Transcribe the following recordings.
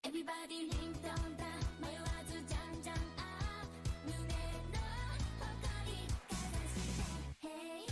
Everybody ring dong da迷わずじゃんじゃんあ胸の誇りかざして Hey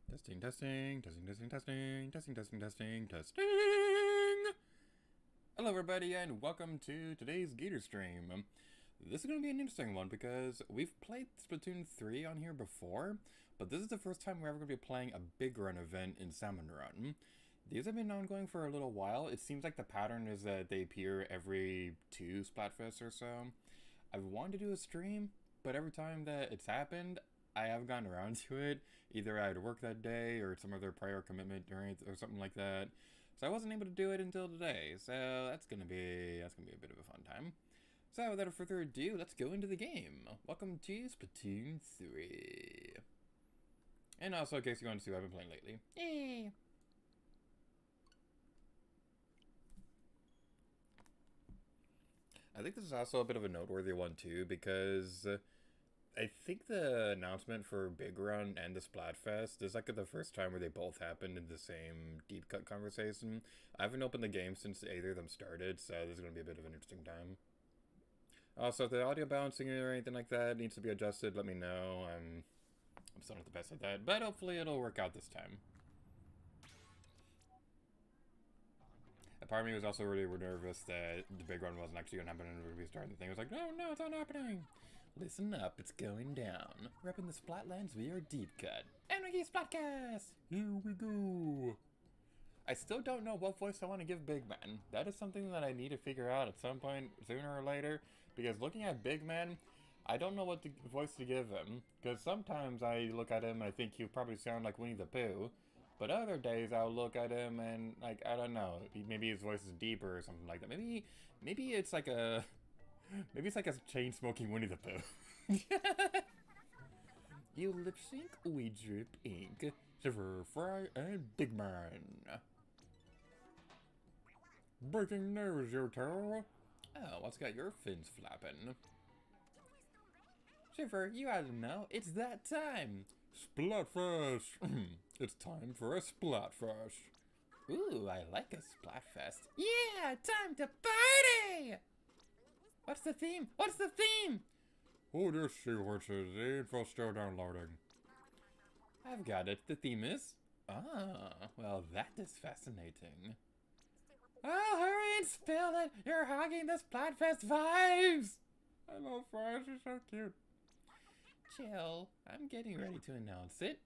Testing, testing, testing, testing, testing, testing, testing, testing, testing. Hello, everybody, and welcome to today's G8R stream. This is going to be an interesting one because we've played Splatoon 3 on here before, but this is the first time we're ever going to be playing a big run event in Salmon Run. These have been ongoing for a little while. It seems like the pattern is that they appear every 2 Splatfests or so. I've wanted to do a stream, but every time that it's happened, I haven't gotten around to it. Either I had to work that day or some other prior commitment during it or something like that. So I wasn't able to do it until today. So that's gonna be a bit of a fun time. So without further ado, let's go into the game. Welcome to Splatoon 3. And also, in case you want to see what I've been playing lately. Yay! I think this is also a bit of a noteworthy one too, because I think the announcement for Big Run and the Splatfest is like the first time where they both happened in the same deep cut conversation. I haven't opened the game since either of them started, so this is going to be a bit of an interesting time. Also, if the audio balancing or anything like that needs to be adjusted, let me know. I'm still not the best at that, but hopefully it'll work out this time. A part of me was also really nervous that the Big Run wasn't actually going to happen and we were going to be starting the thing. I was like, no, it's not happening. Listen up, it's going down. We're up in the Splatlands via deep cut. Energy Splatcast! Here we go. I still don't know what voice I want to give Big Man. That is something that I need to figure out at some point, sooner or later. Because looking at Big Man, I don't know what voice to give him. Because sometimes I look at him and I think he'll probably sound like Winnie the Pooh. But other days I'll look at him and, like, I don't know. Maybe his voice is deeper or something like that. Maybe it's like a... Maybe it's like a chain-smoking Winnie the Pooh. You lip sync, we drip ink. Shiver, Fry, and Big Man. Breaking news, Yotaro. Oh, what's got your fins flapping? Shiver, you ought to know. It's that time. Splatfest. It's time for a Splatfest. Ooh, I like a Splatfest. Yeah, time to party! What's the theme? What's the theme? Oh, dear seahorses. The info's still downloading. I've got it. The theme is... Ah, well, that is fascinating. Oh, hurry and spill it! You're hogging the Splatfest vibes! I love Fries, you're so cute. Chill, I'm getting ready to announce it.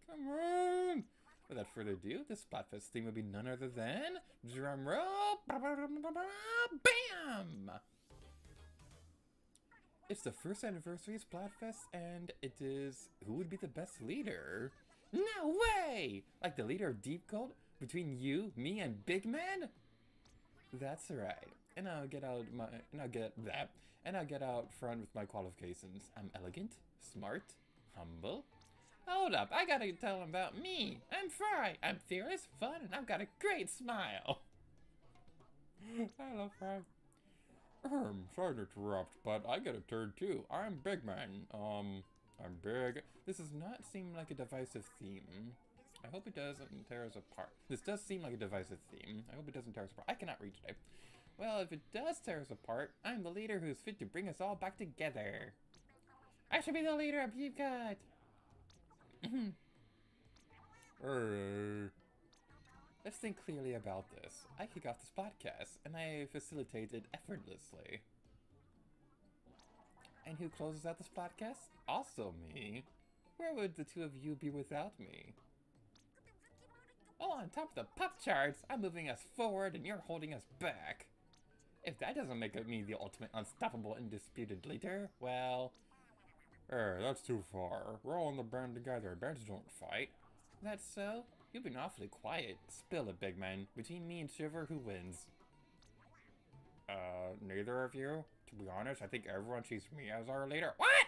Come on! Without further ado, the Splatfest theme will be none other than... Drumroll! Bam! It's the first anniversary of Splatfest, and it is... Who would be the best leader? No way! Like the leader of Deep Cold? Between you, me, and Big Man? That's right. And I'll get out front with my qualifications. I'm elegant, smart, humble. Hold up, I gotta tell him about me. I'm Fry. I'm fearless, fun, and I've got a great smile. I love Fry. Sorry to interrupt, but I get a turn too. I'm Big Man. I'm big. This does not seem like a divisive theme. I hope it doesn't tear us apart. This does seem like a divisive theme. I hope it doesn't tear us apart. I cannot read today. Well, if it does tear us apart, I'm the leader who's fit to bring us all back together. I should be the leader of Deep Cut. Let's think clearly about this. I kick off this podcast, and I facilitate it effortlessly. And who closes out this podcast? Also me. Where would the two of you be without me? Oh, on top of the pop charts, I'm moving us forward and you're holding us back. If that doesn't make me the ultimate unstoppable undisputed leader, well... that's too far. We're all in the band together. Bands don't fight. That's so? You've been awfully quiet. Spill it, Big Man. Between me and Shiver, who wins? Neither of you? To be honest, I think everyone sees me as our leader. What?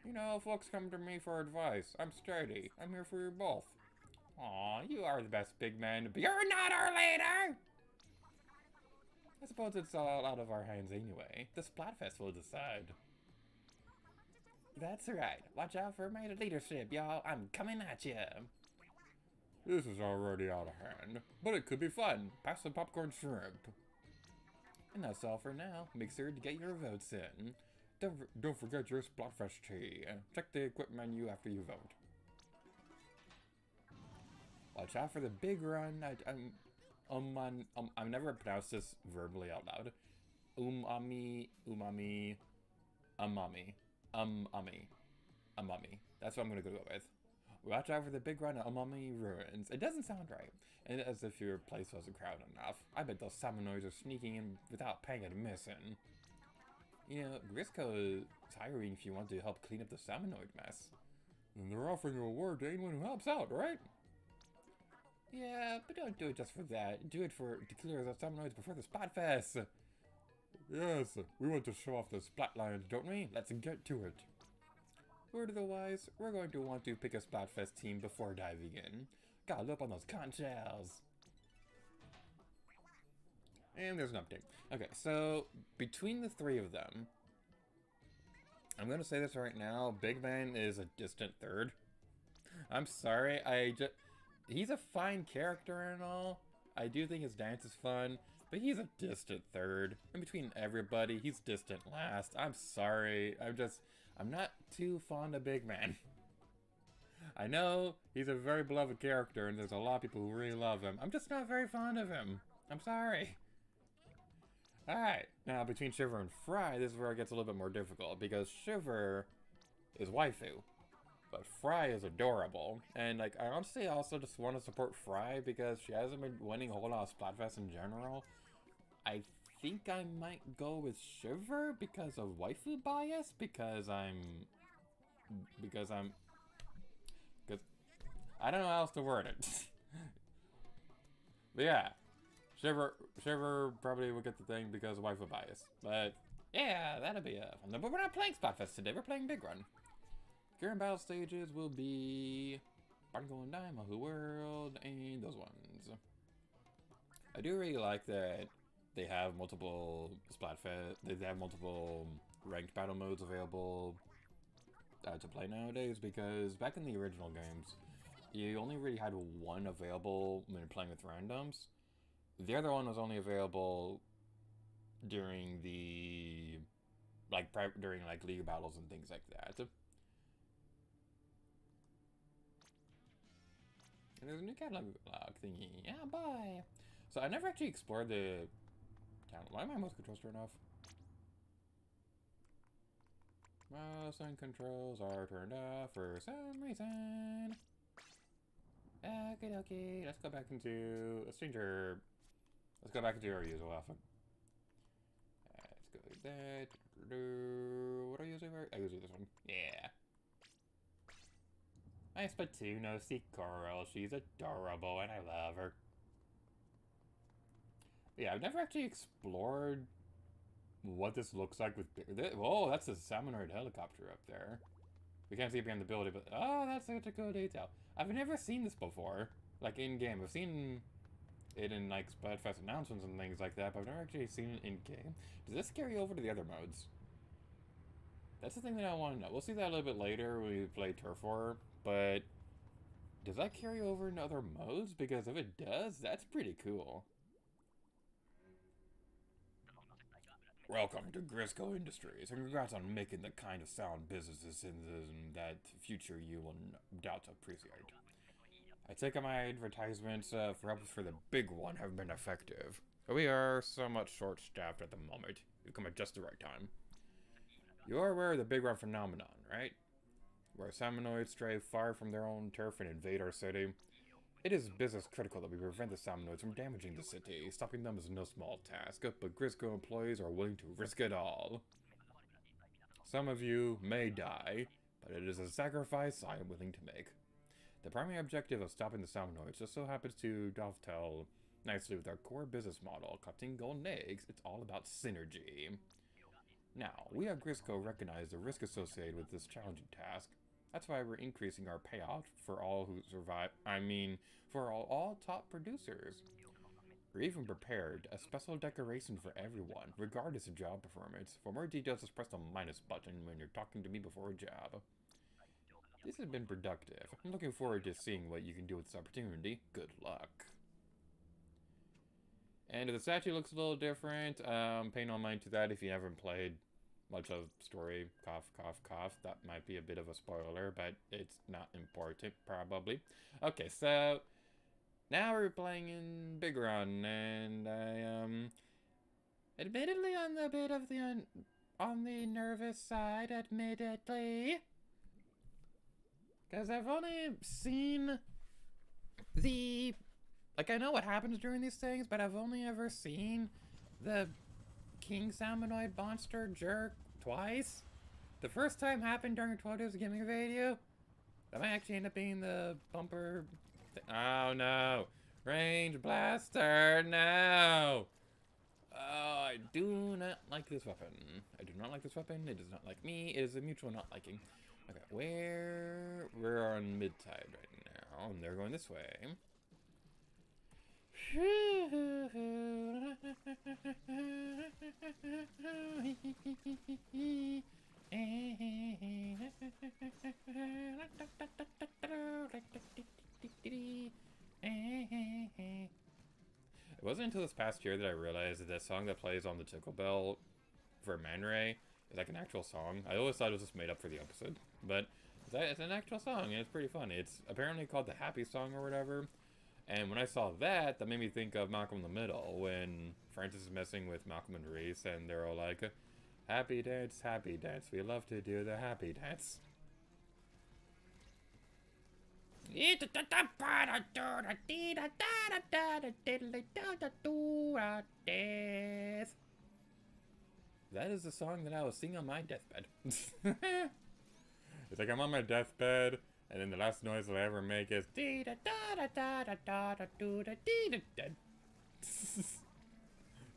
You know, folks come to me for advice. I'm sturdy. I'm here for you both. Aw, you are the best, Big Man, but you're not our leader! I suppose it's all out of our hands anyway. The Splatfest will decide. That's right. Watch out for my leadership, y'all. I'm coming at you. This is already out of hand, but it could be fun. Pass the popcorn shrimp. And that's all for now. Make sure to get your votes in. Don't forget your Splatfest tea. Check the equipment menu after you vote. Watch out for the big run. I've never pronounced this verbally out loud. Umami. That's what I'm gonna go with. Watch out for the big run at Umami Ruins. It doesn't sound right. And as if your place wasn't crowded enough. I bet those Samanoids are sneaking in without paying admission. You know, Grisco is hiring if you want to help clean up the Samanoid mess. And they're offering a reward to anyone who helps out, right? Yeah, but don't do it just for that. Do it to clear the Samanoids before the Splatfest. Yes, we want to show off the Splat Lions, don't we? Let's get to it. Word of the wise, we're going to want to pick a Splatfest team before diving in. Gotta look on those conch shells. And there's an update. Okay, so between the three of them, I'm gonna say this right now, Big Man is a distant third. I'm sorry, he's a fine character and all. I do think his dance is fun, but he's a distant third. In between everybody, he's distant last. I'm sorry, I'm not too fond of Big Man. I know he's a very beloved character and there's a lot of people who really love him. I'm just not very fond of him. I'm sorry. Alright, now between Shiver and Fry, this is where it gets a little bit more difficult because Shiver is waifu, but Fry is adorable. And like, I honestly also just want to support Fry because she hasn't been winning a whole lot of Splatfest in general. I think I might go with Shiver because of waifu bias, because I don't know how else to word it. But yeah, Shiver probably will get the thing because of waifu bias. But Yeah, that'll be fun. But we're not playing Splatfest today, we're playing Big Run. Current battle stages will be Barnacle and Dime, Wahoo World, and those ones. I do really like that they have multiple Splatfest, they have multiple ranked battle modes available to play nowadays, because back in the original games, you only really had one available when you're playing with randoms. The other one was only available during the during league battles and things like that. And there's a new catalog thingy. Yeah, bye. So I never actually explored the town. Why are my mouse controls turned off? Mouse controls are turned off for some reason. Okay, let's go back into let's go back into our usual outfit. Let's go like that. What are you using? I use this one. Yeah. My Splatoon Coral. She's adorable and I love her. Yeah, I've never actually explored what this looks like with... Whoa, that's a Salmonoid helicopter up there. We can't see it behind the building, but... Oh, that's such a cool detail. I've never seen this before. Like, in-game. I've seen it in, like, Splatfest announcements and things like that, but I've never actually seen it in-game. Does this carry over to the other modes? That's the thing that I want to know. We'll see that a little bit later when we play Turf War, but... Does that carry over into other modes? Because if it does, that's pretty cool. Welcome to Grisco Industries, and congrats on making the kind of sound businesses in that future you will no doubt appreciate. I take it my advertisements for help for the big one have been effective. We are somewhat short-staffed at the moment. You come at just the right time. You are aware of the Big Run phenomenon, right? Where Salmonoids stray far from their own turf and invade our city. It is business critical that we prevent the Salmonoids from damaging the city. Stopping them is no small task, but Grisco employees are willing to risk it all. Some of you may die, but it is a sacrifice I am willing to make. The primary objective of stopping the Salmonoids just so happens to dovetail nicely with our core business model, collecting golden eggs. It's all about synergy. Now, we at Grisco recognize the risk associated with this challenging task. That's why we're increasing our payout for all who survive. For all top producers. We're even prepared a special decoration for everyone, regardless of job performance. For more details, just press the minus button when you're talking to me before a job. This has been productive. I'm looking forward to seeing what you can do with this opportunity. Good luck. And the statue looks a little different. Pay no mind to that if you haven't played much of story, cough, cough, cough. That might be a bit of a spoiler, but it's not important, probably. Okay, so now we're playing in Big Run, and I admittedly on the nervous side, admittedly, because I've only seen I know what happens during these things, but I've only ever seen the King Salmonoid monster jerk twice. The first time happened during a 12 Days of Gaming video. That might actually end up being the bumper oh no. Range blaster, no! Oh, I do not like this weapon. I do not like this weapon. It does not like me. It is a mutual not liking. Okay, we're on mid-tide right now, and they're going this way. It wasn't until this past year that I realized that the song that plays on the Tickle Bell for Man Ray is like an actual song. I always thought it was just made up for the episode, but it's an actual song, and it's pretty fun. It's apparently called the Happy Song or whatever. And when I saw that, that made me think of Malcolm in the Middle, when Francis is messing with Malcolm and Reese, and they're all like, happy dance, we love to do the happy dance. That is the song that I was singing on my deathbed. It's like I'm on my deathbed, and then the last noise that I ever make is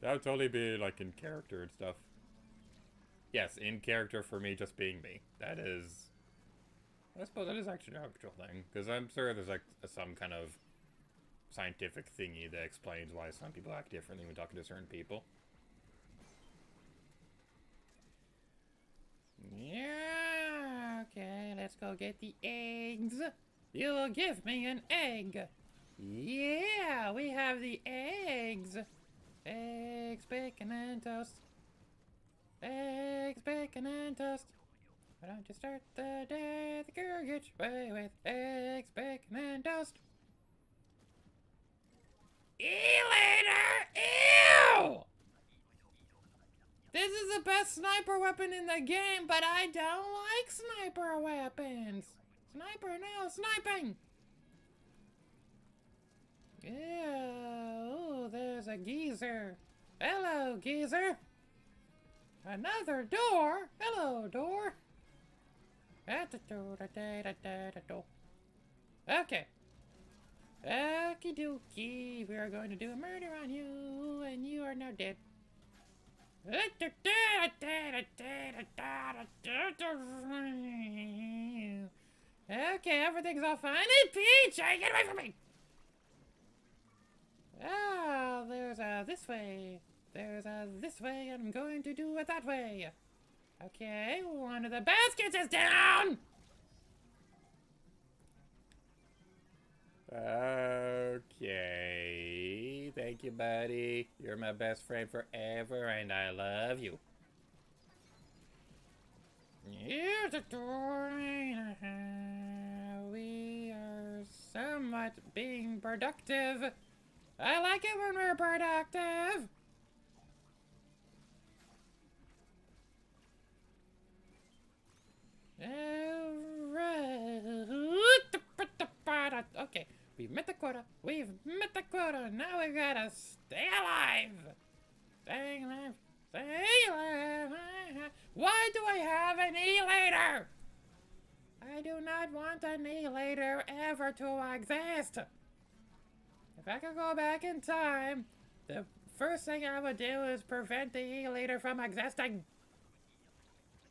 that would totally be like in character and stuff. Yes, in character for me, just being me. That is... I suppose that is actually an actual thing. Because I'm sure there's like some kind of scientific thingy that explains why some people act differently when talking to certain people. Yeah, okay, let's go get the eggs. You will give me an egg. Yeah, we have the eggs. Eggs, bacon, and toast. Eggs, bacon, and toast. Why don't you start the day the Gurgitch way with eggs, bacon, and toast? E-later! Ew! This is the best sniper weapon in the game, but I don't like sniper weapons. Sniper, no, sniping! Yeah, ooh, there's a geezer. Hello, geezer. Another door. Hello, door. Okay. Okie dokie. We are going to do a murder on you, and you are now dead. Okay, everything's all fine. Hey, Peach! Get away from me! Ah, there's a this way. There's a this way, and I'm going to do it that way. Okay, one of the baskets is down! Okay, thank you, buddy. You're my best friend forever, and I love you. Here's the door. We are somewhat being productive. I like it when we're productive. Alright. Okay, we've met the quota. We've met the quota. Now we gotta stay alive. Staying alive. Stay alive. Why do I have an E-later? I do not want an E-later ever to exist. If I could go back in time, the first thing I would do is prevent the E-later from existing.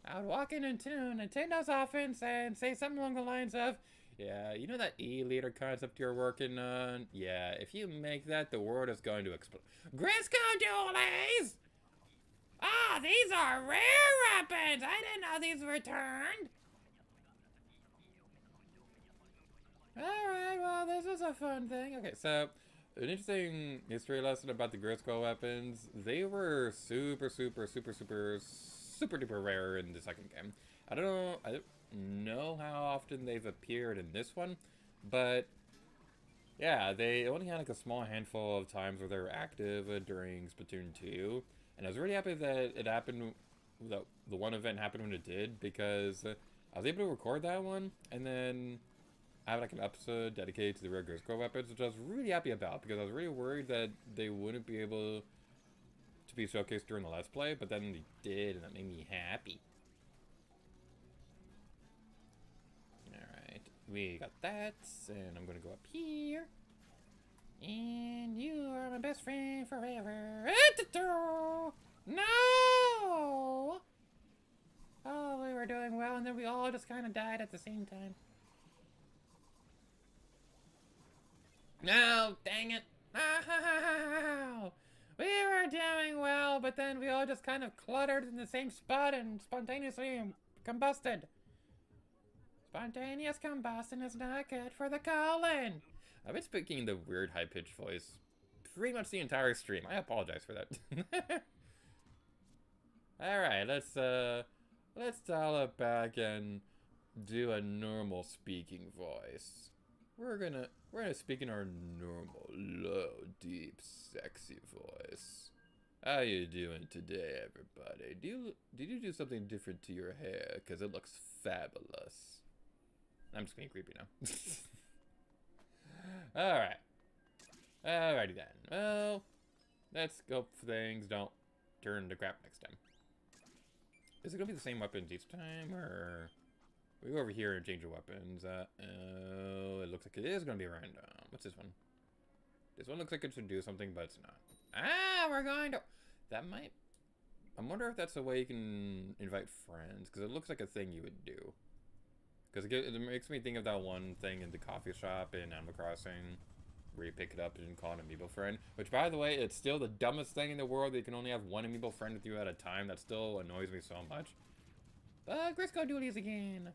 I would walk into Nintendo's office and say something along the lines of, yeah, you know that E-liter concept you're working on? Yeah, if you make that, the world is going to explode. Grisco Doolies! Ah, these are rare weapons! I didn't know these were turned! Alright, well, this was a fun thing. Okay, so, an interesting history lesson about the Grisco weapons. They were super duper rare in the second game. I don't know how often they've appeared in this one, but yeah, they only had like a small handful of times where they were active during Splatoon 2, and I was really happy that it happened, that the one event happened when it did, because I was able to record that one, and then I have like an episode dedicated to the rare Grisco weapons, which I was really happy about, because I was really worried that they wouldn't be able to be showcased during the Let's Play, but then they did, and that made me happy. Alright, we got that, and I'm gonna go up here. And you are my best friend forever. No! Oh, we were doing well, and then we all just kind of died at the same time. No, dang it. Oh, we were doing well, but then we all just kind of cluttered in the same spot and spontaneously combusted. Spontaneous combustion is not good for the colon. I've been speaking in the weird high-pitched voice pretty much the entire stream. I apologize for that. Alright, let's dial it back and do a normal speaking voice. We're gonna speak in our normal, low, deep, sexy voice. How you doing today, everybody? Did you do something different to your hair? Cause it looks fabulous. I'm just being creepy now. Alright. Alrighty then. Well, let's hope things don't turn to crap next time. Is it gonna be the same weapons each time, or we go over here and change the weapons? Oh, it looks like it is gonna be random. What's this one? This one looks like it should do something, but it's not. Ah, we're going to... That might... I wonder if that's a way you can invite friends, because it looks like a thing you would do. Because it makes me think of that one thing in the coffee shop in Animal Crossing, where you pick it up and call an amiibo friend. Which, by the way, it's still the dumbest thing in the world that you can only have one amiibo friend with you at a time. That still annoys me so much. But Grisco Doolies again.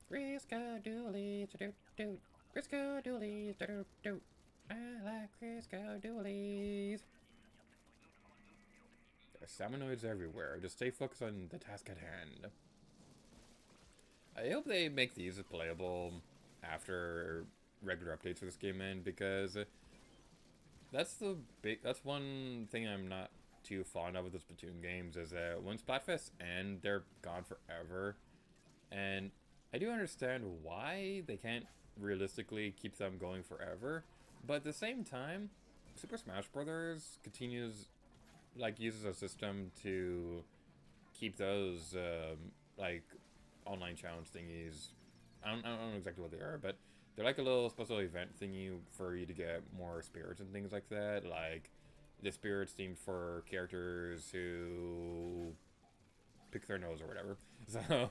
Grisco Doolies, do-do-do. Grisco Doolies, do-do-do. I like Grisco Doolies. There's salmonoids everywhere. Just stay focused on the task at hand. I hope they make these playable after regular updates for this game end, because that's one thing I'm not too fond of with the Splatoon games, is that when Splatfests end, they're gone forever. And I do understand why they can't realistically keep them going forever, but at the same time, Super Smash Bros. Continues, like, uses a system to keep those, like, online challenge thingies. I don't know exactly what they are, but they're like a little special event thingy for you to get more spirits and things like that. Like, the spirits themed for characters who pick their nose or whatever. So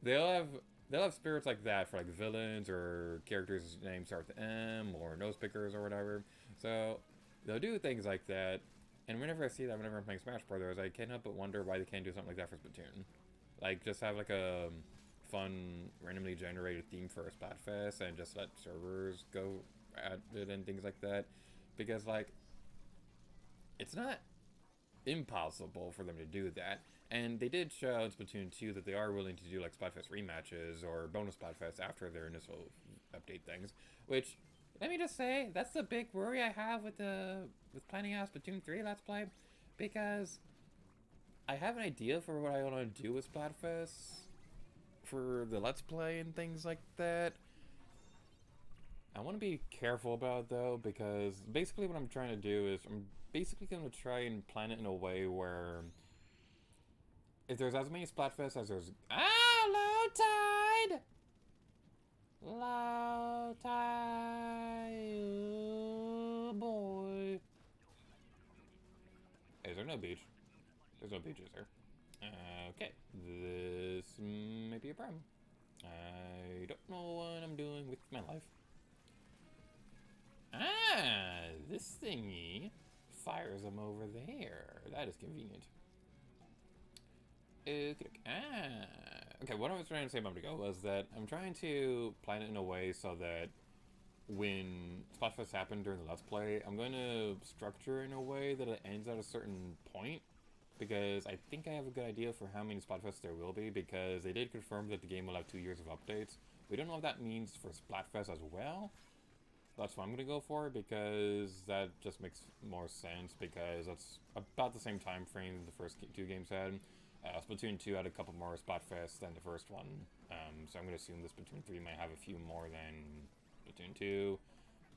they'll have spirits like that for like villains or characters' names start with M or nose pickers or whatever. So they'll do things like that. And whenever I see that, whenever I'm playing Smash Brothers, I can't help but wonder why they can't do something like that for Splatoon. Like, just have like a fun, randomly generated theme for a Splatfest and just let servers go at it and things like that. Because, like, it's not impossible for them to do that. And they did show in Splatoon 2 that they are willing to do, like, Splatfest rematches or bonus Splatfests after their initial update things. Which, let me just say, that's the big worry I have with planning out Splatoon 3 Let's Play. Because I have an idea for what I want to do with Splatfests for the Let's Play and things like that. I want to be careful about it, though, because basically what I'm trying to do is I'm basically going to try and plan it in a way where if there's as many Splatfests as there's... Ah! Low tide! Low tide! Oh, boy. Is there no beach? There's no beach, is there? Okay. This may be a problem. I don't know what I'm doing with my life. Ah! This thingy fires them over there. That is convenient. Okay. Okay, what I was trying to say a moment ago was that I'm trying to plan it in a way so that when Splatfests happen during the Let's Play, I'm going to structure it in a way that it ends at a certain point, because I think I have a good idea for how many Splatfests there will be, because they did confirm that the game will have 2 years of updates. We don't know what that means for Splatfest as well. That's what I'm going to go for, because that just makes more sense, because that's about the same time frame the first two games had. Splatoon 2 had a couple more Splatfests than the first one, so I'm going to assume that Splatoon 3 might have a few more than Splatoon 2,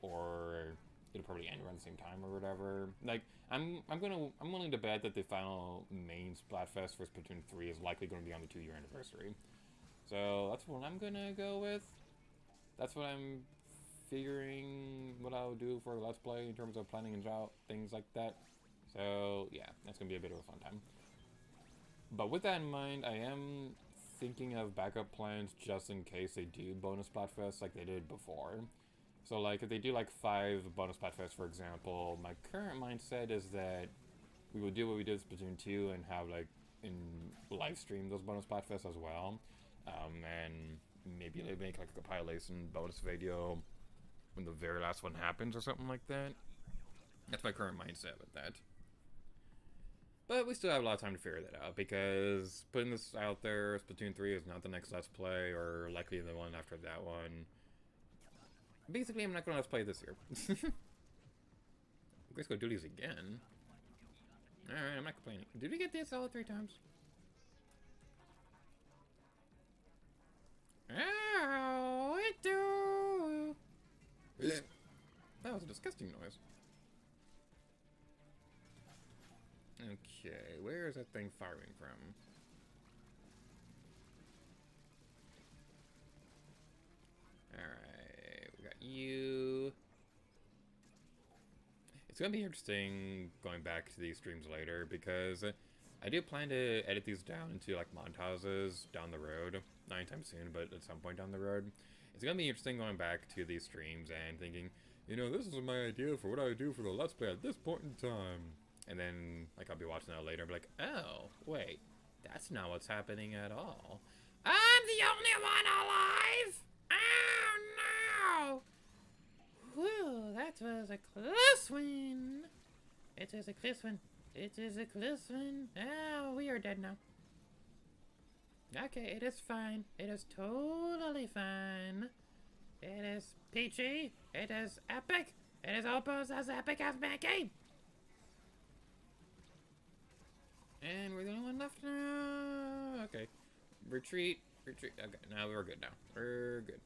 or it'll probably end around the same time or whatever. Like, I'm willing to bet that the final main Splatfest for Splatoon 3 is likely going to be on the 2-year anniversary. So that's what I'm going to go with. That's what I'm figuring what I'll do for Let's Play in terms of planning and out things like that. So yeah, that's gonna be a bit of a fun time. But with that in mind, I am thinking of backup plans just in case they do bonus Splatfests like they did before. So like if they do like 5 bonus Splatfests, for example, my current mindset is that we would do what we did with Splatoon 2 and have like in live stream those bonus Splatfests as well. And maybe they make like a compilation bonus video when the very last one happens or something like that. That's my current mindset with that. But we still have a lot of time to figure that out, because putting this out there, Splatoon 3 is not the next Let's Play, or likely the one after that one. Basically, I'm not going to Let's Play this year. Let's go do these again. Alright, I'm not complaining. Did we get this all 3 times? Ow, it do. That was a disgusting noise. Okay, where is that thing firing from? Alright, we got you. It's gonna be interesting going back to these streams later, because I do plan to edit these down into like montages down the road. Not anytime soon, but at some point down the road. It's gonna be interesting going back to these streams and thinking, you know, this is my idea for what I would do for the Let's Play at this point in time. And then, like, I'll be watching that later and be like, oh, wait, that's not what's happening at all. I'm the only one alive! Oh, no! Whew, that was a close one. It is a close one. It is a close one. Oh, we are dead now. Okay, it is fine. It is totally fine. It is peachy. It is epic. It is almost as epic as Mickey. And we're the only one left now. Okay. Retreat. Retreat. Okay, now we're good now. We're good.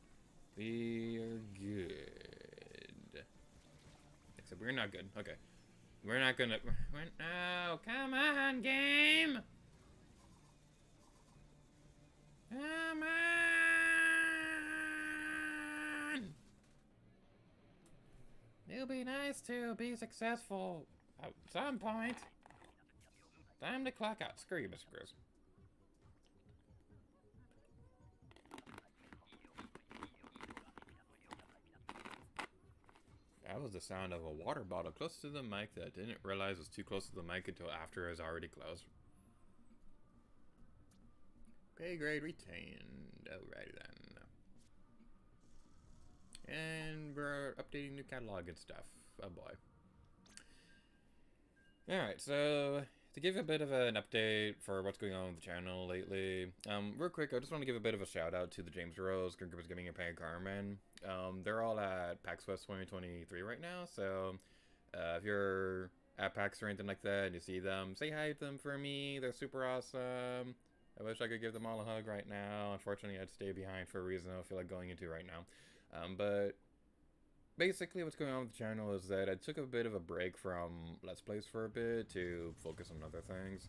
We are good. Except we're not good. Okay. We're not gonna... Oh, come on, game! Come on! It'll be nice to be successful at some point. Time to clock out. Screw you, Mr. Cruz. That was the sound of a water bottle close to the mic that I didn't realize was too close to the mic until after it was already closed. Pay grade retained. Alrighty then. And we're updating new catalog and stuff. Oh boy. Alright, so to give a bit of an update for what's going on with the channel lately, real quick, I just want to give a bit of a shout out to the James Rose, Grippers Gaming, and Pan Carmen. They're all at PAX West 2023 right now, so if you're at PAX or anything like that and you see them, say hi to them for me. They're super awesome. I wish I could give them all a hug right now. Unfortunately, I'd stay behind for a reason I don't feel like going into right now. But basically what's going on with the channel is that I took a bit of a break from Let's Plays for a bit to focus on other things.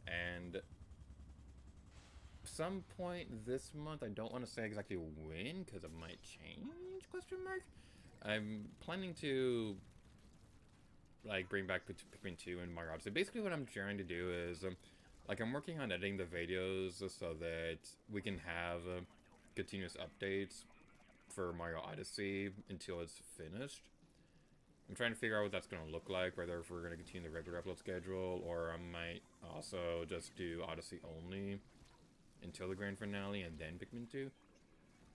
And some point this month, I don't want to say exactly when, because it might change, question mark. I'm planning to like bring back Pikmin 2 and Mario Odyssey. Basically what I'm trying to do is, like, I'm working on editing the videos so that we can have continuous updates for Mario Odyssey until it's finished. I'm trying to figure out what that's going to look like, whether if we're going to continue the regular upload schedule, or I might also just do Odyssey only until the grand finale and then Pikmin 2.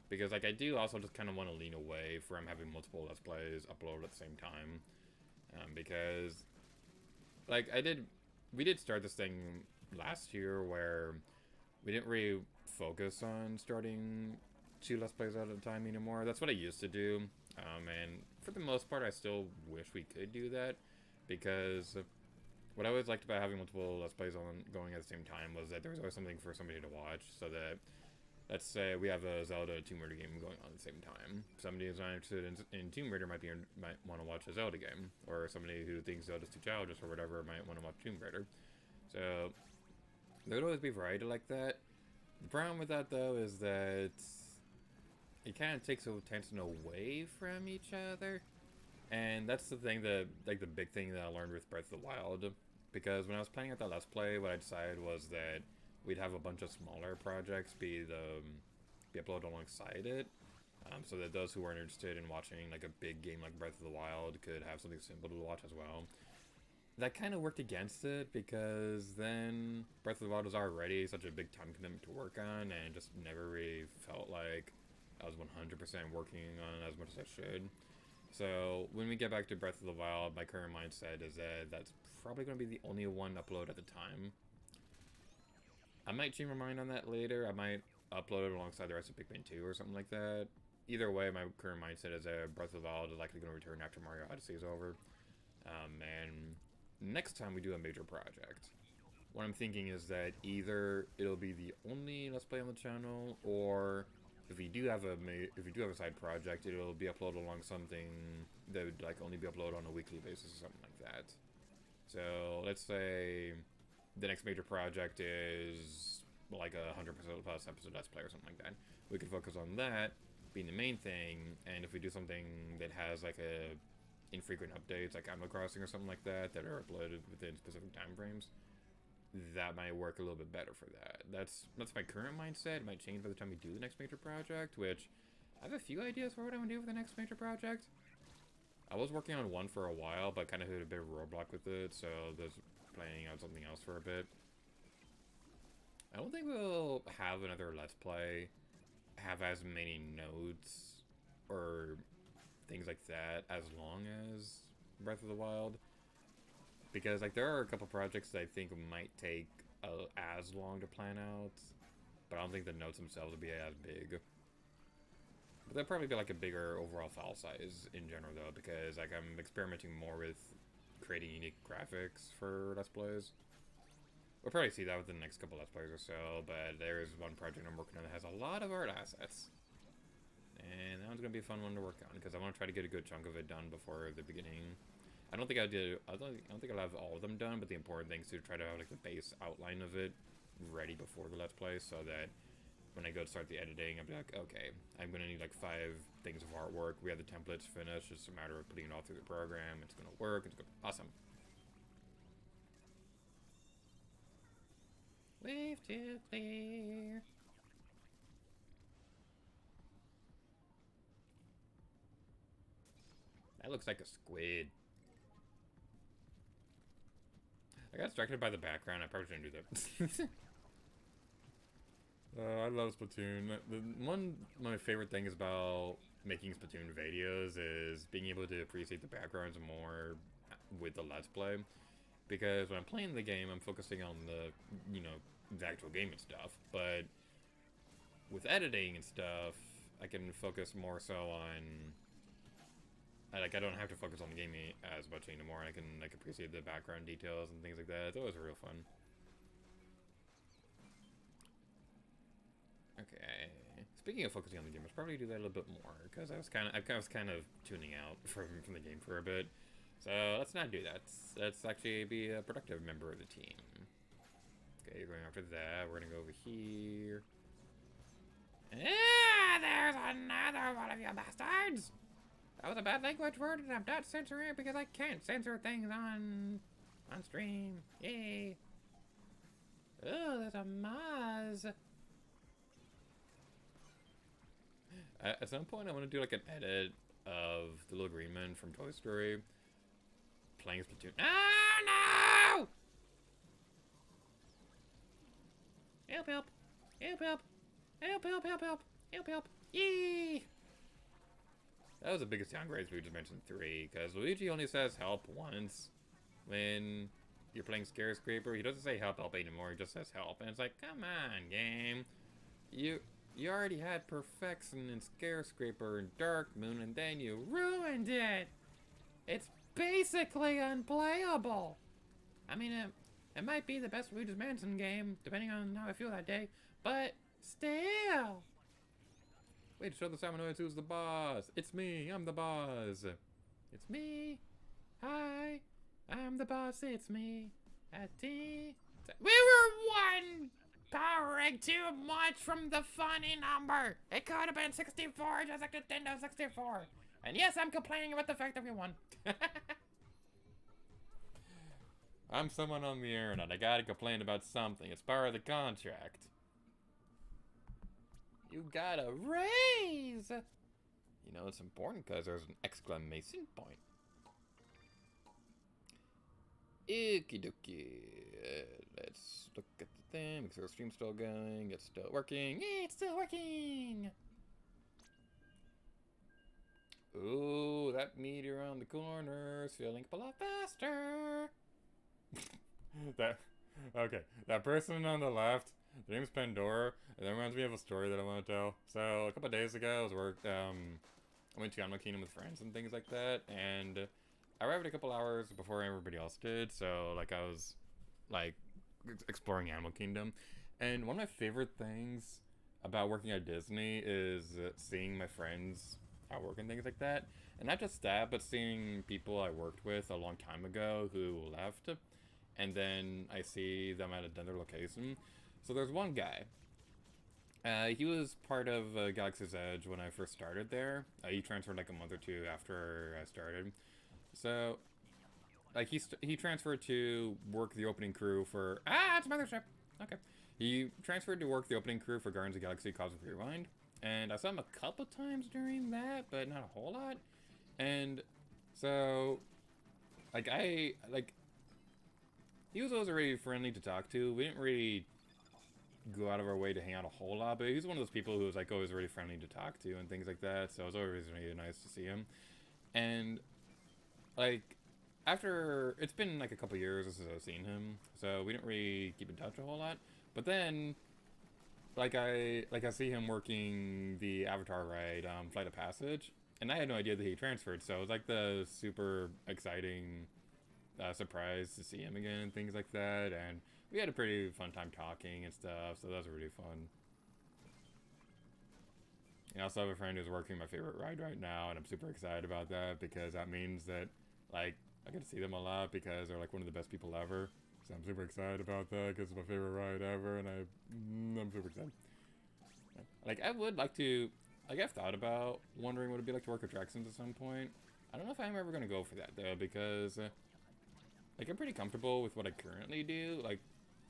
Because, like, I do also just kind of want to lean away from having multiple Let's Plays upload at the same time. Because, like, we did start this thing last year where we didn't really focus on starting 2 Let's Plays at a time anymore. That's what I used to do, and for the most part I still wish we could do that, because what I always liked about having multiple Let's Plays going at the same time was that there was always something for somebody to watch. So that, let's say we have a Zelda Tomb Raider game going on at the same time. Somebody who's not interested in Tomb Raider might want to watch a Zelda game, or somebody who thinks Zelda's too childish or whatever might want to watch Tomb Raider. So there would always be variety like that. The problem with that, though, is that it kind of takes attention away from each other. And that's the thing that, like, the big thing that I learned with Breath of the Wild. Because when I was planning out that Let's Play, what I decided was that we'd have a bunch of smaller projects be uploaded alongside it. So that those who weren't interested in watching, like, a big game like Breath of the Wild could have something simple to watch as well. That kind of worked against it, because then Breath of the Wild was already such a big time commitment to work on, and just never really felt like I was 100% working on it as much as I should. So when we get back to Breath of the Wild, my current mindset is that that's probably going to be the only one upload at the time. I might change my mind on that later. I might upload it alongside the rest of Pikmin 2 or something like that. Either way, my current mindset is that Breath of the Wild is likely going to return after Mario Odyssey is over. And next time we do a major project, what I'm thinking is that either it'll be the only Let's Play on the channel, or if we do have a side project, it'll be uploaded along something that would, like, only be uploaded on a weekly basis or something like that. So let's say the next major project is like a 100% plus episode Let's Play or something like that. We could focus on that being the main thing, and if we do something that has like a infrequent updates like Animal Crossing or something like that that are uploaded within specific time frames, that might work a little bit better for that. That's my current mindset. It might change by the time we do the next major project, which I have a few ideas for what I'm gonna do for the next major project. I was working on one for a while, but kind of hit a bit of a roadblock with it, so there's planning out something else for a bit. I don't think we'll have another Let's Play have as many notes or things like that as long as Breath of the Wild. Because, like, there are a couple projects that I think might take as long to plan out, but I don't think the notes themselves will be as big. But they'll probably be, like, a bigger overall file size in general, though, because, like, I'm experimenting more with creating unique graphics for Let's Plays. We'll probably see that within the next couple Let's Plays or so, but there is one project I'm working on that has a lot of art assets. And that one's going to be a fun one to work on, because I want to try to get a good chunk of it done before the beginning. I don't think I'll have all of them done, but the important thing is to try to have, like, the base outline of it ready before the Let's Play, so that when I go to start the editing, I'll be like, okay, I'm going to need, like, 5 things of artwork. We have the templates finished. It's just a matter of putting it all through the program. It's going to work. It's going to be awesome. Wave to clear. That looks like a squid. I got distracted by the background. I probably shouldn't do that. I love Splatoon. One of my favorite things about making Splatoon videos is being able to appreciate the backgrounds more with the Let's Play. Because when I'm playing the game, I'm focusing on the, the actual game and stuff. But with editing and stuff, I can focus more so on... Like, I don't have to focus on the game as much anymore. I can, like, appreciate the background details and things like that. It's always real fun. Okay. Speaking of focusing on the game, I should probably do that a little bit more, because I was kind of tuning out from the game for a bit. So let's not do that. Let's actually be a productive member of the team. Okay, going after that, we're gonna go over here. Ah, there's another one of you bastards! That was a bad language word, and I'm not censoring it because I can't censor things on stream. Yay! Oh, there's a Maz. At some point, I want to do like an edit of the little green man from Toy Story playing Splatoon. Oh no! Help! Help! Help! Help! Help! Help! Help! Help! Help! Help! Yee! That was the biggest downgrade we just mentioned 3, because Luigi only says help once when you're playing Scare-Scraper. He doesn't say help anymore, he just says help. And it's like, come on, game. You already had Perfection and Scare-Scraper and Dark Moon, and then you ruined it! It's basically unplayable! I mean, it might be the best Luigi's Mansion game, depending on how I feel that day, but still! Wait, show the Samanoids who's the boss. It's me, I'm the boss. It's me. Hi, I'm the boss, it's me. We were 1 power rank too much from the funny number. It could have been 64, just like Nintendo 64. And yes, I'm complaining about the fact that we won. I'm someone on the internet. I gotta complain about something. It's part of the contract. You got a raise! You know, it's important because there's an exclamation point. Okie dokie. Let's look at the thing. Make sure the stream's still going. It's still working. Yeah, it's still working! Ooh, that meteor around the corner is filling up a lot faster. Okay, that person on the left, their name's Pandora, and that reminds me of a story that I want to tell. So, a couple of days ago, I went to Animal Kingdom with friends and things like that, and I arrived a couple hours before everybody else did, so, like, I was, like, exploring Animal Kingdom, and one of my favorite things about working at Disney is seeing my friends at work and things like that, and not just that, but seeing people I worked with a long time ago who left, and then I see them at another location. So there's one guy. He was part of Galaxy's Edge when I first started there. He transferred like a month or two after I started. So like he transferred to work the opening crew for it's Mothership. Okay, he transferred to work the opening crew for Guardians of the Galaxy Cosmic Rewind, and I saw him a couple times during that, but not a whole lot. And so, like he was always really friendly to talk to. We didn't really go out of our way to hang out a whole lot, but he was one of those people who was like always really friendly to talk to and things like that. So it was always really nice to see him. And like after it's been like a couple years since I've seen him, so we didn't really keep in touch a whole lot. But then I see him working the Avatar ride, Flight of Passage, and I had no idea that he transferred. So it was like the super exciting surprise to see him again and things like that. And we had a pretty fun time talking and stuff, so that was really fun. I also have a friend who's working my favorite ride right now, and I'm super excited about that because that means that, like, I get to see them a lot because they're, like, one of the best people ever. So I'm super excited about that because it's my favorite ride ever, and I'm super excited. Like, I would like to, like, I've thought about wondering what it'd be like to work attractions at some point. I don't know if I'm ever going to go for that, though, because, like, I'm pretty comfortable with what I currently do. Like,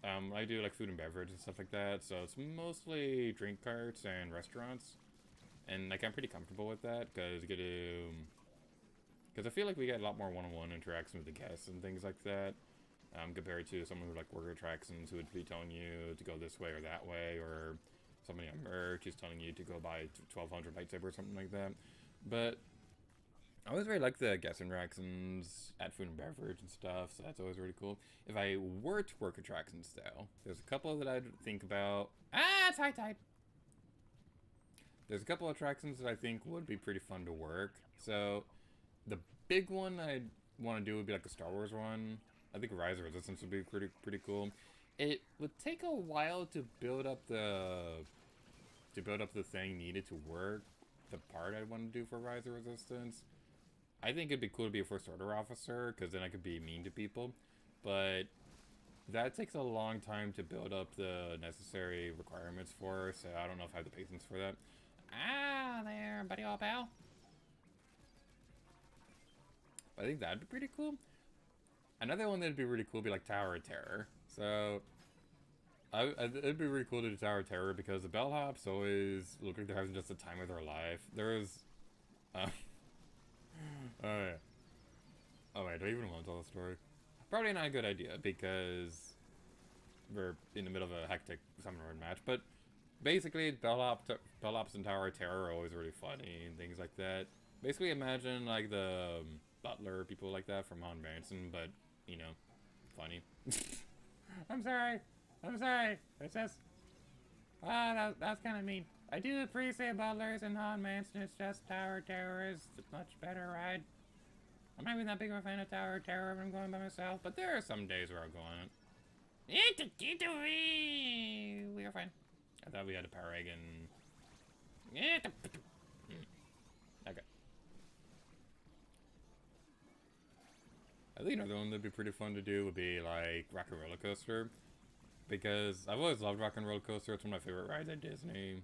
I do, like, food and beverage and stuff like that, so it's mostly drink carts and restaurants. And, like, I'm pretty comfortable with that, because you get to... Because I feel like we get a lot more one-on-one interaction with the guests and things like that, compared to someone who, like, work attractions who would be telling you to go this way or that way, or somebody on merch is telling you to go buy 1,200 lightsaber or something like that. But I always really like the guest interactions at food and beverage and stuff, so that's always really cool. If I were to work attractions, though, there's a couple that I'd think about. It's high tide! There's a couple of attractions that I think would be pretty fun to work. So, the big one I'd want to do would be like a Star Wars one. I think Rise of Resistance would be pretty cool. It would take a while to build up the thing needed to work. The part I'd want to do for Rise of Resistance. I think it'd be cool to be a First Order officer, because then I could be mean to people. But that takes a long time to build up the necessary requirements for, so I don't know if I have the patience for that. There, buddy old pal. I think that'd be pretty cool. Another one that'd be really cool would be like Tower of Terror. So, it'd be really cool to do Tower of Terror because the bellhops always look like they're having just the time of their life. There was, oh yeah. Oh wait, do I even want to tell the story? Probably not a good idea because we're in the middle of a hectic Summoner match, but basically bellhops and Tower of Terror are always really funny and things like that. Basically imagine like the butler, people like that from Haunted Mansion, but, you know, funny. I'm sorry. It's just, that's kind of mean. I do appreciate butlers in Haunted Mansion. It's just Tower of Terror is a much better ride. I'm not even that big of a fan of Tower of Terror when I'm going by myself, but there are some days where I'm going on it. We are fine. I thought we had a power egg and... Okay. I think another one that'd be pretty fun to do would be like Rock and Roller Coaster. Because I've always loved Rock and Roller Coaster. It's one of my favorite rides at Disney.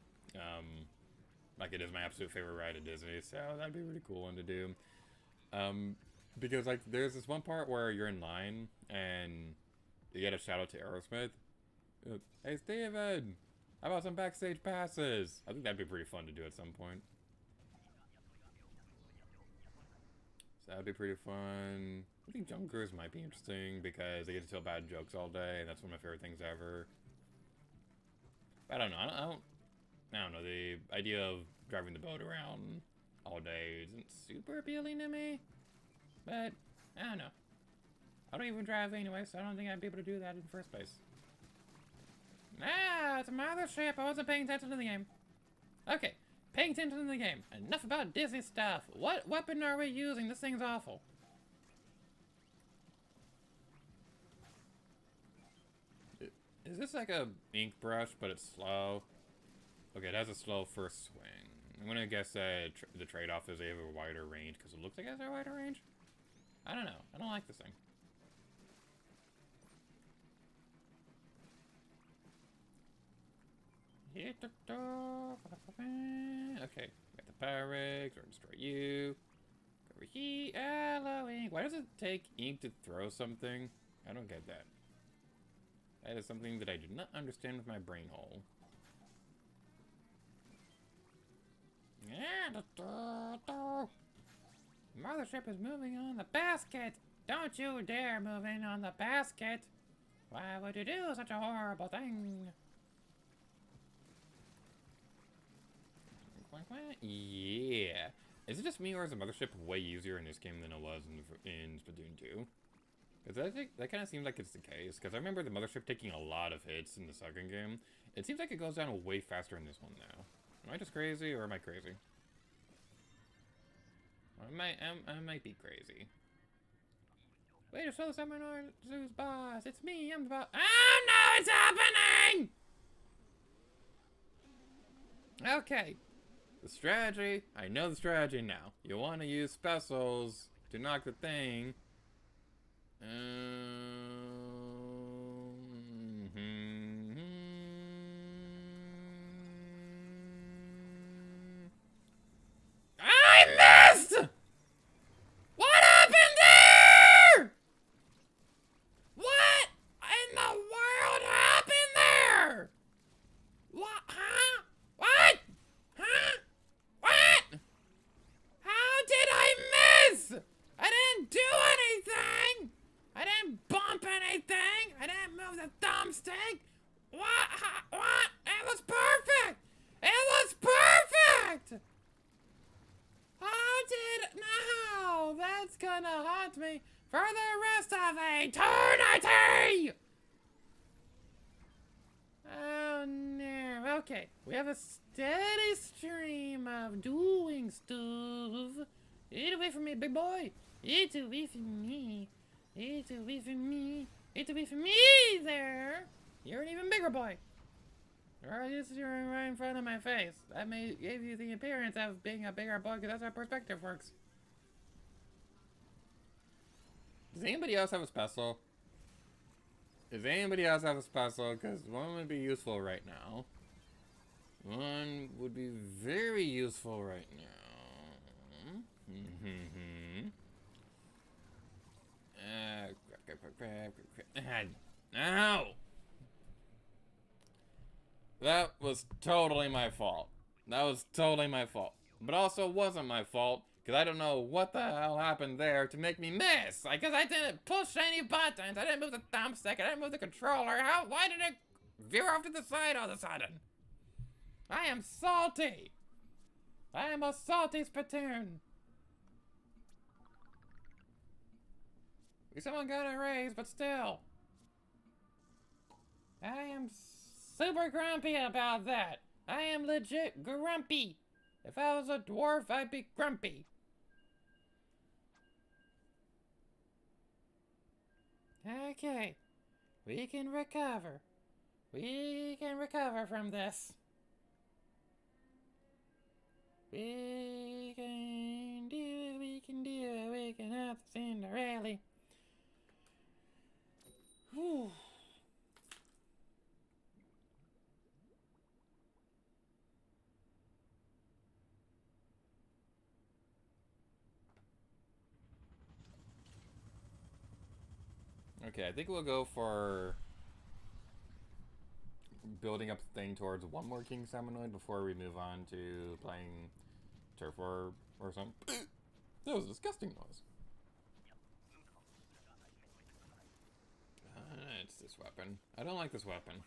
Like it is my absolute favorite ride at Disney, so that'd be a really cool one to do. Because like there's this one part where you're in line and you get a shout out to Aerosmith. Hey Steven! How about some backstage passes? I think that'd be pretty fun to do at some point. So that'd be pretty fun. I think Junkers might be interesting because they get to tell bad jokes all day, and that's one of my favorite things ever. I don't know. I don't know. The idea of driving the boat around all day isn't super appealing to me. But I don't know. I don't even drive anyway, so I don't think I'd be able to do that in the first place. It's a mothership. I wasn't paying attention to the game. Okay, paying attention to the game. Enough about Disney stuff. What weapon are we using? This thing's awful. Is this like a ink brush, but it's slow? Okay, it has a slow first swing. I'm gonna guess that the trade-off is they have a wider range, because it looks like it has a wider range? I don't know. I don't like this thing. Okay, got the power eggs. We're gonna destroy you. Over here, Halloween. ink? Why does it take ink to throw something? I don't get that. That is something that I do not understand with my brain hole. Yeah, mothership is moving on the basket. Don't you dare move in on the basket. Why would you do such a horrible thing? Yeah. Is it just me, or is the mothership way easier in this game than it was in Splatoon 2? Because I think that kind of seems like it's the case. Because I remember the mothership taking a lot of hits in the second game. It seems like it goes down way faster in this one now. Am I just crazy, or am I crazy? I might be crazy. Wait, to show the seminar Zoo's boss. It's me, I'm the boss. Oh no, it's happening! Okay. The strategy, I know the strategy now. You want to use specials to knock the thing. I missed! What happened there? What in the world happened there? What? Huh? What? Huh? What? How did I miss? I didn't do anything. I didn't bump anything. I didn't move the thumbstick. What? What? It was perfect. It was perfect. How did... No, that's gonna haunt me for the rest of eternity. Oh no. Okay, we have a steady stream of doing stuff. Get away from me, big boy. Get away from me. Get away from me. Get away from me there. You're an even bigger boy. Or just you're right in front of my face. That gave you the appearance of being a bigger boy, because that's how perspective works. Does anybody else have a special? Does anybody else have a special? Because one would be useful right now. One would be very useful right now. Ow! That was totally my fault. That was totally my fault. But also wasn't my fault, because I don't know what the hell happened there to make me miss. Because I didn't push any buttons. I didn't move the thumbstick. I didn't move the controller. Why did it veer off to the side all of a sudden? I am salty. I am a salty Splatoon. Someone got a raise, but still. I am super grumpy about that. I am legit grumpy. If I was a dwarf, I'd be grumpy. Okay. We can recover. We can recover from this. We can do it, we can do it, we can have the Cinderella. Whew. Okay, I think we'll go for building up the thing towards one more King Salmonoid before we move on to playing Turf War or something. That was a disgusting noise. It's this weapon. I don't like this weapon.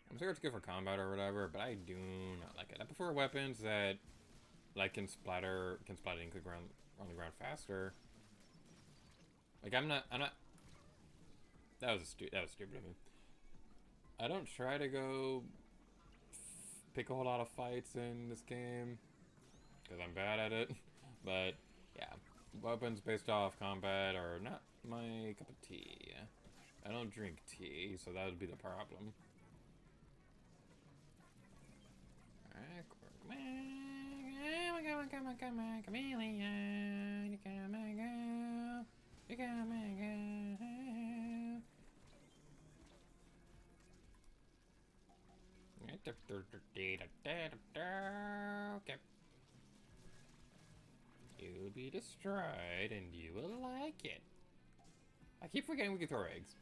I'm sure it's good for combat or whatever, but I do not like it. I prefer weapons that like can splatter ink on the ground faster. Like I'm not that was stupid of me. I don't try to go pick a whole lot of fights in this game because I'm bad at it. But yeah, weapons based off combat are not my cup of tea. I don't drink tea, so that would be the problem. Come on, chameleon. You come and go. You come and go. Okay. You be destroyed, and you will like it. I keep forgetting we can throw eggs.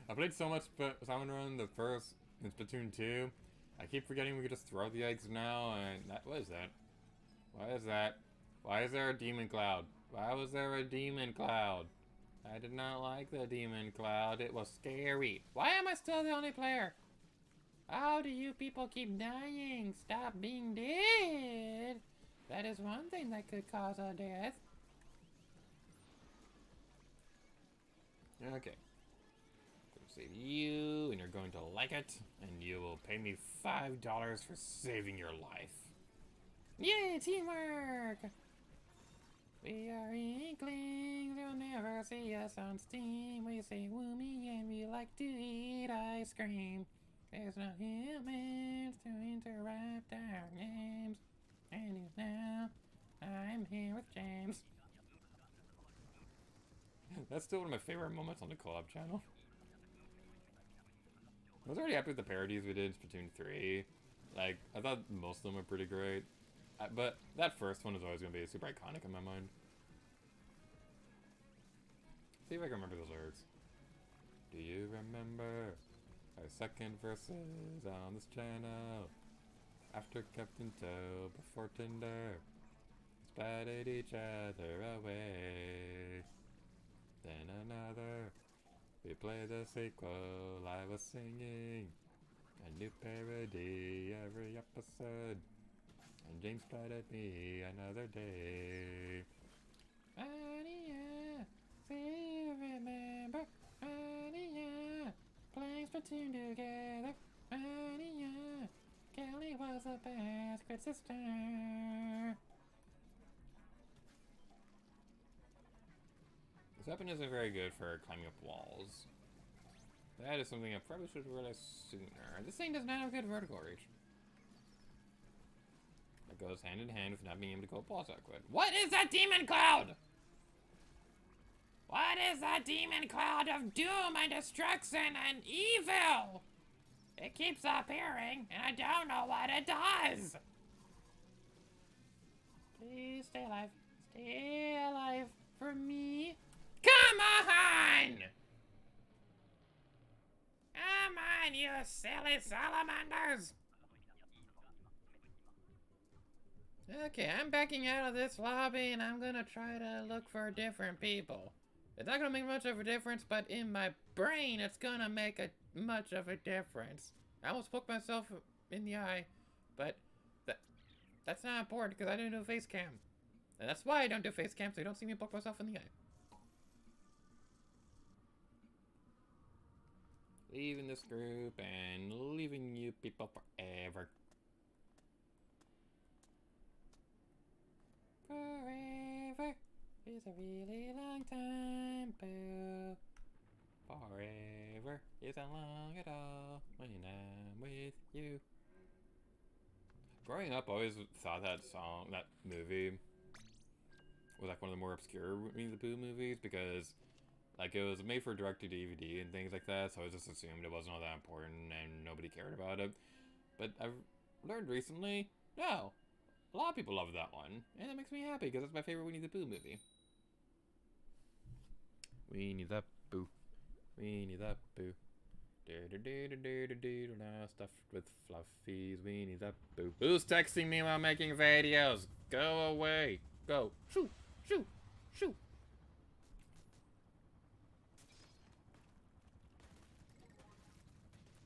I played so much Salmon Run the first in Splatoon 2. I keep forgetting we could just throw the eggs now, and what is that? What is that? Why is there a demon cloud? Why was there a demon cloud? I did not like the demon cloud. It was scary. Why am I still the only player? How do you people keep dying? Stop being dead. That is one thing that could cause a death. Okay. Save you, and you're going to like it, and you will pay me $5 for saving your life. Yay, teamwork! We are Inklings, you'll never see us on Steam. We say woomy and we like to eat ice cream. There's no humans to interrupt our games. And now, I'm here with James. That's still one of my favorite moments on the co-op channel. I was already happy with the parodies we did in Splatoon 3. Like, I thought most of them were pretty great. But that first one is always going to be super iconic in my mind. See if I can remember those lyrics. Do you remember our second verses on this channel? After Captain Toe, before Tinder, splatted each other away. Then another. We played the sequel, I was singing a new parody every episode, and James splattered me another day. Ania, see you remember, Ania, playing Splatoon together, Ania, Kelly was the best good sister. This weapon isn't very good for climbing up walls. That is something I probably should have realized sooner. This thing does not have good vertical reach. It goes hand in hand with not being able to go up walls that quick. What is that demon cloud? What is that demon cloud of doom and destruction and evil? It keeps appearing, and I don't know what it does. Please stay alive. Stay alive for me. Come on! Come on, you silly salamanders! Okay, I'm backing out of this lobby and I'm gonna try to look for different people. It's not gonna make much of a difference, but in my brain it's gonna make much of a difference. I almost poked myself in the eye, but that's not important because I didn't do a face cam. And that's why I don't do face cam, so you don't see me poke myself in the eye. Leaving this group and leaving you people forever. Forever is a really long time, boo. Forever isn't long at all when I'm with you. Growing up, I always thought that movie was like one of the more obscure Winnie the Pooh movies because like, it was made for direct-to-DVD and things like that, so I just assumed it wasn't all that important and nobody cared about it. But I've learned recently, no, a lot of people love that one, and that makes me happy because it's my favorite Winnie the Pooh movie. Winnie the Pooh, Winnie the Pooh, stuffed with fluffies, Winnie the Pooh. Who's texting me while making videos? Go away, go, shoo, shoo, shoo.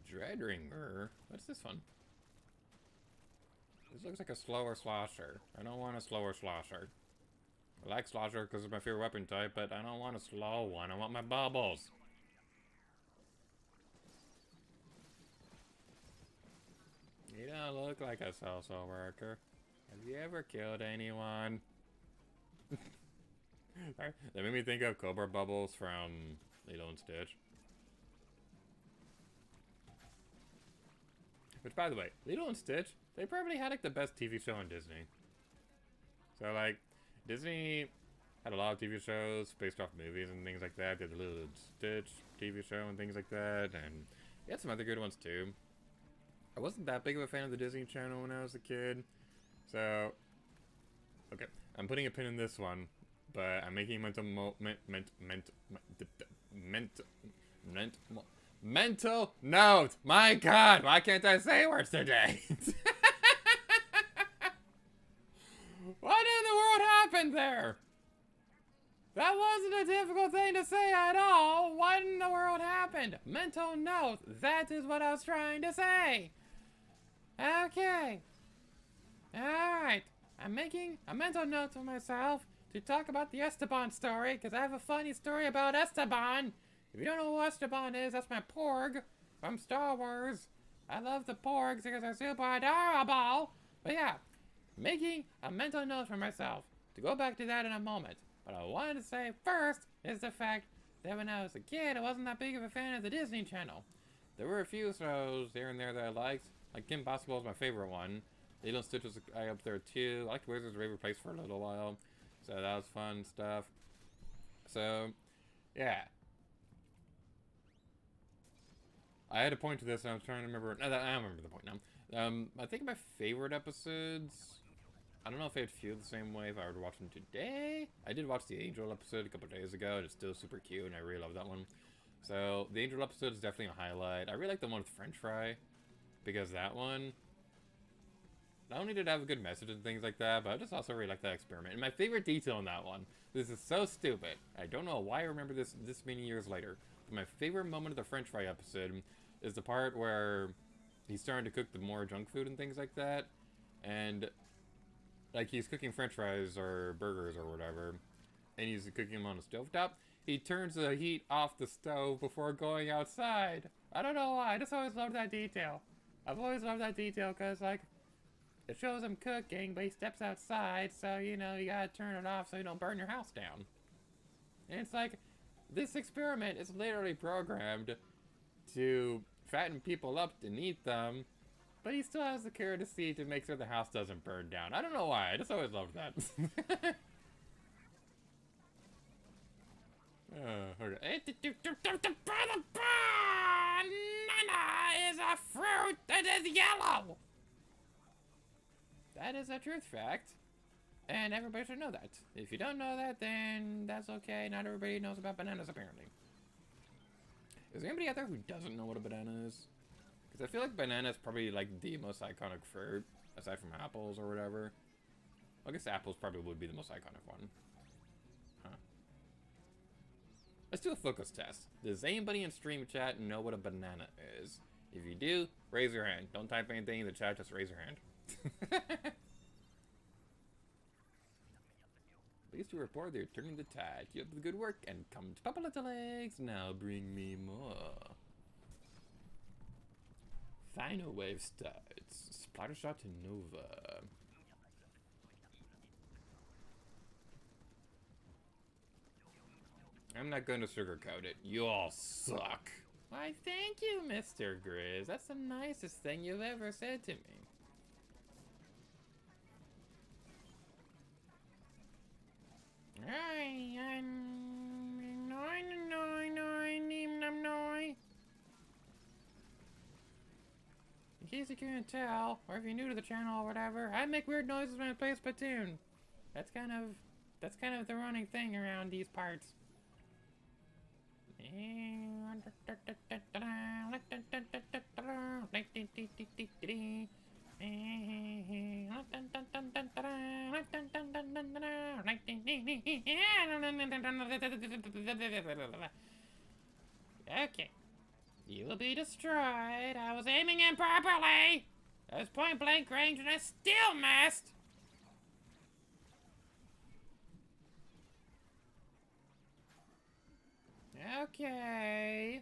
Dreadringer? What's this one? This looks like a slower slosher. I don't want a slower slosher. I like slosher because it's my favorite weapon type, but I don't want a slow one. I want my bubbles. You don't look like a social worker. Have you ever killed anyone? That made me think of Cobra Bubbles from Lilo and Stitch. Which, by the way, Lilo and Stitch, they probably had like the best TV show on Disney. So like, Disney had a lot of TV shows based off movies and things like that. They had the Lilo and Stitch TV show and things like that, and they had some other good ones too. I wasn't that big of a fan of the Disney Channel when I was a kid, so Okay, I'm putting a pin in this one, but I'm making mental note. My God, why can't I say words today? What in the world happened there? That wasn't a difficult thing to say at all. What in the world happened? Mental note. That is what I was trying to say. Okay. Alright. I'm making a mental note for myself to talk about the Esteban story, because I have a funny story about Esteban. If you don't know who Esteban is, that's my Porg from Star Wars. I love the Porgs because they're super adorable. But yeah, making a mental note for myself. To go back to that in a moment. What I wanted to say first is the fact that when I was a kid, I wasn't that big of a fan of the Disney Channel. There were a few shows here and there that I liked. Like Kim Possible is my favorite one. Lilo and Stitch was up there too. I liked Wizards of Waverly Place for a little while. So that was fun stuff. So, yeah. I had a point to this and I was trying to remember. No, I don't remember the point now. I think my favorite episodes, I don't know if they'd feel the same way if I were to watch them today. I did watch the Angel episode a couple days ago, and it's still super cute, and I really love that one. So, the Angel episode is definitely a highlight. I really like the one with French Fry, because that one, not only did it have a good message and things like that, but I just also really like that experiment. And my favorite detail in that one, this is so stupid. I don't know why I remember this many years later, but my favorite moment of the French Fry episode is the part where he's starting to cook the more junk food and things like that, and like he's cooking French fries or burgers or whatever, and he's cooking them on a stovetop. He turns the heat off the stove before going outside. I don't know why. I just always loved that detail. I've always loved that detail because, like, it shows him cooking, but he steps outside, so, you know, you gotta turn it off so you don't burn your house down. And it's like, this experiment is literally programmed to fatten people up to eat them, but he still has the courtesy to make sure the house doesn't burn down. I don't know why, I just always loved that. Okay. Banana is a fruit that is yellow! That is a truth fact, and everybody should know that. If you don't know that, then that's okay. Not everybody knows about bananas, apparently. Is there anybody out there who doesn't know what a banana is? Because I feel like banana is probably like the most iconic fruit, aside from apples or whatever. I guess apples probably would be the most iconic one. Huh. Let's do a focus test. Does anybody in stream chat know what a banana is? If you do, raise your hand. Don't type anything in the chat, just raise your hand. Pleased to report they're turning the tide. Keep up the good work and come to Papa Little Legs. Now bring me more. Final wave starts. Splattershot to Nova. I'm not going to sugarcoat it. You all suck. Why, thank you, Mr. Grizz. That's the nicest thing you've ever said to me. In case you couldn't tell, or if you're new to the channel or whatever, I make weird noises when I play Splatoon. That's kind of the running thing around these parts. Okay. You will be destroyed. I was aiming improperly. I was point blank range and I still missed. Okay.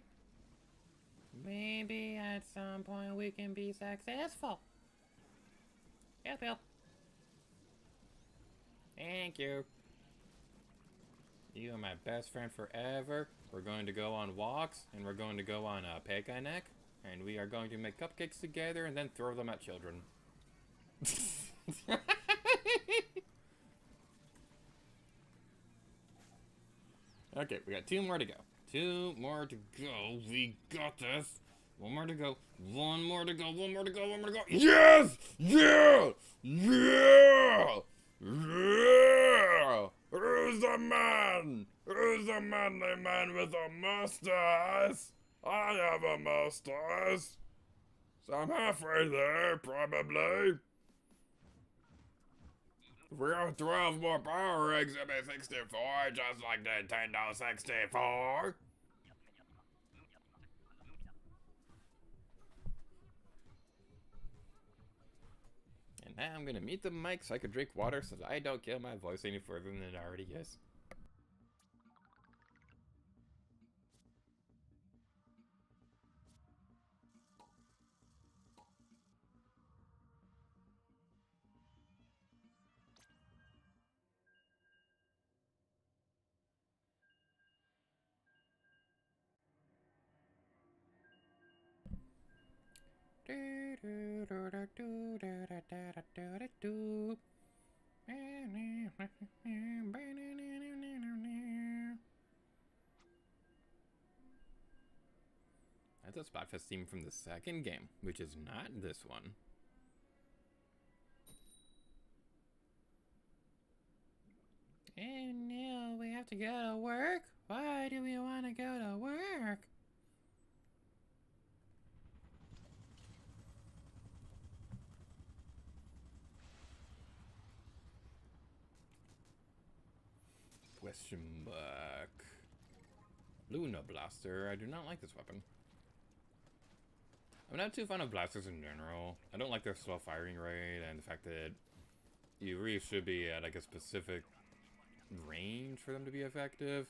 Maybe at some point we can be successful. Yeah, Bill. Thank you. You are my best friend forever. We're going to go on walks, and we're going to go on a picnic, and we are going to make cupcakes together and then throw them at children. Okay, we got 2 more to go. 2 more to go. We got this. 1 more to go. 1 more to go. 1 more to go. 1 more to go. Yes! Yeah! Yeah! Yeah! Who's the man? Who's the manly man with a mustache? I have a mustache. So I'm halfway there, probably. If we have 12 more power eggs, it'll be 64, just like Nintendo 64. And now I'm gonna mute the mic so I can drink water so that I don't kill my voice any further than it already is. That's a Splatfest theme from the second game, which is not this one. Oh no, we have to go to work? Why do we want to go to work? Question mark. Luna Blaster. I do not like this weapon. I'm not too fond of blasters in general. I don't like their slow firing rate and the fact that you really should be at like a specific range for them to be effective.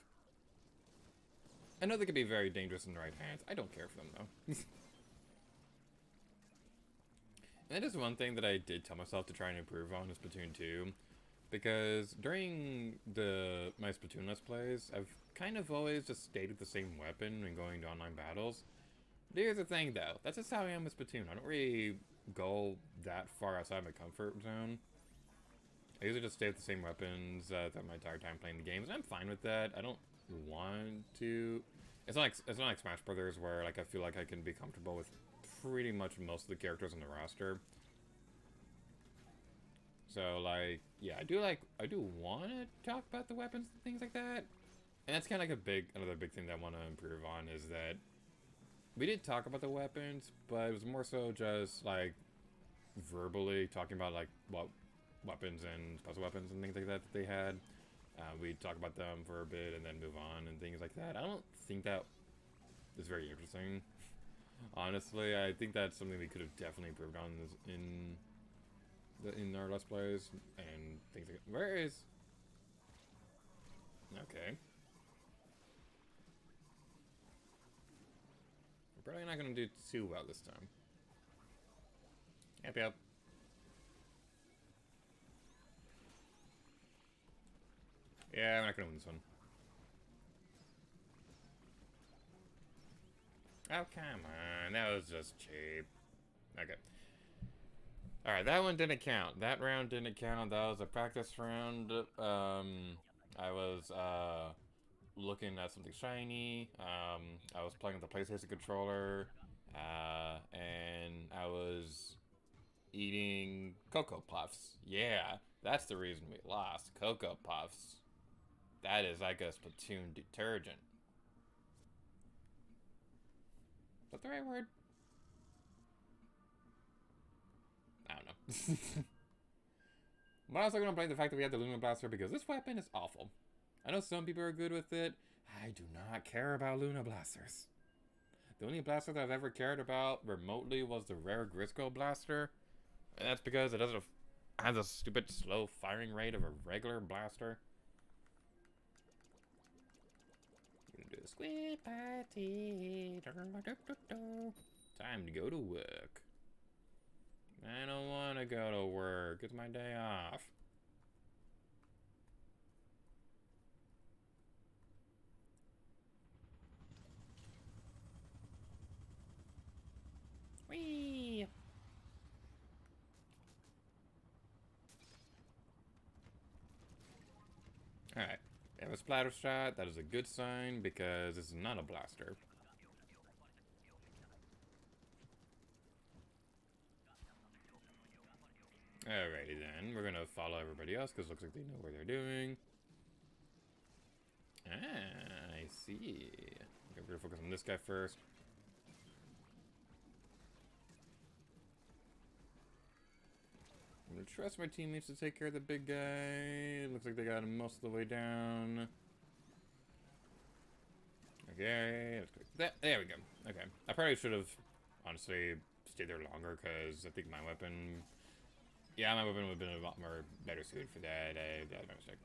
I know they can be very dangerous in the right hands. I don't care for them though. And that is one thing that I did tell myself to try and improve on in Splatoon 2. Because during my Splatoon Let's Plays, I've kind of always just stayed with the same weapon when going to online battles. But here's the thing though, that's just how I am with Splatoon. I don't really go that far outside my comfort zone. I usually just stay with the same weapons throughout my entire time playing the games, and I'm fine with that. I don't want to... It's not like Smash Brothers where like I feel like I can be comfortable with pretty much most of the characters on the roster. So like, yeah, I do want to talk about the weapons and things like that. And that's kind of like another big thing that I want to improve on is that we did talk about the weapons, but it was more so just like verbally talking about like what weapons and special weapons and things like that they had. We'd talk about them for a bit and then move on and things like that. I don't think that is very interesting. Honestly, I think that's something we could have definitely improved on in our Let's Plays and things like that. Where is... Okay. We're probably not going to do too well this time. Yep. Yeah, I'm not going to win this one. Oh, come on. That was just cheap. Okay. Alright, that one didn't count. That round didn't count. That was a practice round. I was looking at something shiny. I was playing with the PlayStation controller. And I was eating Cocoa Puffs. Yeah, that's the reason we lost. Cocoa Puffs. That is like a Splatoon detergent. Is that the right word? I don't know. I'm also going to blame the fact that we had the Luna Blaster because this weapon is awful. I know some people are good with it. I do not care about Luna Blasters. The only blaster that I've ever cared about remotely was the rare Grisco Blaster. And that's because it doesn't have the stupid slow firing rate of a regular blaster. We're gonna do a squid party. Time to go to work. I don't want to go to work. It's my day off. Whee! Alright. We have a splatter shot. That is a good sign because this is not a blaster. Alrighty then. We're gonna follow everybody else because it looks like they know what they're doing. Ah, I see. Okay, we're gonna focus on this guy first. I'm gonna trust my teammates to take care of the big guy. Looks like they got him most of the way down. Okay, let's go. There we go. Okay, I probably should have, honestly, stayed there longer because I think my weapon... Yeah, my weapon would have been a lot more better suited for that. That was my mistake.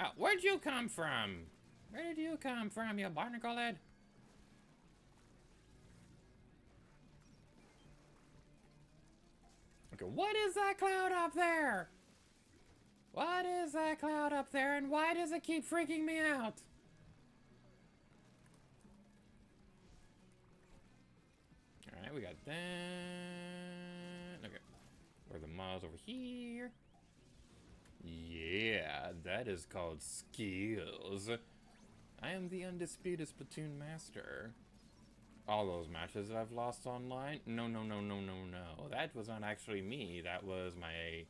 Oh, where'd you come from? Where did you come from, you barnacle head? Okay, what is that cloud up there? What is that cloud up there, and why does it keep freaking me out? Alright, we got that. Okay. Where are the miles over here? Yeah, that is called skills. I am the undisputed Splatoon master. All those matches that I've lost online? No. That was not actually me. That was my,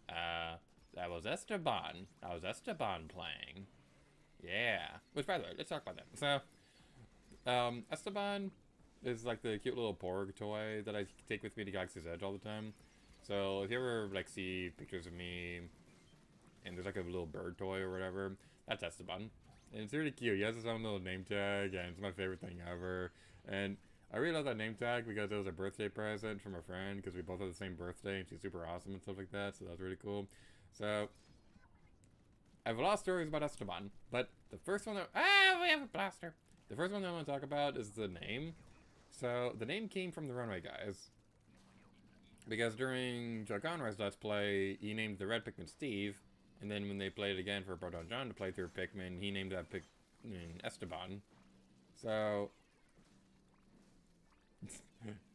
that was Esteban. That was Esteban playing. Yeah. Which, by the way, let's talk about that. So, Esteban is like the cute little Porg toy that I take with me to Galaxy's Edge all the time. So, if you ever, like, see pictures of me and there's like a little bird toy or whatever, that's Esteban. And it's really cute. He has his own little name tag, and it's my favorite thing ever. And I really love that name tag because it was a birthday present from a friend because we both have the same birthday and she's super awesome and stuff like that. So that was really cool. So I have a lot of stories about Esteban, but the first one that we have a blaster. The first one that I want to talk about is the name. So the name came from the Runway guys because during G8RStreams Let's Play, he named the red Pikmin Steve, and then when they played it again for Proton John to play through Pikmin, he named that Pikmin Esteban. So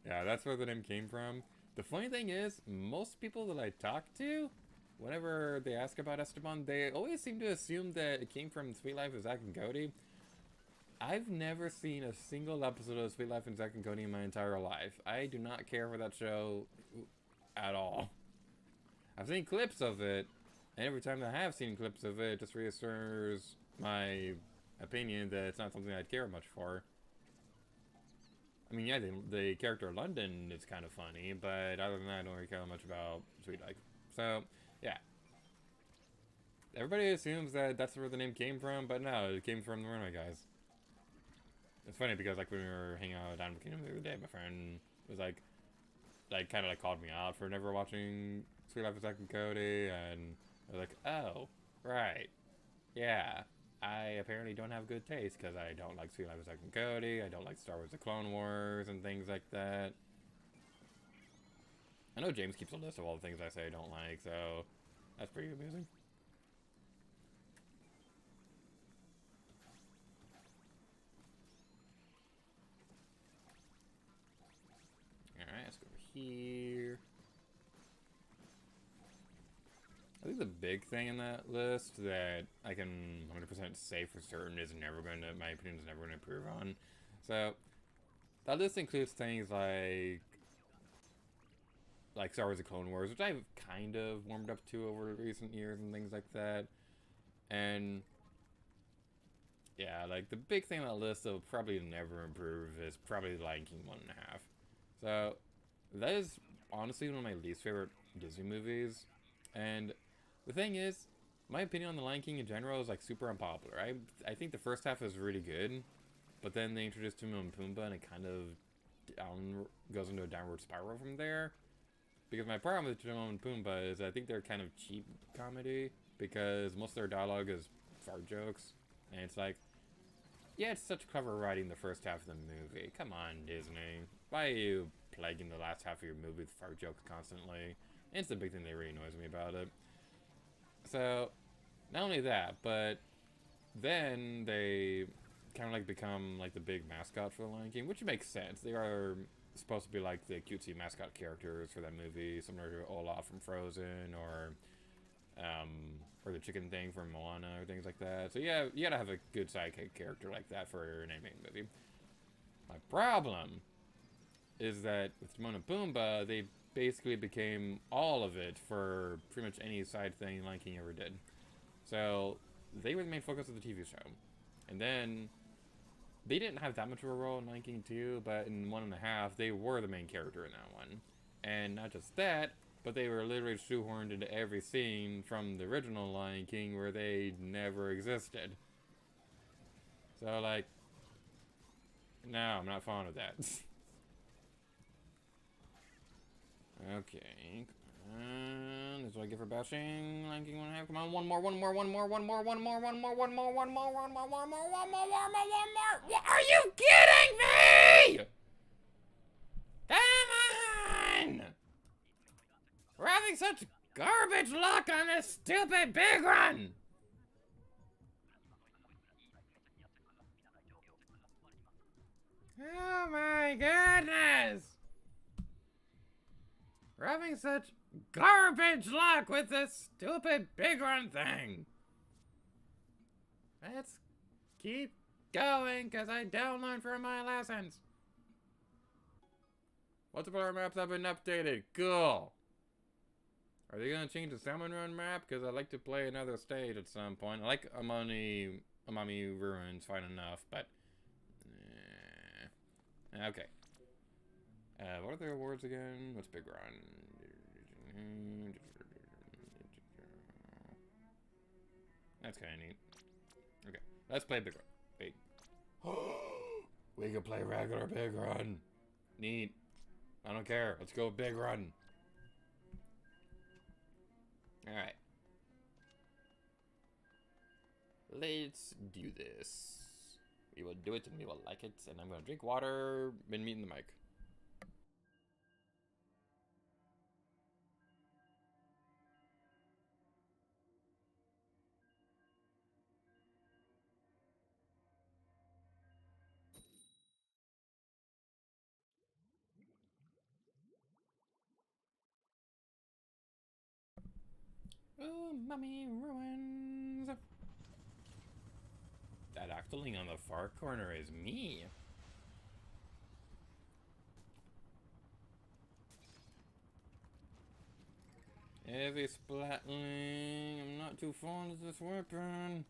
yeah, that's where the name came from. The funny thing is, most people that I talk to, whenever they ask about Esteban, they always seem to assume that it came from Sweet Life of Zack and Cody. I've never seen a single episode of Sweet Life of Zack and Cody in my entire life. I do not care for that show at all. I've seen clips of it, and every time that I have seen clips of it, it just reassures my opinion that it's not something I'd care much for. I mean, yeah, the character London is kind of funny, but other than that, I don't really care much about Sweet Life. So, yeah. Everybody assumes that that's where the name came from, but no, it came from the Runway guys. It's funny because, like, when we were hanging out down in the Kingdom the other day, my friend was like kind of like called me out for never watching Sweet Life of Zack and Cody, and I was like, oh, right, yeah. I apparently don't have good taste because I don't like Sweet Life of Zack and Cody, I don't like Star Wars The Clone Wars and things like that. I know James keeps a list of all the things I say I don't like, so that's pretty amusing. Alright, let's go over here. I think the big thing in that list that I can 100% say for certain is never going to, my opinion, is never going to improve on. So, that list includes things like Star Wars The Clone Wars, which I've kind of warmed up to over recent years and things like that. And, yeah, like, the big thing on that list that will probably never improve is probably Lion King 1.5. So, that is honestly one of my least favorite Disney movies. And the thing is, my opinion on The Lion King in general is, like, super unpopular. I think the first half is really good, but then they introduced Timon and Pumbaa, and it kind of goes into a downward spiral from there. Because my problem with Timon and Pumbaa is I think they're kind of cheap comedy, because most of their dialogue is fart jokes, and it's like, yeah, it's such clever writing the first half of the movie. Come on, Disney. Why are you plaguing the last half of your movie with fart jokes constantly? And it's the big thing that really annoys me about it. So, not only that, but then they kind of like become like the big mascot for the Lion King, which makes sense. They are supposed to be like the cutesy mascot characters for that movie, similar to Olaf from Frozen, or the chicken thing from Moana, or things like that. So yeah, you gotta have a good sidekick character like that for an animated movie. My problem is that with Timon and Pumbaa, they basically became all of it for pretty much any side thing Lion King ever did. So they were the main focus of the TV show. And then they didn't have that much of a role in Lion King 2, but in 1.5, they were the main character in that one. And not just that, but they were literally shoehorned into every scene from the original Lion King where they never existed. So, like, no, I'm not fond of that. Okay, come on. This is what I get for bashing Lion King 1.5. Come on, one more. Are you kidding me? Come on! We're having such garbage luck on this stupid big run! Oh my goodness! We're having such garbage luck with this stupid big run thing! Let's keep going, because I don't learn from my lessons. Multiplayer maps have been updated. Cool. Are they going to change the Salmon Run map? Because I'd like to play another stage at some point. I like Amami Ruins fine enough, but... okay. What are the awards again? What's Big Run? That's kind of neat. Okay, let's play Big Run. Wait. We can play regular Big Run. Neat. I don't care. Let's go Big Run. Alright. Let's do this. We will do it and we will like it. And I'm going to drink water. Been meeting the mic. Oh, Mummy Ruins. That octoling on the far corner is me. Heavy splatling. I'm not too fond of this weapon.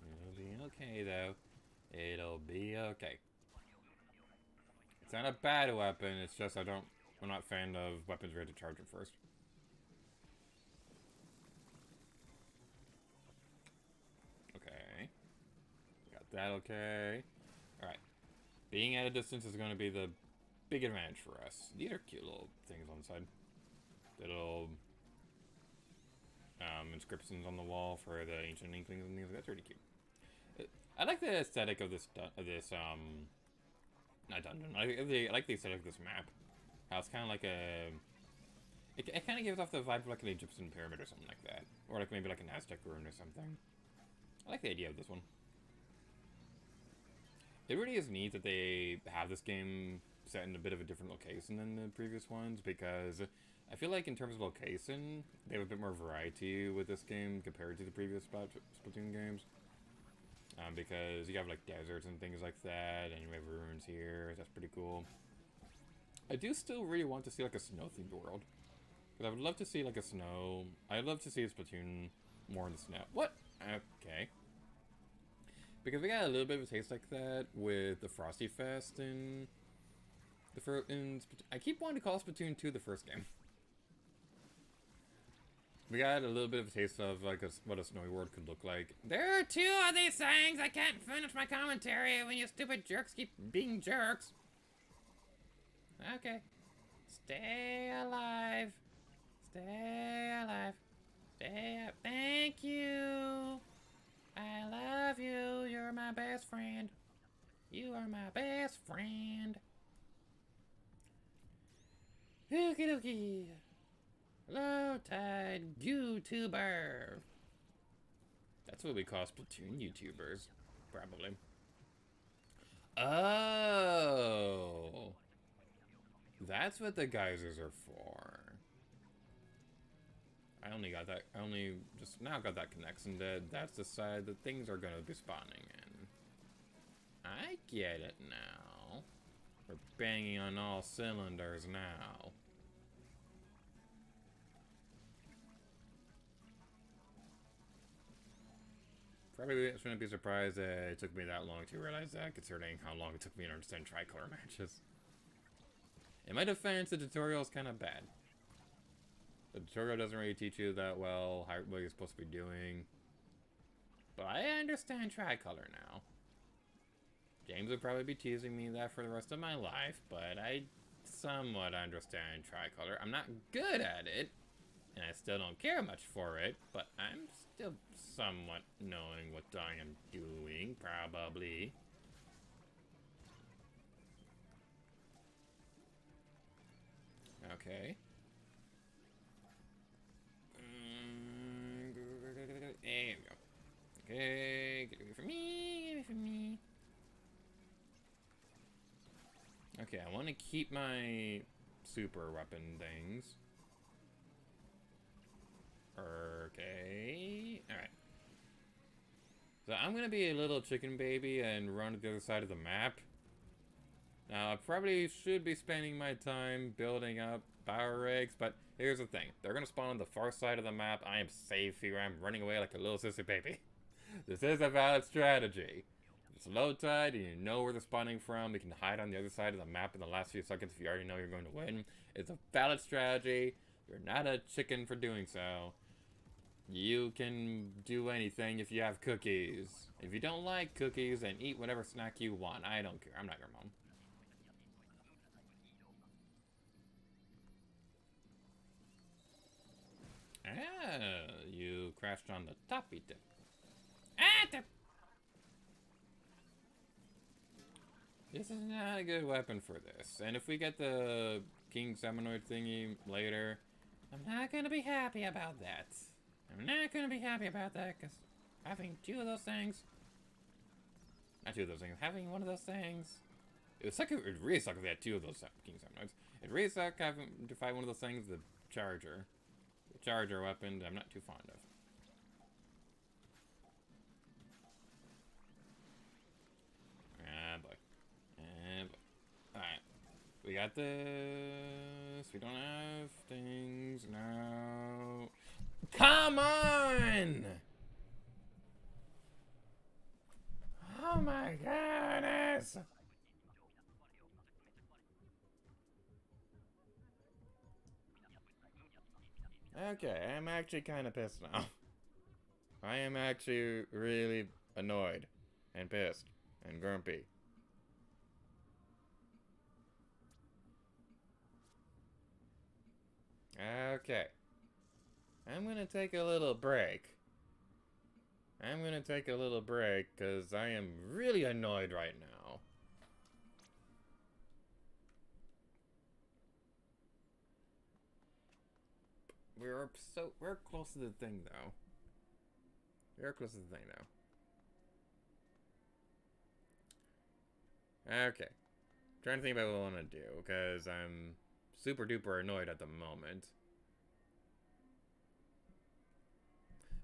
It'll be okay though. It'll be okay. It's not a bad weapon, it's just I'm not a fan of weapons ready to charge it first. Okay. Got that okay. Alright. Being at a distance is going to be the big advantage for us. These are cute little things on the side. Little inscriptions on the wall for the ancient inklings and things. That's pretty cute. I like the aesthetic of this not dungeon. I like the aesthetic of this map. How it's kind of like a... It kind of gives off the vibe of like an Egyptian pyramid or something like that. Or like maybe like an Aztec ruin or something. I like the idea of this one. It really is neat that they have this game set in a bit of a different location than the previous ones, because I feel like in terms of location, they have a bit more variety with this game compared to the previous Splatoon games. Because you have like deserts and things like that, and you have ruins here. That's pretty cool. I do still really want to see like a snow-themed world. Because I would love to see like a snow... I'd love to see a Splatoon more in the snow. What? Okay. Because we got a little bit of a taste like that with the Frosty Fest in... I keep wanting to call Splatoon 2 the first game. We got a little bit of a taste of like what a snowy world could look like. There are 2 of these things! I can't finish my commentary when you stupid jerks keep being jerks. Okay. Stay alive. Stay alive. Stay up. Thank you. I love you. You're my best friend. You are my best friend. Okie dokie. Low tide YouTuber. That's what we call Splatoon YouTubers. Probably. Oh. That's what the geysers are for. I only just now got that connection that that's the side that things are gonna be spawning in. I get it now. We're banging on all cylinders now. Probably shouldn't be surprised that it took me that long to realize that, considering how long it took me to understand tricolor matches. In my defense, the tutorial is kind of bad. The tutorial doesn't really teach you that well what you're supposed to be doing. But I understand tricolor now. James would probably be teasing me that for the rest of my life, but I somewhat understand tricolor. I'm not good at it, and I still don't care much for it, but I'm still somewhat knowing what I am doing, probably. Okay. There we go. Okay, get away from me, get away from me. Okay, I want to keep my super weapon things. Okay, alright. So I'm going to be a little chicken baby and run to the other side of the map. Now, I probably should be spending my time building up power rigs, but here's the thing. They're going to spawn on the far side of the map. I am safe here. I'm running away like a little sissy baby. This is a valid strategy. It's low tide and you know where they're spawning from. You can hide on the other side of the map in the last few seconds if you already know you're going to win. It's a valid strategy. You're not a chicken for doing so. You can do anything if you have cookies. If you don't like cookies, then eat whatever snack you want. I don't care. I'm not your mom. Ah, you crashed on the toppy tip. Ah, this is not a good weapon for this. And if we get the King Seminoid thingy later, I'm not gonna be happy about that. I'm not gonna be happy about that, because having two of those things... Not two of those things, having one of those things... It really sucked if they had two of those King Seminoids. It really sucked having to fight one of those things, the Charger. The Charger weapon I'm not too fond of. Ah, boy. Alright. We got this. We don't have things. No. Come on! Oh my goodness! Okay, I'm actually kind of pissed now. I am actually really annoyed and pissed and grumpy. Okay. I'm gonna take a little break. I'm gonna take a little break because I am really annoyed right now. We're close to the thing though. We're close to the thing now. Okay. Trying to think about what I want to do because I'm super duper annoyed at the moment.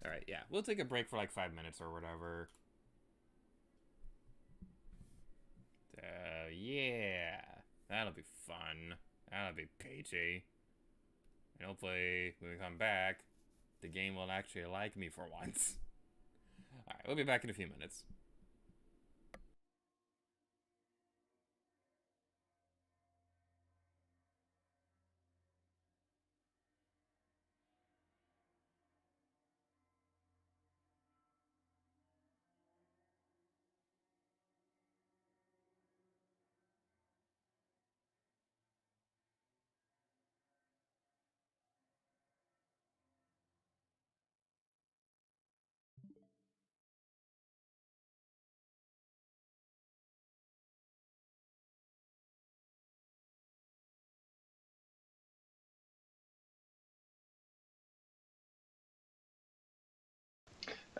Alright, yeah. We'll take a break for like 5 minutes or whatever. Yeah. That'll be fun. That'll be peachy. And hopefully, when we come back, the game will actually like me for once. Alright, we'll be back in a few minutes.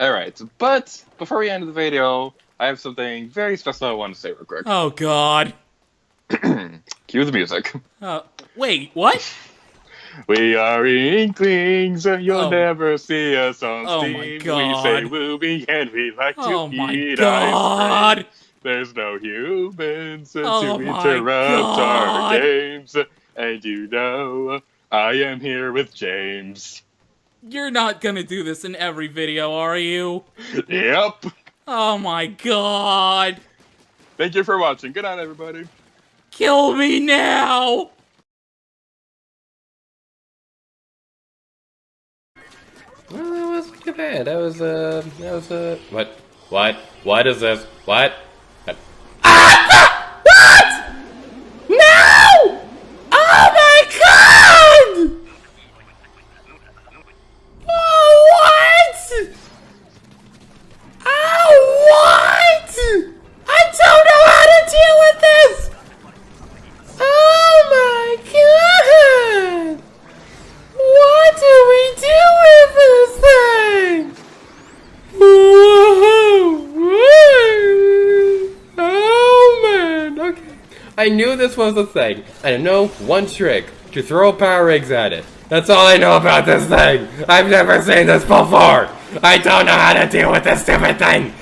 Alright, but before we end the video, I have something very special I want to say real quick. Oh, God. Cue the music. Wait, what? We are Inklings, you'll Oh. never see us on Oh Steam. my We God. say wooby and we like to Oh, my eat ice God. cream. There's no humans Oh to my interrupt our God. games. And you know, I am here with James. You're not gonna do this in every video, are you? Yep. Oh my god! Thank you for watching. Good night, everybody. Kill me now! Well, that wasn't too bad. That was what is this? What? What? No! Oh my god! Oh, what? Oh, what? I don't know how to deal with this! Oh my god! What do we do with this thing? Oh man, okay. I knew this was a thing. I know one trick, to throw power rigs at it. That's all I know about this thing. I've never seen this before. I don't know how to deal with this stupid thing.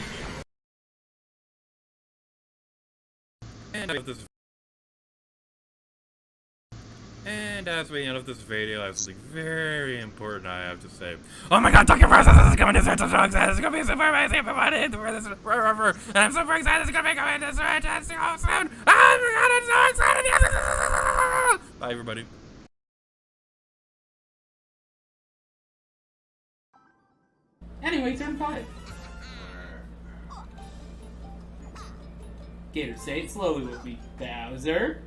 And as we end of this video, I have something very important I have to say. Oh my god, Talking Process is coming to Switch! I'm so excited! It's gonna be super amazing! Everybody, forever! And I'm super excited! It's gonna be coming to Switch so soon! Oh my god, I'm so excited! Yes! Bye, everybody. Anyway, turn 5. Gator, say it slowly with me. Bowser.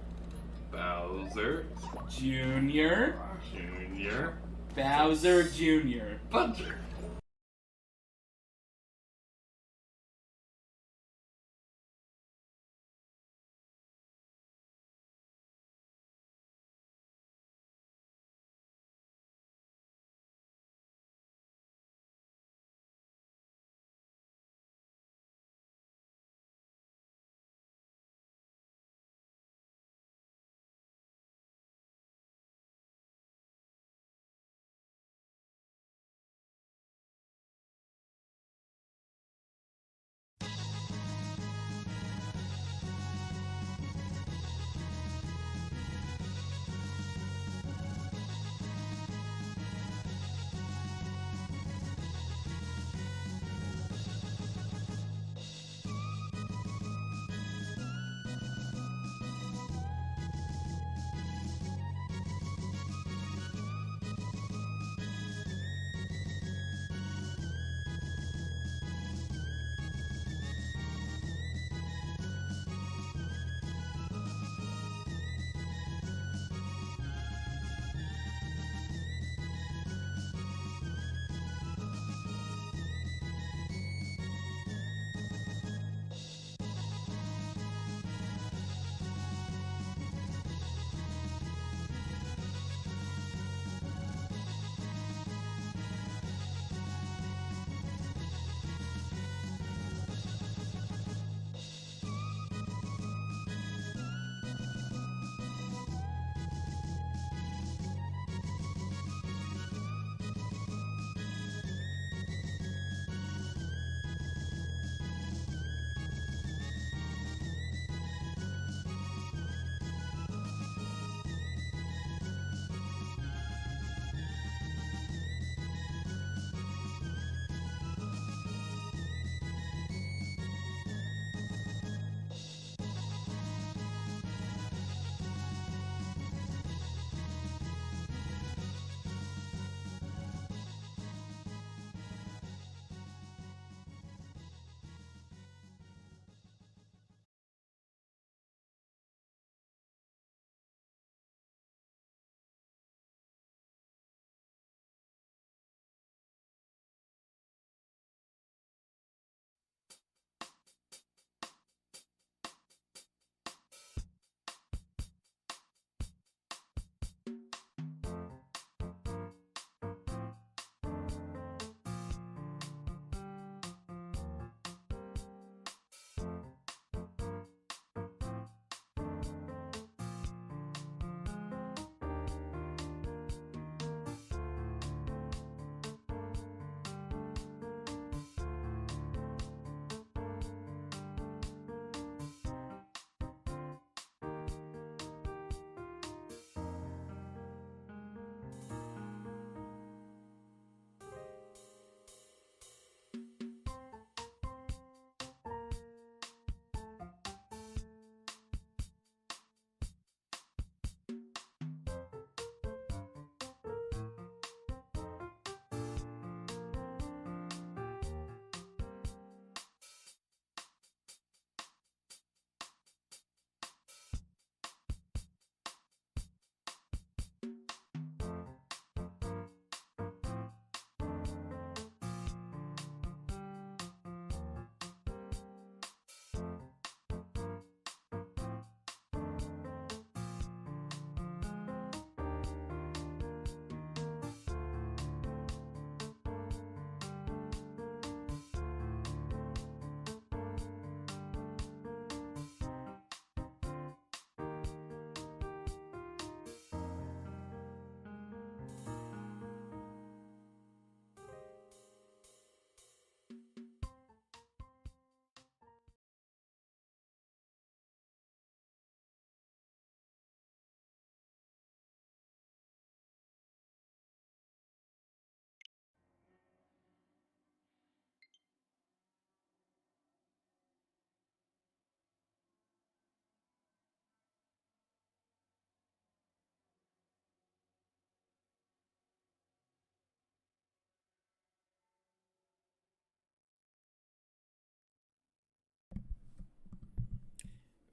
Bowser Junior. Jr. Bowser Jr. Butcher.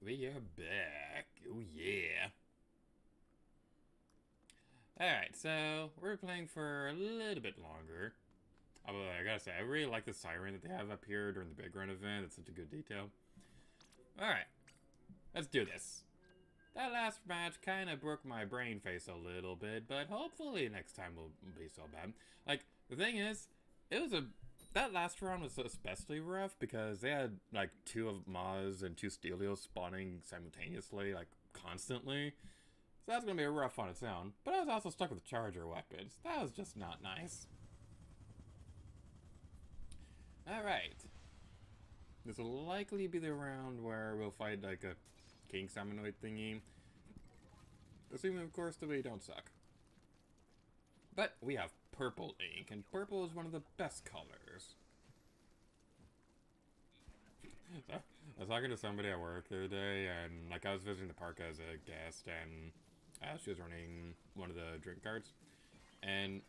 We are back. Oh yeah. Alright, so we're playing for a little bit longer. Although I gotta say, I really like the siren that they have up here during the big run event. It's such a good detail. Alright, let's do this. That last match kind of broke my brain face a little bit, but hopefully next time won't be so bad. Like, the thing is, that last round was especially rough because they had like 2 of Maz and 2 Stelios spawning simultaneously, like constantly. So that's gonna be rough on its own. But I was also stuck with charger weapons. That was just not nice. Alright. This will likely be the round where we'll fight like a King Samanoid thingy. Assuming, of course, that we don't suck. But we have purple ink, and purple is one of the best colors. So, I was talking to somebody at work the other day, and like I was visiting the park as a guest, and she was running one of the drink carts, and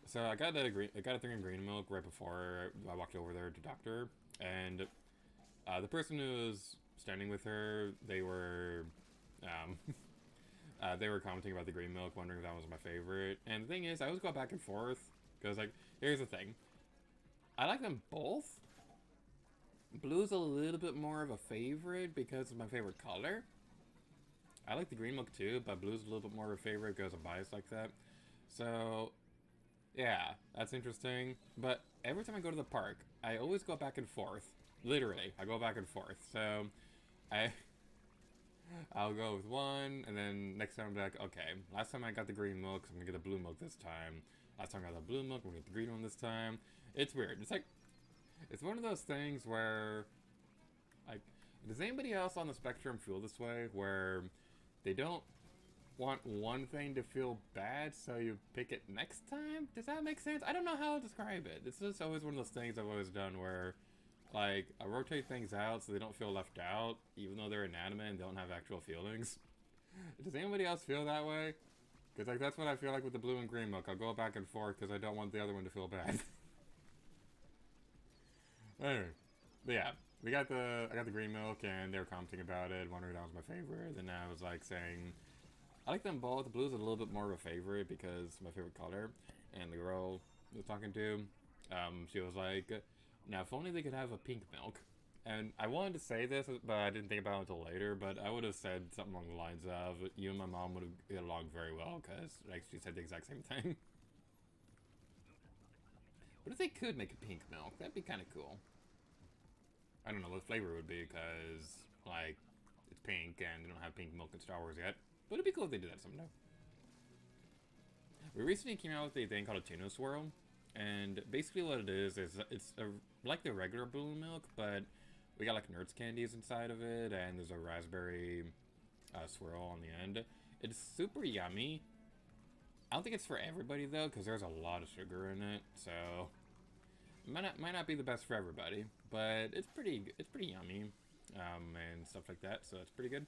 so I got a thing of green milk right before I walked over there to doctor, and the person who was standing with her, they were commenting about the green milk, wondering if that was my favorite. And the thing is, I always go back and forth because, like, here's the thing: I like them both. Blue's a little bit more of a favorite because it's my favorite color. I like the green milk too, but blue's a little bit more of a favorite because I'm biased like that. So, yeah, that's interesting. But every time I go to the park, I always go back and forth. Literally, I go back and forth. So, I'll go with one, and then next time I'll be like, okay, last time I got the green milk, so I'm gonna get the blue milk this time. Last time I got the blue milk, I'm gonna get the green one this time. It's weird. It's like, it's one of those things where, like, does anybody else on the spectrum feel this way? Where they don't want one thing to feel bad, so you pick it next time? Does that make sense? I don't know how to describe it. It's just always one of those things I've always done where, like, I rotate things out so they don't feel left out, even though they're inanimate and don't have actual feelings. Does anybody else feel that way? Because, like, that's what I feel like with the blue and green milk. I'll go back and forth because I don't want the other one to feel bad. Anyway, but yeah, I got the green milk and they were commenting about it, wondering if that was my favorite. Then I was like saying, I like them both. The blue's a little bit more of a favorite because it's my favorite color. And the girl I was talking to, she was like, now if only they could have a pink milk. And I wanted to say this, but I didn't think about it until later. But I would have said something along the lines of, you and my mom would have get along very well because like she said the exact same thing. But if they could make a pink milk, that'd be kind of cool. I don't know what flavor it would be because, like, it's pink and they don't have pink milk in Star Wars yet. But it'd be cool if they did that someday. We recently came out with a thing called a Tuna Swirl. And basically what it is it's like the regular blue milk, but we got like Nerds candies inside of it, and there's a raspberry swirl on the end. It's super yummy. I don't think it's for everybody though, because there's a lot of sugar in it, so it might not be the best for everybody, but it's pretty yummy, and stuff like that. So it's pretty good.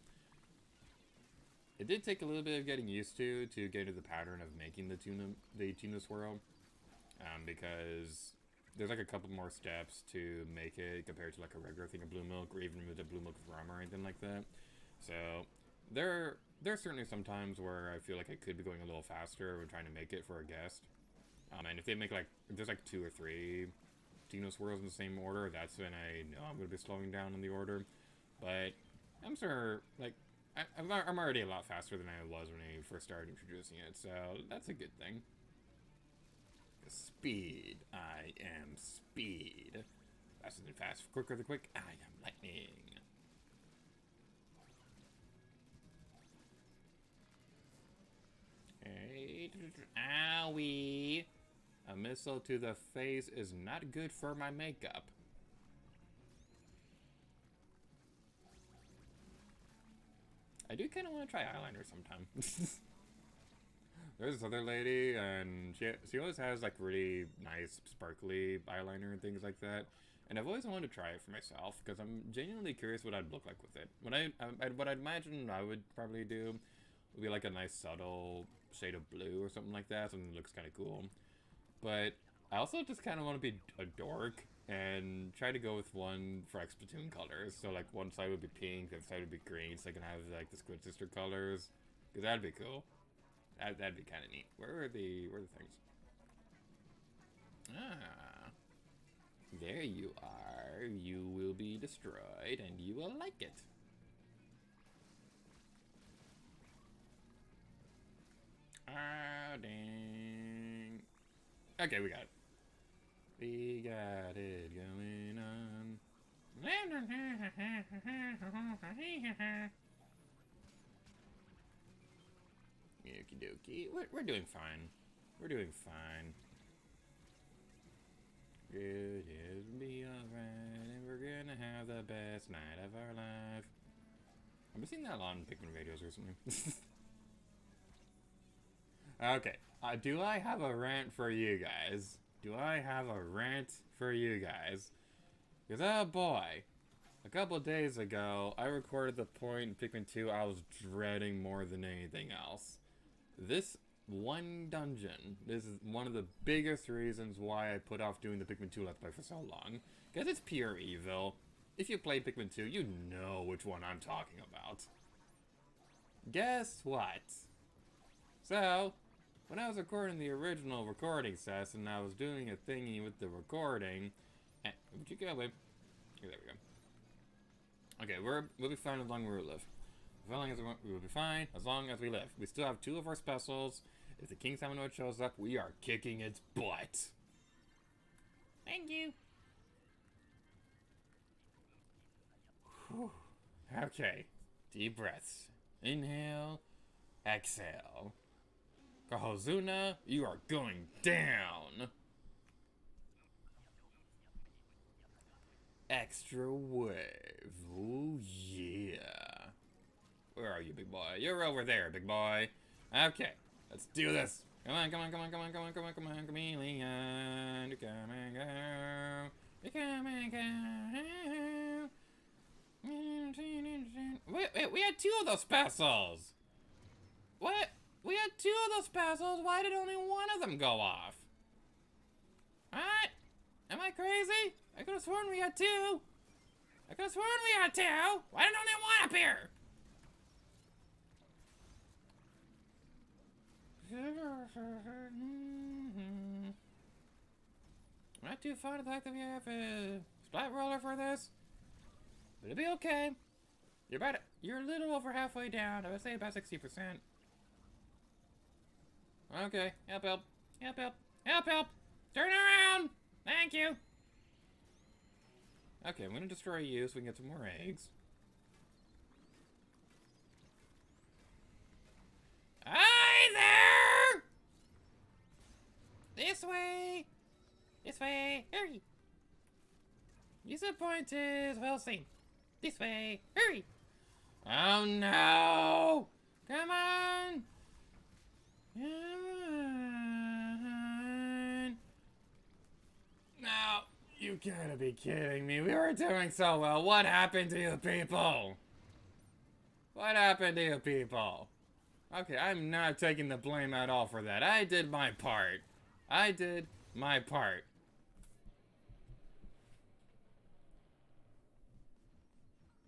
It did take a little bit of getting used to get into the pattern of making the tuna swirl, because there's like a couple more steps to make it compared to like a regular thing of blue milk, or even with the blue milk with rum or anything like that. So there's certainly some times where I feel like I could be going a little faster when trying to make it for a guest. And if they make like, if there's like 2 or 3 Tino swirls in the same order, that's when I know I'm going to be slowing down in the order. But I'm sure, like, I'm already a lot faster than I was when I first started introducing it, so that's a good thing. Speed. I am speed. Faster than fast, quicker than quick. I am lightning. Hey, owie. A missile to the face is not good for my makeup. I do kind of want to try eyeliner sometime. There's this other lady, and she always has like really nice sparkly eyeliner and things like that. And I've always wanted to try it for myself because I'm genuinely curious what I'd look like with it. What I'd imagine I would probably do would be like a nice subtle shade of blue or something like that, something that looks kind of cool. But I also just kind of want to be a dork and try to go with one for like Splatoon colors. So like one side would be pink, the other side would be green, so I can have like the Squid Sister colors. Because that'd be cool. That'd be kind of neat. Where are the things? Ah. There you are. You will be destroyed and you will like it. Ah, dang. Okay, we got it. We got it going on. Okie dokie. We're doing fine. We're doing fine. It is be alright, and we're gonna have the best night of our life. I've been seeing that a lot on Pikmin videos recently. Okay, do I have a rant for you guys? Do I have a rant for you guys? Because, oh boy, a couple days ago, I recorded the point in Pikmin 2 I was dreading more than anything else. This one dungeon, this is one of the biggest reasons why I put off doing the Pikmin 2 Let's Play for so long. Because it's pure evil. If you play Pikmin 2, you know which one I'm talking about. Guess what? So, when I was recording the original recording session, I was doing a thingy with the recording. Would you go, babe? There we go. Okay, we'll be fine as long as we live. As long as we will be fine as long as we live. We still have 2 of our specials. If the King Salmanoid shows up, we are kicking its butt. Thank you. Whew. Okay, deep breaths. Inhale, exhale. Kohozuna, you are going down. Extra wave. Oh yeah. Where are you, big boy? You're over there, big boy. Okay, let's do this. Come on, come on, come on, come on, come on, come on, come on, chameleon. You come and go. You come and go. Wait, we had 2 of those specials. What? We had 2 of those specials. Why did only 1 of them go off? What? Am I crazy? I could have sworn we had 2. I could have sworn we had 2. Why did only 1 appear? Not too fond of the fact that we have a splat roller for this, but it'll be okay. You're a little over halfway down. I would say about 60%. Okay, help, help, help, help, help, help! Turn around! Thank you! Okay, I'm gonna destroy you so we can get some more eggs. Hi there! This way! This way! Hurry! User point is well seen. This way! Hurry! Oh no! Come on! Come on! No, you gotta be kidding me. We were doing so well. What happened to you people? What happened to you people? Okay, I'm not taking the blame at all for that. I did my part. I did my part.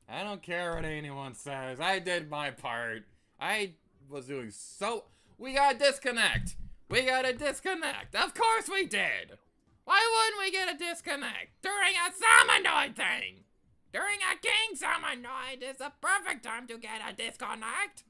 I don't care what anyone says. I did my part. I was doing so... We gotta disconnect. We gotta disconnect. Of course we did. Why wouldn't we get a disconnect? During a Salmanoid thing. During a King Salmanoid is the perfect time to get a disconnect.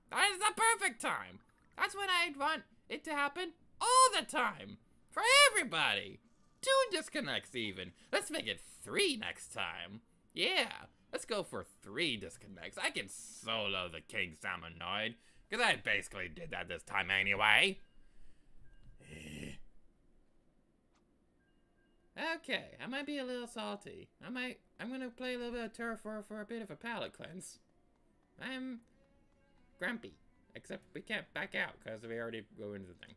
That is the perfect time. That's when I'd want it to happen all the time. For everybody. 2 disconnects even. Let's make it 3 next time. Yeah. Let's go for 3 disconnects. I can solo the King Salmanoid. Because I basically did that this time anyway. Okay, I might be a little salty. I'm gonna play a little bit of turf for a bit of a palate cleanse. I'm grumpy. Except we can't back out because we already go into the thing.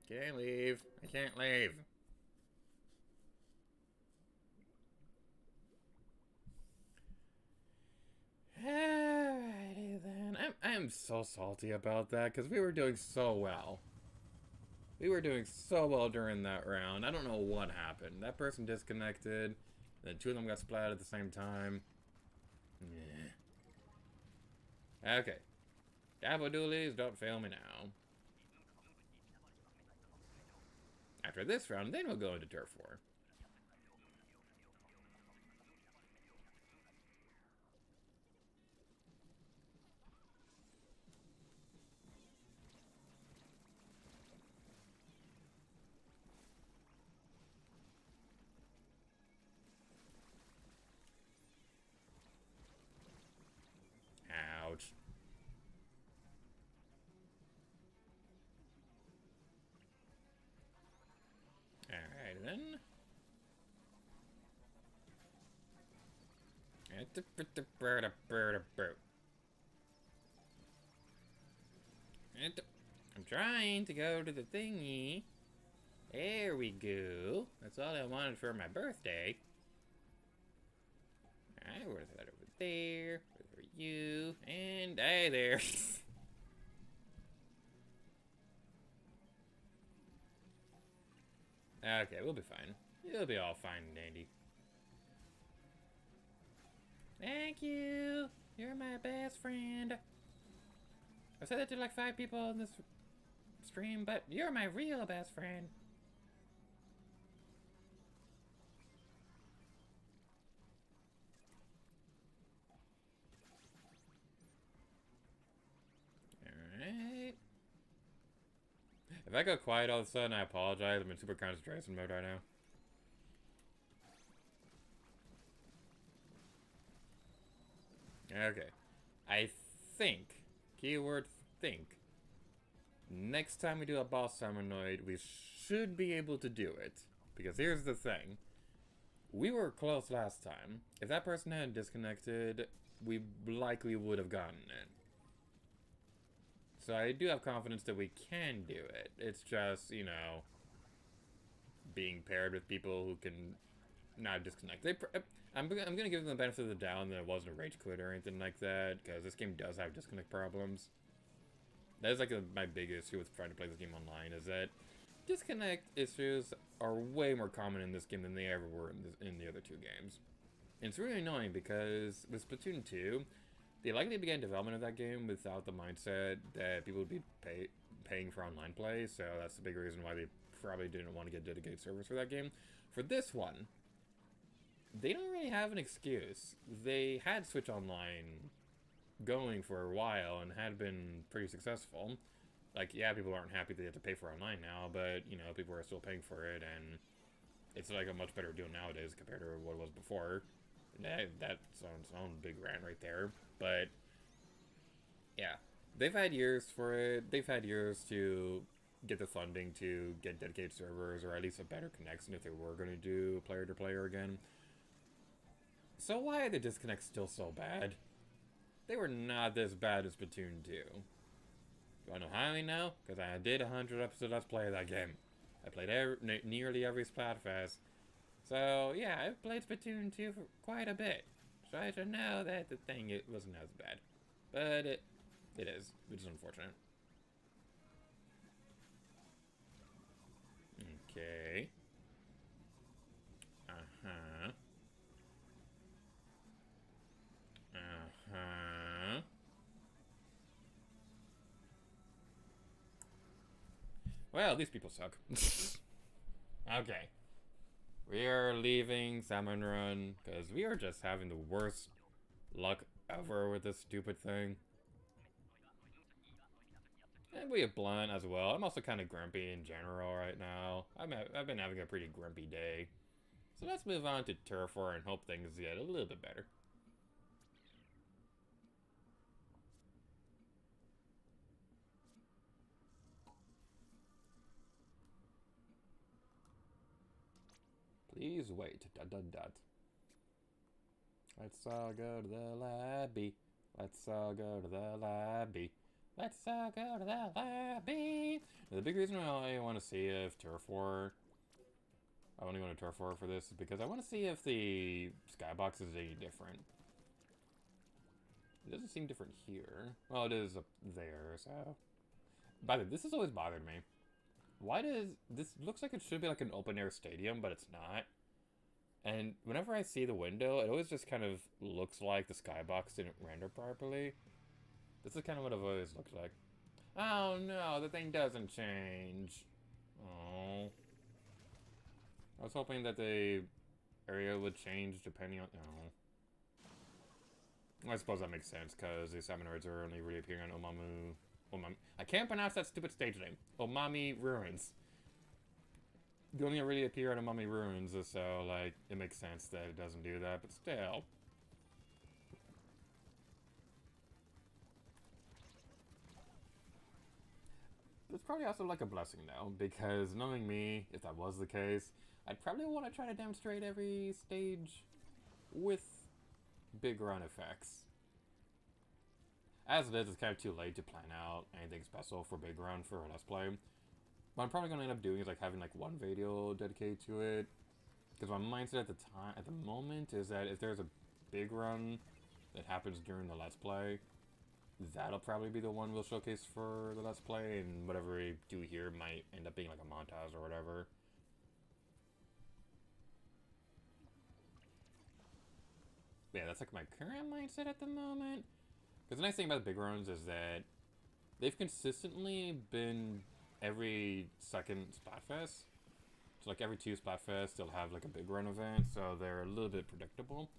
Can't leave. I can't leave. Alrighty then. am so salty about that, because we were doing so well. We were doing so well during that round. I don't know what happened. That person disconnected, then two of them got splatted at the same time. Yeah. Okay. Dabble doolies, don't fail me now. After this round, then we'll go into Turf War. Ouch. Alright then. I'm trying to go to the thingy. There we go. That's all I wanted for my birthday. Alright, where's that over there? Where's for you? And hey there. Okay, we'll be fine. It'll be all fine and dandy. Thank you. You're my best friend. I said that to like 5 people in this stream, but you're my real best friend. Alright. If I go quiet all of a sudden, I apologize. I'm in super concentration mode right now. Okay. I think, keyword think, next time we do a boss Summonoid, we should be able to do it. Because here's the thing. We were close last time. If that person hadn't disconnected, we likely would have gotten it. So I do have confidence that we can do it. It's just, you know, being paired with people who can not disconnect. I'm gonna give them the benefit of the doubt that it wasn't a rage quit or anything like that, because this game does have disconnect problems. That is like my big issue with trying to play this game online, is that disconnect issues are way more common in this game than they ever were in the other 2 games. And it's really annoying because with Splatoon 2, they likely began development of that game without the mindset that people would be paying for online play, so that's the big reason why they probably didn't want to get dedicated servers for that game. For this one, they don't really have an excuse. They had Switch Online going for a while and had been pretty successful. Like, yeah, people aren't happy they have to pay for online now, but, you know, people are still paying for it, and it's like a much better deal nowadays compared to what it was before. That's on its own big rant right there. But, yeah. They've had years for it. They've had years to get the funding to get dedicated servers, or at least a better connection if they were going to do player-to-player again. So why are the disconnects still so bad? They were not this bad as Splatoon 2. You wanna know how I know? Because I did 100 episodes Let's Play of that game. I played nearly every Splatfest. So, yeah, I've played Splatoon 2 for quite a bit. So I should know that the thing, it wasn't as bad. But it is, which is unfortunate. Okay. Uh-huh. Uh-huh. Well, these people suck. Okay. We are leaving Salmon Run because we are just having the worst luck ever with this stupid thing. And we have Blunt as well. I'm also kind of grumpy in general right now. I've been having a pretty grumpy day. So let's move on to Turf War and hope things get a little bit better. Please wait. ... Let's all go to the lobby. Let's all go to the lobby. Let's all go to the lobby. The big reason why I want to see if Turf War... I want to go to Turf War for this is because I want to see if the skybox is any different. It doesn't seem different here. Well, it is up there, so... By the way, this has always bothered me. Why does... This looks like it should be like an open-air stadium, but it's not. And whenever I see the window, it always just kind of looks like the skybox didn't render properly. This is kind of what it always looks like. Oh no, the thing doesn't change. Oh. I was hoping that the area would change depending on... Oh. I suppose that makes sense, because the Salmonids are only really appearing on Omami... I can't pronounce that stupid stage name. Omami Ruins. They only really appear on Omami Ruins, so, like, it makes sense that it doesn't do that, but still. It's probably also like a blessing, though, because knowing me, if that was the case, I'd probably want to try to demonstrate every stage with big run effects. As it is, it's kind of too late to plan out anything special for big run for a Let's Play. What I'm probably going to end up doing is like having like one video dedicated to it. Because my mindset at the moment is that if there's a big run that happens during the Let's Play, that'll probably be the one we'll showcase for the Let's Play, and whatever we do here might end up being like a montage or whatever. But yeah, that's like my current mindset at the moment. Because the nice thing about the big runs is that they've consistently been every second Splatfest. So like every 2 Splatfest, they'll have like a big run event, so they're a little bit predictable.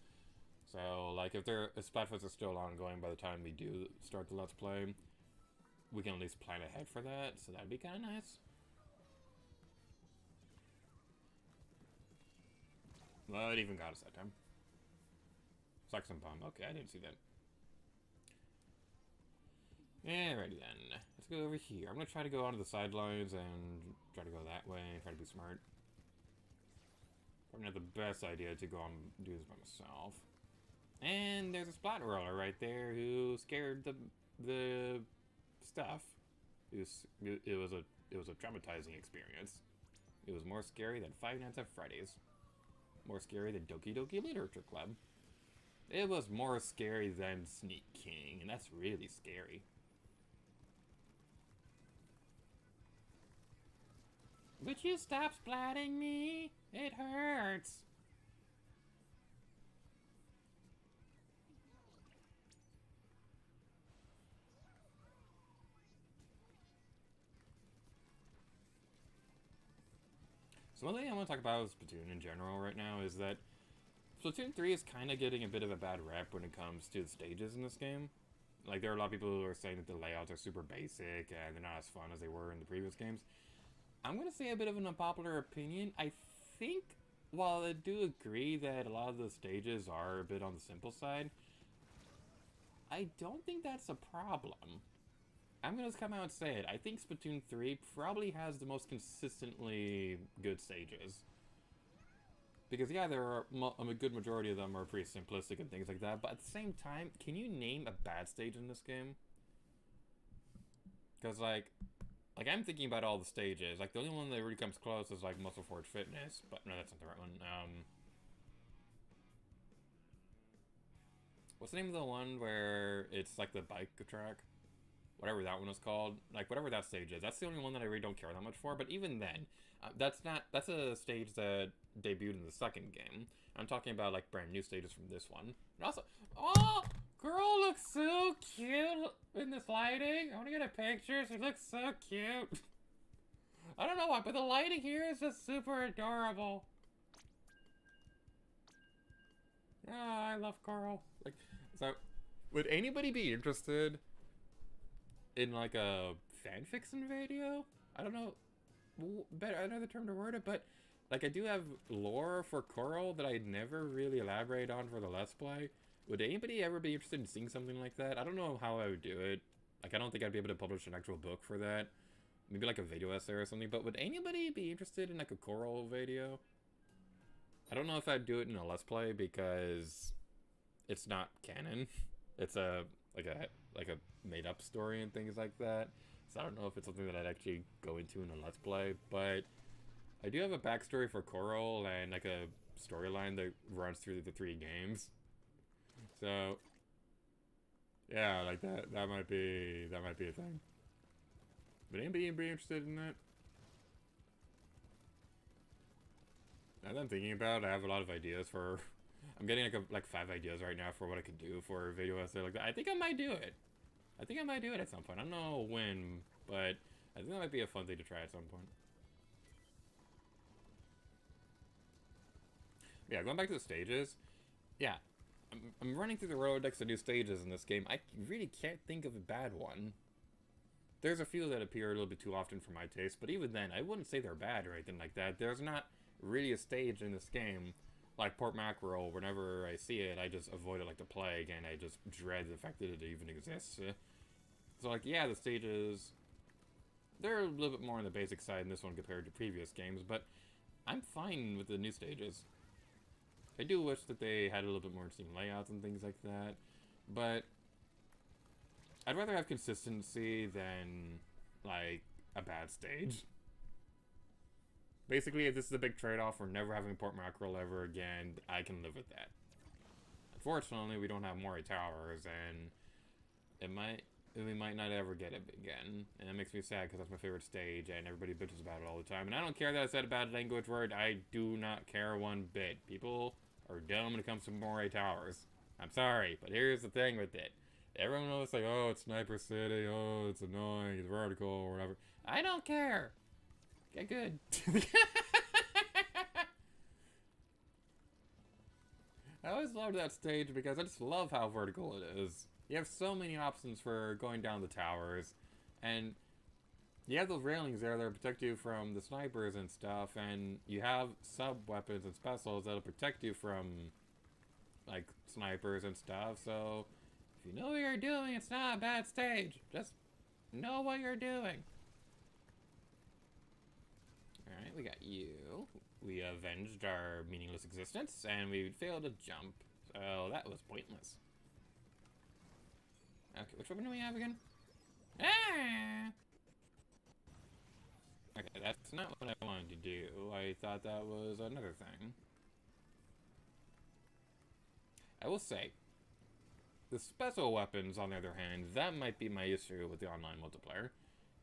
So like if Splatfests are still ongoing by the time we do start the Let's Play, we can at least plan ahead for that, so that'd be kind of nice. Well, it even got us that time. Saxon Bomb. Okay, I didn't see that. Alrighty then. Let's go over here. I'm gonna try to go onto the sidelines and try to go that way and try to be smart. Probably not the best idea to go and do this by myself. And there's a splat roller right there who scared the stuff. It was a traumatizing experience. It was more scary than Five Nights at Freddy's. More scary than Doki Doki Literature Club. It was more scary than Sneak King, and that's really scary. Would you stop splatting me? It hurts. So one thing I want to talk about with Splatoon in general right now is that Splatoon 3 is kind of getting a bit of a bad rep when it comes to the stages in this game. Like, there are a lot of people who are saying that the layouts are super basic and they're not as fun as they were in the previous games. I'm going to say a bit of an unpopular opinion. I think, while I do agree that a lot of the stages are a bit on the simple side, I don't think that's a problem. I'm going to come out and say it. I think Splatoon 3 probably has the most consistently good stages. Because, yeah, there are a good majority of them are pretty simplistic and things like that, but at the same time, can you name a bad stage in this game? Because, like, I'm thinking about all the stages. Like, the only one that really comes close is, like, Muscle Forge Fitness, but no, that's not the right one. What's the name of the one where it's, like, the bike track? Whatever that one is called. Like, whatever that stage is. That's the only one that I really don't care that much for, but even then, that's a stage that debuted in the second game. I'm talking about, like, brand new stages from this one. And also, oh! Girl looks so cute in this lighting. I want to get a picture. She looks so cute. I don't know why, but the lighting here is just super adorable. Oh, I love Coral. Like, so, would anybody be interested in, like, a fanfiction video? I don't know. Better another term to word it, but like, I do have lore for Coral that I'd never really elaborate on for the Let's Play. Would anybody ever be interested in seeing something like that? I don't know how I would do it. Like, I don't think I'd be able to publish an actual book for that. Maybe like a video essay or something, but would anybody be interested in like a Coral video? I don't know if I'd do it in a Let's Play because it's not canon. It's a made up story and things like that. So I don't know if it's something that I'd actually go into in a Let's Play, but I do have a backstory for Coral and like a storyline that runs through the 3 games. So Yeah, like that might be a thing. But anybody be interested in that? Now that I'm thinking about it, I have a lot of ideas for. I'm getting like 5 ideas right now for what I could do for a video essay like that. I think I might do it. I think I might do it at some point. I don't know when, but I think that might be a fun thing to try at some point. Yeah, going back to the stages. Yeah, I'm running through the Rolodex of new stages in this game. I really can't think of a bad one. There's a few that appear a little bit too often for my taste, but even then, I wouldn't say they're bad or anything like that. There's not really a stage in this game, like Port Mackerel, whenever I see it, I just avoid it like the plague, and I just dread the fact that it even exists. So, like, yeah, the stages, they're a little bit more on the basic side in this one compared to previous games, but I'm fine with the new stages. I do wish that they had a little bit more interesting layouts and things like that, but I'd rather have consistency than, like, a bad stage. Basically, if this is a big trade-off for never having Port Mackerel ever again, I can live with that. Unfortunately, we don't have Mori Towers, and we might not ever get it again. And that makes me sad, because that's my favorite stage, and everybody bitches about it all the time. And I don't care that I said a bad language word, I do not care one bit. People are dumb when it comes to Mori Towers. I'm sorry, but here's the thing with it. Everyone knows, like, oh, it's Sniper City, oh, it's annoying, it's vertical, or whatever. I don't care. Get good. I always loved that stage because I just love how vertical it is. You have so many options for going down the towers, and you have those railings there that protect you from the snipers and stuff, and you have sub-weapons and specials that'll protect you from, like, snipers and stuff, so if you know what you're doing, it's not a bad stage. Just know what you're doing. Alright, we got you. We avenged our meaningless existence, and we failed to jump. So that was pointless. Okay, which weapon do we have again? Ah! Okay, that's not what I wanted to do. I thought that was another thing. I will say, the special weapons, on the other hand, that might be my issue with the online multiplayer.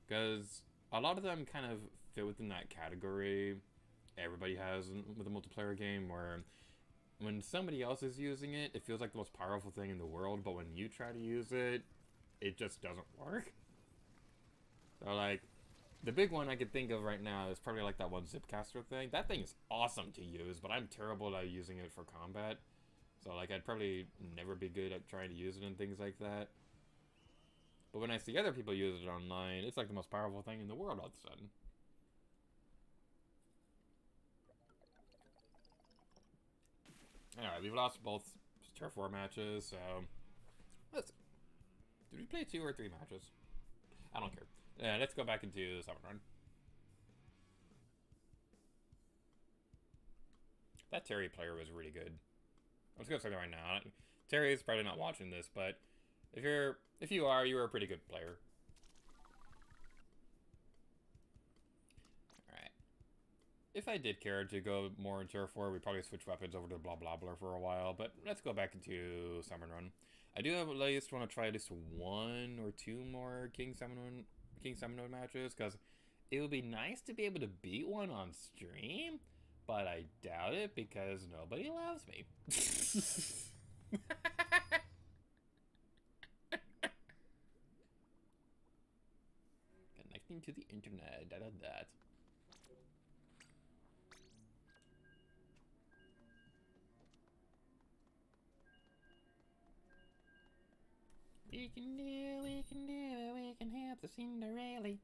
Because a lot of them kind of fit within that category everybody has with a multiplayer game, where when somebody else is using it, it feels like the most powerful thing in the world, but when you try to use it, it just doesn't work. So, like, the big one I could think of right now is probably like that one Zipcaster thing. That thing is awesome to use, but I'm terrible at using it for combat. So, like, I'd probably never be good at trying to use it and things like that. But when I see other people use it online, it's like the most powerful thing in the world all of a sudden. Alright, we've lost both Tier 4 matches, so let's... Did we play 2 or 3 matches? I don't care. Let's go back into the Summer Run. That Terry player was really good. I'm just gonna say that right now. Terry is probably not watching this, but if you are, you're a pretty good player. Alright. If I did care to go more in Tier 4, we'd probably switch weapons over to Blah Blah Blah for a while, but let's go back into Summon Run. I do have at least want to try at least 1 or 2 more King Summon matches, because it would be nice to be able to beat one on stream, but I doubt it because nobody loves me. Connecting to the internet, that. We can do, we can help the Cinderella.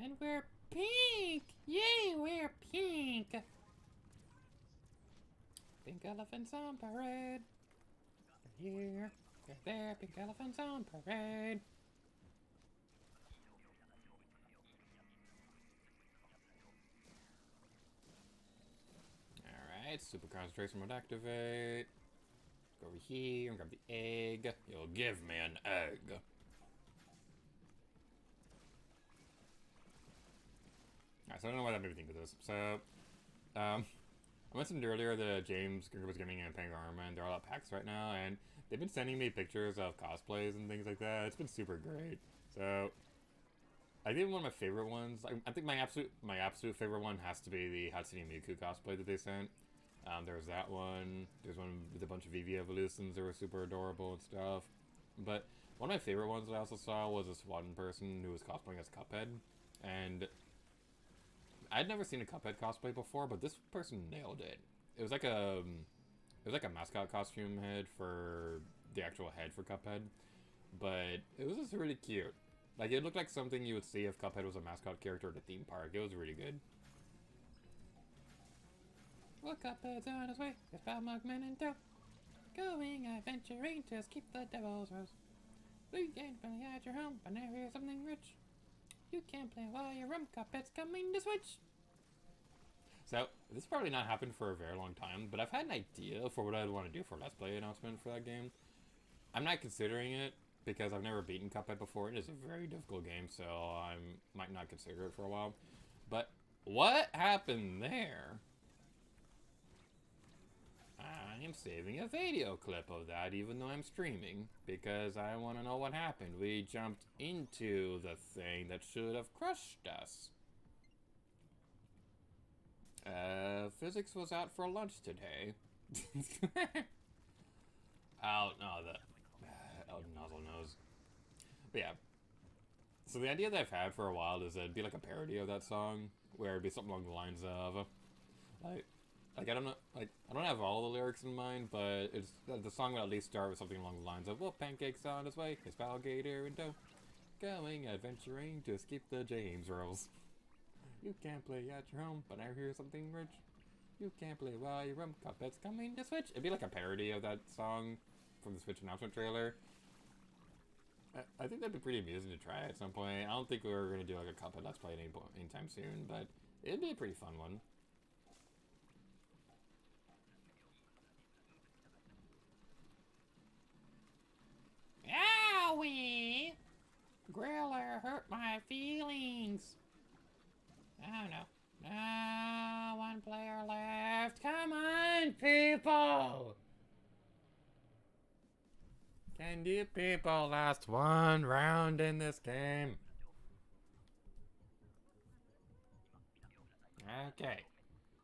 And we're pink! Yay, we're pink! Pink elephants on parade. They're here, they're there, pink elephants on parade. Alright, super concentration mode activate. Go over here and grab the egg. You'll give me an egg. Alright, so I don't know why that made me think of this. So, I mentioned earlier that James was giving a Pangarma, and they're all at PAX right now, and they've been sending me pictures of cosplays and things like that. It's been super great. So, I think one of my favorite ones, I think my absolute favorite one has to be the Hatsune Miku cosplay that they sent. There's that one. There's one with a bunch of Eevee evolutions that were super adorable and stuff. But one of my favorite ones that I also saw was this one person who was cosplaying as Cuphead, and I'd never seen a Cuphead cosplay before, but this person nailed it. It was like a mascot costume head for the actual head for Cuphead, but it was just really cute. Like, it looked like something you would see if Cuphead was a mascot character at a theme park. It was really good. Well, Cuphead's on his way. It's about Mugman and Doe. Going adventuring to skip the devil's rose. You can't play at your home, but now here's something rich. You can't play while you're rum. Cuphead's coming to Switch. So, this probably not happened for a very long time, but I've had an idea for what I'd want to do for a Let's Play announcement for that game. I'm not considering it, because I've never beaten Cuphead before. It is a very difficult game, so I might not consider it for a while. But what happened there? I am saving a video clip of that, even though I'm streaming, because I want to know what happened. We jumped into the thing that should have crushed us. Physics was out for lunch today. Oh, no, Nozzle knows. But yeah. So the idea that I've had for a while is that it'd be like a parody of that song, where it'd be something along the lines of, like I don't know, like, I don't have all the lyrics in mind, but it's the song would at least start with something along the lines of, well, Pancake's on his way, his alligator in tow, going adventuring to skip the James rolls. You can't play at your home, but I hear something rich. You can't play while you're rum. Cuphead's coming to Switch. It'd be like a parody of that song from the Switch announcement trailer. I think that'd be pretty amusing to try at some point. I don't think we're going to do like a Cuphead Let's Play anytime soon, but it'd be a pretty fun one. Owie! Griller hurt my feelings. Oh no. One player left. Come on, people! Can you people last one round in this game? Okay.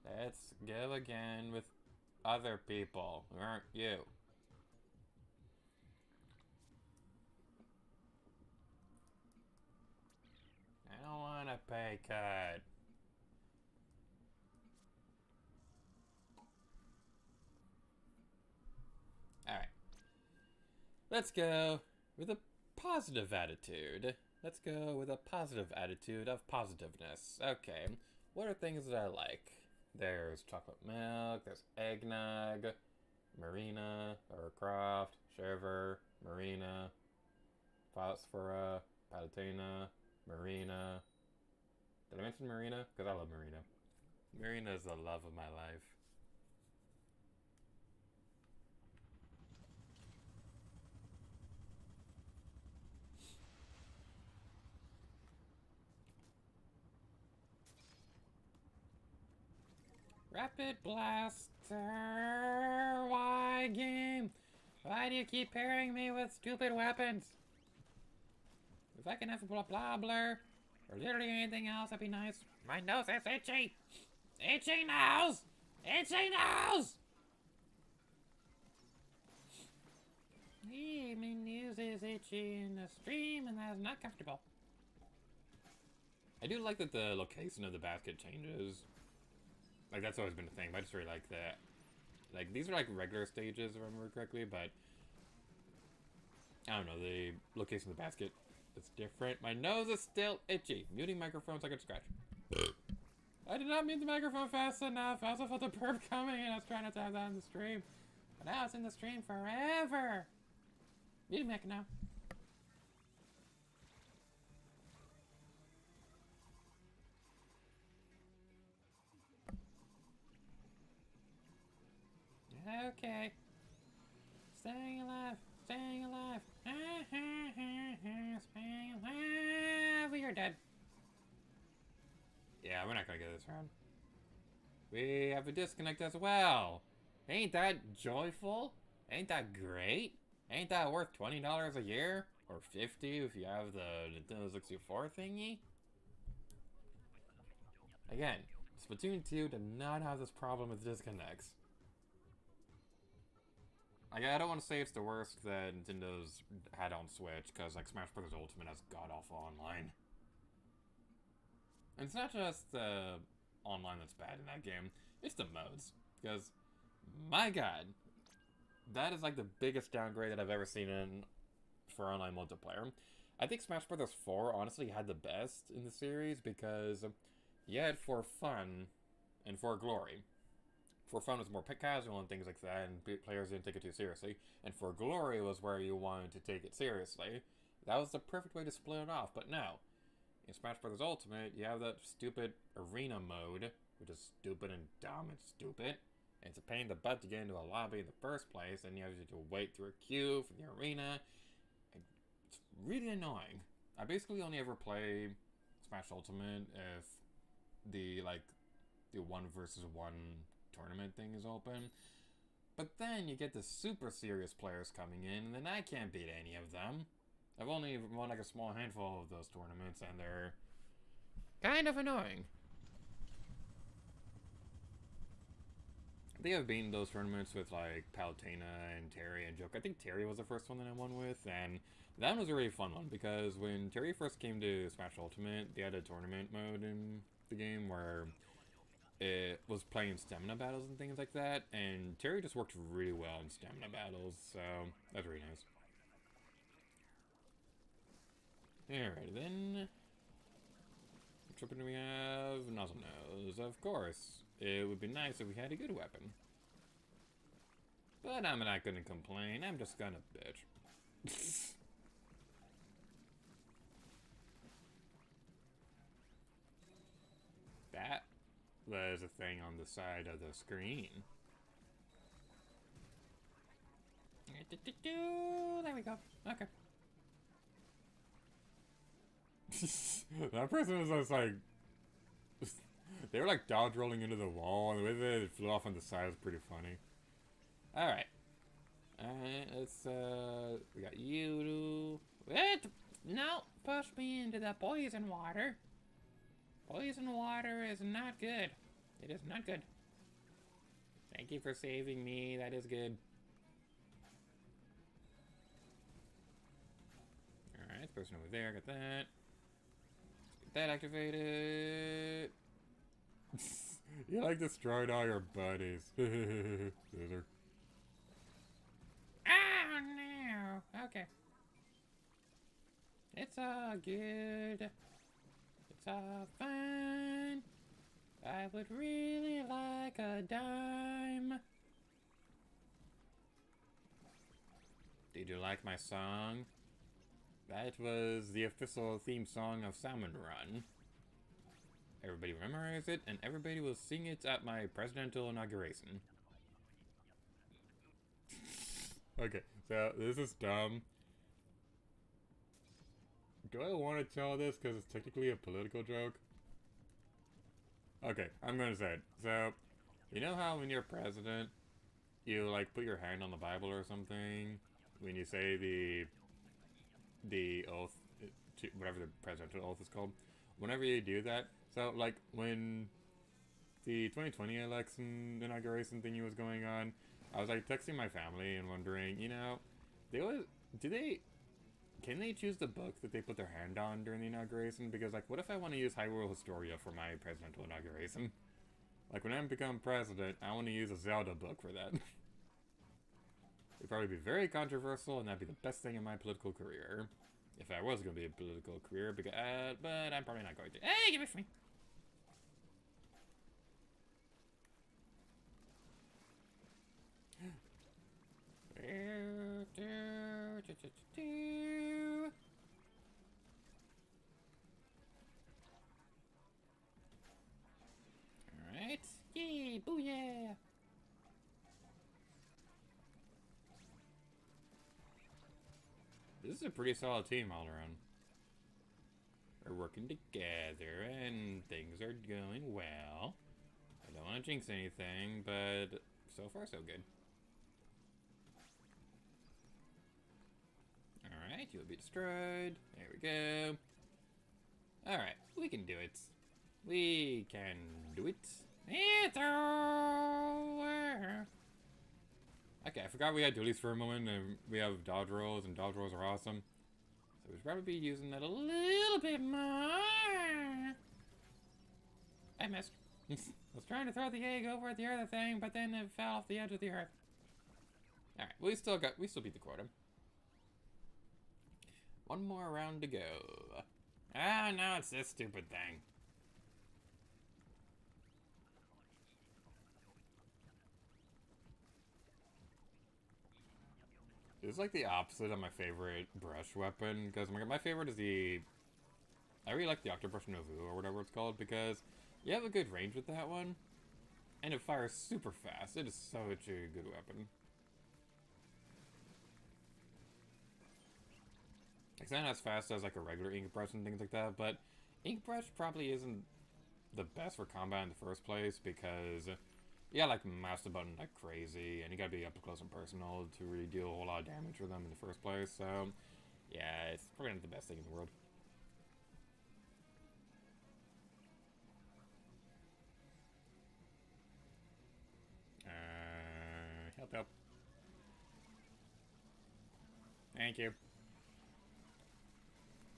Let's go again with other people, aren't you? I don't want a pay cut. Alright. Let's go with a positive attitude. Let's go with a positive attitude of positiveness. Okay. What are things that I like? There's chocolate milk, there's eggnog, Marina, or Croft, Shiver, Marina, Phosphora, Palutena, Marina. Did I mention Marina? Because I love Marina. Marina is the love of my life. Rapid Blaster! Why, game? Why do you keep pairing me with stupid weapons? If I can have a blah blah blur, or literally anything else, that'd be nice. My nose is itchy! Itchy nose! Itchy nose! Yeah, my nose is itchy in the stream, and that's not comfortable. I do like that the location of the basket changes. Like, that's always been a thing, but I just really like that. Like, these are like regular stages, if I remember correctly, but I don't know, the location of the basket is different. My nose is still itchy. Muting microphone so I can scratch. I did not mute the microphone fast enough. I also felt a burp coming, and I was trying not to have that in the stream. But now it's in the stream forever. Muting mic now. Okay. Staying alive, staying alive. Staying alive. We are dead. Yeah, we're not gonna get this round. We have a disconnect as well. Ain't that joyful? Ain't that great? Ain't that worth $20 a year? Or $50 if you have the Nintendo 64 thingy? Again, Splatoon 2 did not have this problem with disconnects. Like, I don't want to say it's the worst that Nintendo's had on Switch, because like Smash Bros. Ultimate has god-awful online. And it's not just the online that's bad in that game, it's the modes. Because, my god, that is like the biggest downgrade that I've ever seen for online multiplayer. I think Smash Bros. 4 honestly had the best in the series because you had For Fun and For Glory. For Fun was more casual and things like that, and players didn't take it too seriously. And For Glory was where you wanted to take it seriously. That was the perfect way to split it off, but no. In Smash Bros. Ultimate, you have that stupid arena mode, which is stupid and dumb and stupid. And it's a pain in the butt to get into a lobby in the first place, and you have to wait through a queue for the arena. And it's really annoying. I basically only ever play Smash Ultimate if the 1 versus 1 tournament thing is open. But then you get the super serious players coming in, and then I can't beat any of them. I've only won like a small handful of those tournaments, and they're kind of annoying. I think I've beaten those tournaments with like Palutena and Terry and Joke. I think Terry was the first one that I won with, and that one was a really fun one because when Terry first came to Smash Ultimate, they had a tournament mode in the game where it was playing stamina battles and things like that, and Terry just worked really well in stamina battles, so that's really nice. Alright, then. Which weapon do we have? Nozzle Nose, of course. It would be nice if we had a good weapon. But I'm not gonna complain, I'm just gonna bitch. That was a thing on the side of the screen. There we go. Okay. That person was just like... They were like dodge rolling into the wall, and the way that it flew off on the side was pretty funny. Alright. Alright, let's, we got you. What? No! Push me into the poison water. Poison water is not good. It is not good. Thank you for saving me. That is good. Alright, person over there, got that. Let's get that activated. You like destroyed all your buddies. Loser. Oh no! Okay. It's all good. It's all fine. I would really like a dime. Did you like my song? That was the official theme song of Salmon Run. Everybody memorize it, and everybody will sing it at my presidential inauguration. Okay, so this is dumb. Do I want to tell this because it's technically a political joke? Okay, I'm gonna say it. So, you know how when you're president, you like put your hand on the Bible or something when you say the oath, whatever the presidential oath is called? Whenever you do that, so like when the 2020 election inauguration thingy was going on, I was like texting my family and wondering, you know, can they choose the book that they put their hand on during the inauguration? Because like, what if I want to use Hyrule Historia for my presidential inauguration? Like when I become president, I want to use a Zelda book for that. It'd probably be very controversial, and that'd be the best thing in my political career. If I was going to be a political career, because, but I'm probably not going to. Hey, give it for me! Alright. Yay, booyah! This is a pretty solid team all around. We're working together and things are going well. I don't want to jinx anything, but so far so good. Alright, you'll be destroyed. There we go. Alright, we can do it. We can do it. It's over. Okay, I forgot we had dualies for a moment, and we have dodge rolls, and dodge rolls are awesome. So we should probably be using that a little bit more. I missed. I was trying to throw the egg over at the other thing, but then it fell off the edge of the earth. Alright, we still beat the quota. One more round to go. Ah, no, it's this stupid thing. It's like the opposite of my favorite brush weapon, because my favorite is the... I really like the Octobrush Novu, or whatever it's called, because you have a good range with that one, and it fires super fast. It is such a good weapon. It's not as fast as like a regular ink brush and things like that, but ink brush probably isn't the best for combat in the first place, because you gotta like mouse the button like crazy, and you gotta be up close and personal to really deal a whole lot of damage for them in the first place. So yeah, it's probably not the best thing in the world. Help. Thank you.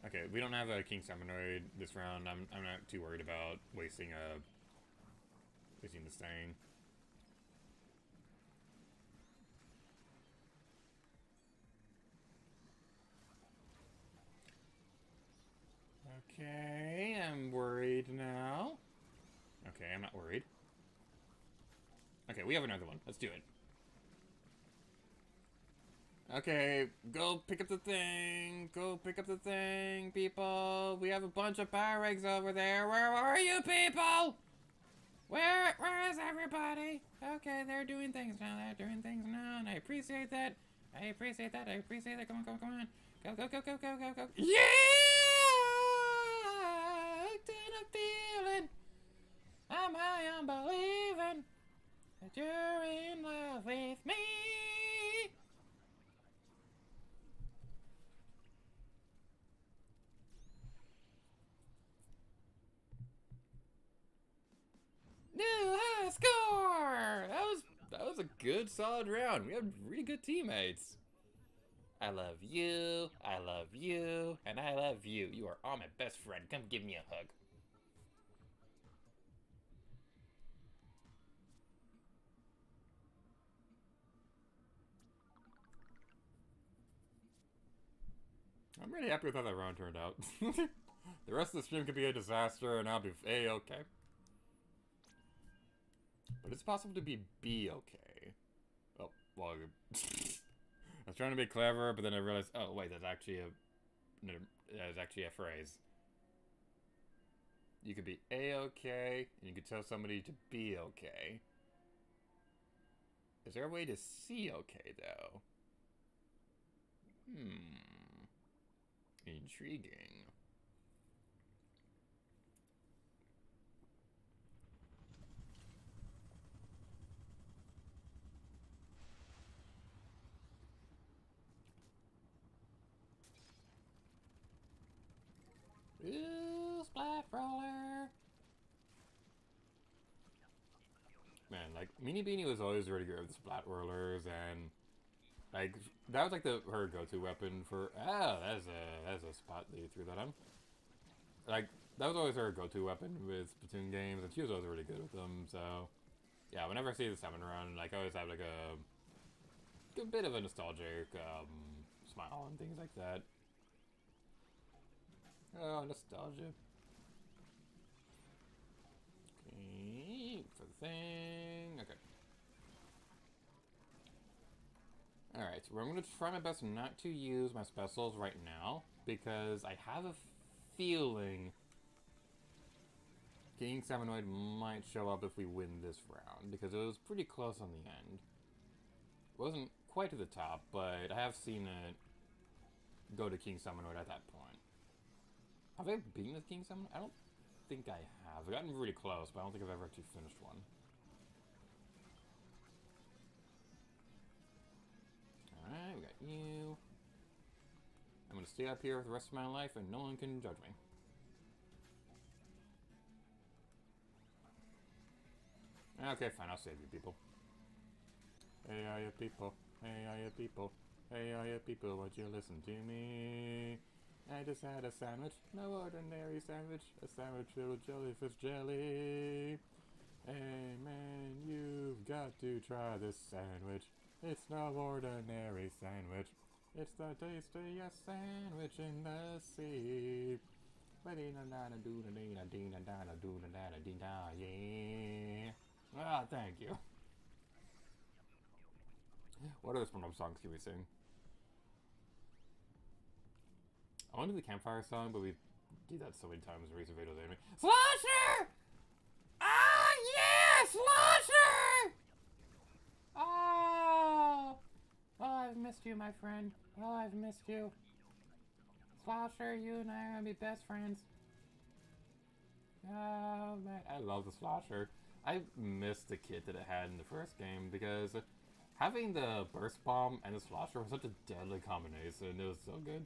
Okay, we don't have a King Samanoid this round. I'm not too worried about wasting this thing. Okay, I'm worried now. Okay, I'm not worried. Okay, we have another one. Let's do it. Okay, go pick up the thing. Go pick up the thing, people. We have a bunch of power eggs over there. Where are you, people? Where is everybody? Okay, they're doing things now. And I appreciate that. Come on. Go. Yeah! I did a feeling. I'm high on believing that you're in love with me. New high score! That was a good, solid round. We had really good teammates. I love you, and I love you. You are all my best friend. Come give me a hug. I'm really happy with how that round turned out. The rest of the stream could be a disaster, and I'll be A-okay. But it's possible to be B-okay. Oh, well, I was trying to be clever, but then I realized, oh wait, that's actually a phrase. You could be A-okay, and you could tell somebody to be okay. Is there a way to see okay, though? Intriguing. Ooh, splat roller. Man, like Meanie Beanie was always really good with the splat rollers, and like that was like her go-to weapon for. Oh, that's a spot that you threw that on. Like that was always her go-to weapon with Splatoon games, and she was always really good with them. So yeah, whenever I see the summon run, like I always have like a bit of a nostalgic smile and things like that. Oh, nostalgia. Okay, for the thing. Okay. Alright, so I'm going to try my best not to use my specials right now, because I have a feeling King Samanoid might show up if we win this round, because it was pretty close on the end. It wasn't quite to the top, but I have seen it go to King Summon Mode at that point. Have I beaten the King Summon? I don't think I have. I've gotten really close, but I don't think I've ever actually finished one. Alright, we got you. I'm gonna stay up here for the rest of my life and no one can judge me. Okay, fine, I'll save you people. Hey, all you people. Hey, all you people. Hey, all you people, would you listen to me? I just had a sandwich, no ordinary sandwich, a sandwich filled with jellyfish jelly. Hey man, you've got to try this sandwich. It's no ordinary sandwich. It's the tastiest sandwich in the sea. Yeah. Ah, thank you. What other SpongeBob songs can we sing? I want to do the campfire song, but we did that so many times in recent videos anyway. Slosher! Ah, yeah! Slosher! Oh! Oh, I've missed you, my friend. Oh, I've missed you. Slosher, you and I are gonna be best friends. Oh, man. I love the Slosher. I missed the kit that it had in the first game because having the Burst Bomb and the Slosher was such a deadly combination. It was so good.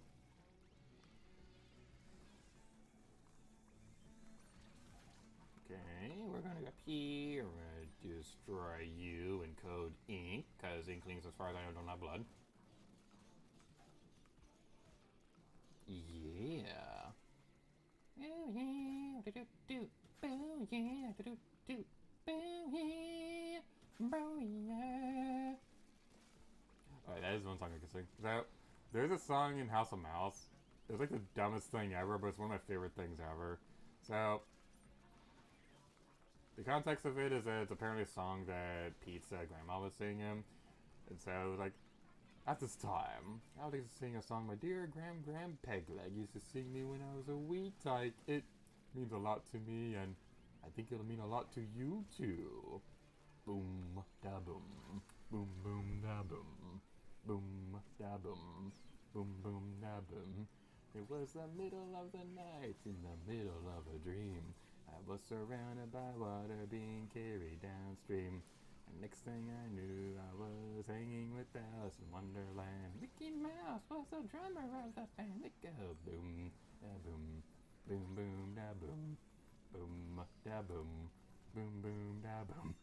Okay, we're gonna go up here. We're gonna destroy you and code Ink, because Inklings, as far as I know, don't have blood. Yeah. Oh yeah, do do do, boo yeah, do do do, boo yeah, boo yeah. Alright, that is one song I can sing. So, there's a song in House of Mouse. It's like the dumbest thing ever, but it's one of my favorite things ever. So, the context of it is that it's apparently a song that Pete's grandma was singing. And so, like, at this time, I was singing a song my dear Gram Pegleg used to sing me when I was a wee tyke. It means a lot to me, and I think it'll mean a lot to you too. Boom da boom, boom boom da boom, boom da boom, boom boom da boom. It was the middle of the night, in the middle of a dream. I was surrounded by water being carried downstream. And next thing I knew, I was hanging with Alice in Wonderland. Mickey Mouse was the drummer of the band. It go boom, da boom, boom boom da boom, boom da boom, boom boom da boom.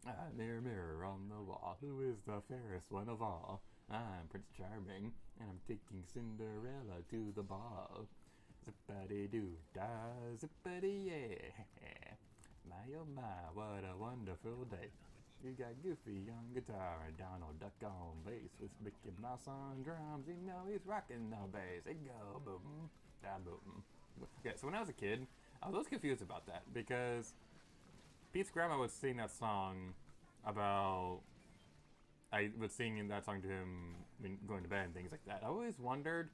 Ah, mirror, mirror on the wall, who is the fairest one of all? I'm Prince Charming, and I'm taking Cinderella to the ball. Zippity-doo-dah, zippity-yeah. My oh my, what a wonderful day. You got Goofy on guitar and Donald Duck on bass with Mickey Mouse on drums. You know he's rocking the bass. It go boom, da boom. Okay, so when I was a kid, I was always confused about that because Pete's grandma would sing that song about... I was singing that song to him when going to bed and things like that. I always wondered,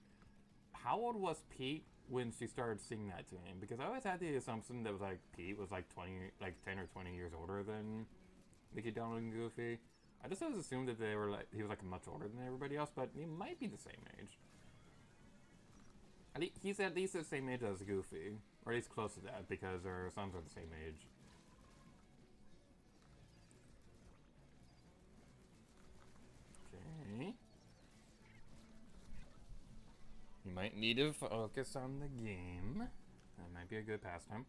how old was Pete when she started singing that to him? Because I always had the assumption that was like Pete was like 10 or 20 years older than Mickey, Donald, and Goofy. I just always assumed that they were like he was like much older than everybody else, but he might be the same age. He's at least the same age as Goofy, or at least close to that, because their sons are the same age. Okay. You might need to focus on the game. That might be a good pastime.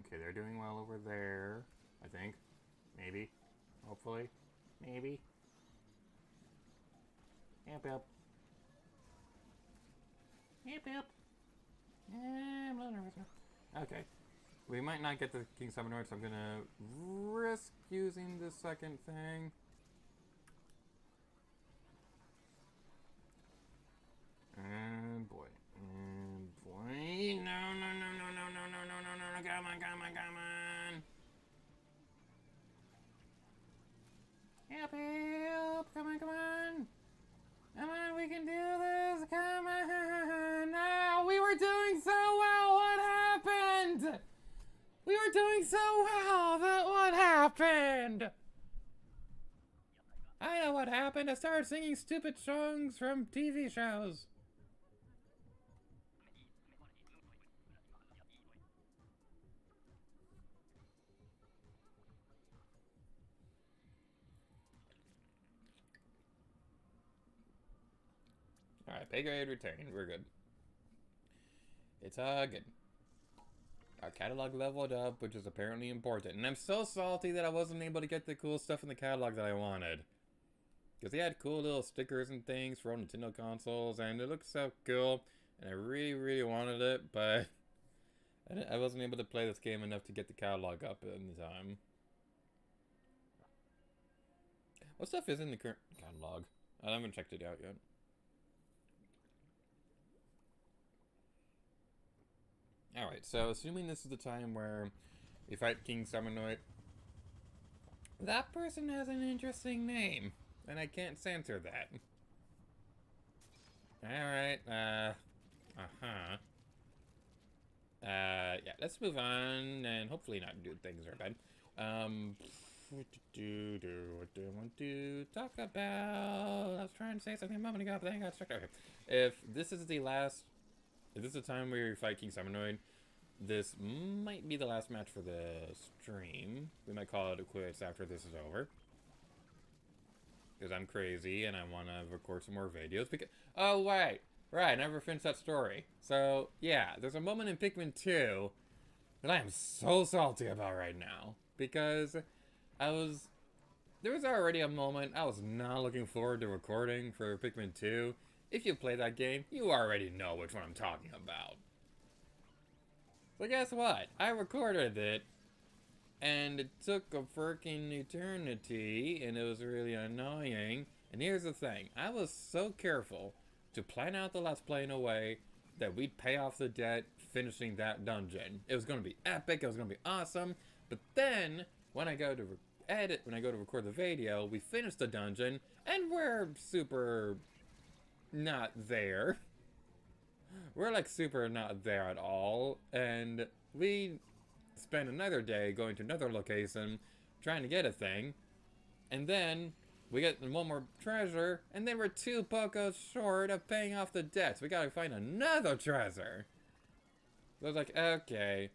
Okay, they're doing well over there, I think. Maybe. Hopefully. Maybe. Yep, yep. Yep, yep. I'm a little nervous now. Okay. We might not get the King Summoner, so I'm gonna risk using the second thing. And boy. And boy. No, no, no, no, no, no, no, no, no, no, no. Come on, come on, come on. Help, help. Come on, come on. Come on, we can do this. Come on. No, we were doing so well. What happened? We were doing so well. What happened? I know what happened. I started singing stupid songs from TV shows. Alright, pay grade retained. We're good. It's good. Our catalog leveled up, which is apparently important. And I'm so salty that I wasn't able to get the cool stuff in the catalog that I wanted. Because they had cool little stickers and things for all Nintendo consoles, and it looked so cool. And I really, really wanted it, but I wasn't able to play this game enough to get the catalog up in time. What stuff is in the current catalog? I haven't checked it out yet. Alright, so assuming this is the time where we fight King Summonoid, that person has an interesting name, and I can't censor that. Alright, yeah, let's move on, and hopefully not do things that are bad. What do I want to talk about? I was trying to say something a moment ago, but then I got stuck. Okay, if this is the time where you fight King Summonoid, this might be the last match for the stream. We might call it quits after this is over. Because I'm crazy and I want to record some more videos. Because oh, wait. Right, I never finished that story. So, yeah, there's a moment in Pikmin 2 that I am so salty about right now. Because there was already a moment I was not looking forward to recording for Pikmin 2. If you play that game, you already know which one I'm talking about. So guess what? I recorded it, and it took a freaking eternity, and it was really annoying. And here's the thing. I was so careful to plan out the Let's Play in a way that we'd pay off the debt finishing that dungeon. It was going to be epic, it was going to be awesome. But then, when I go to record the video, we finish the dungeon, and we're super not there. We're like super not there at all, and we spend another day going to another location trying to get a thing, and then we get one more treasure, and then we're 2 Pokos short of paying off the debts. We gotta find another treasure. So I was like, okay,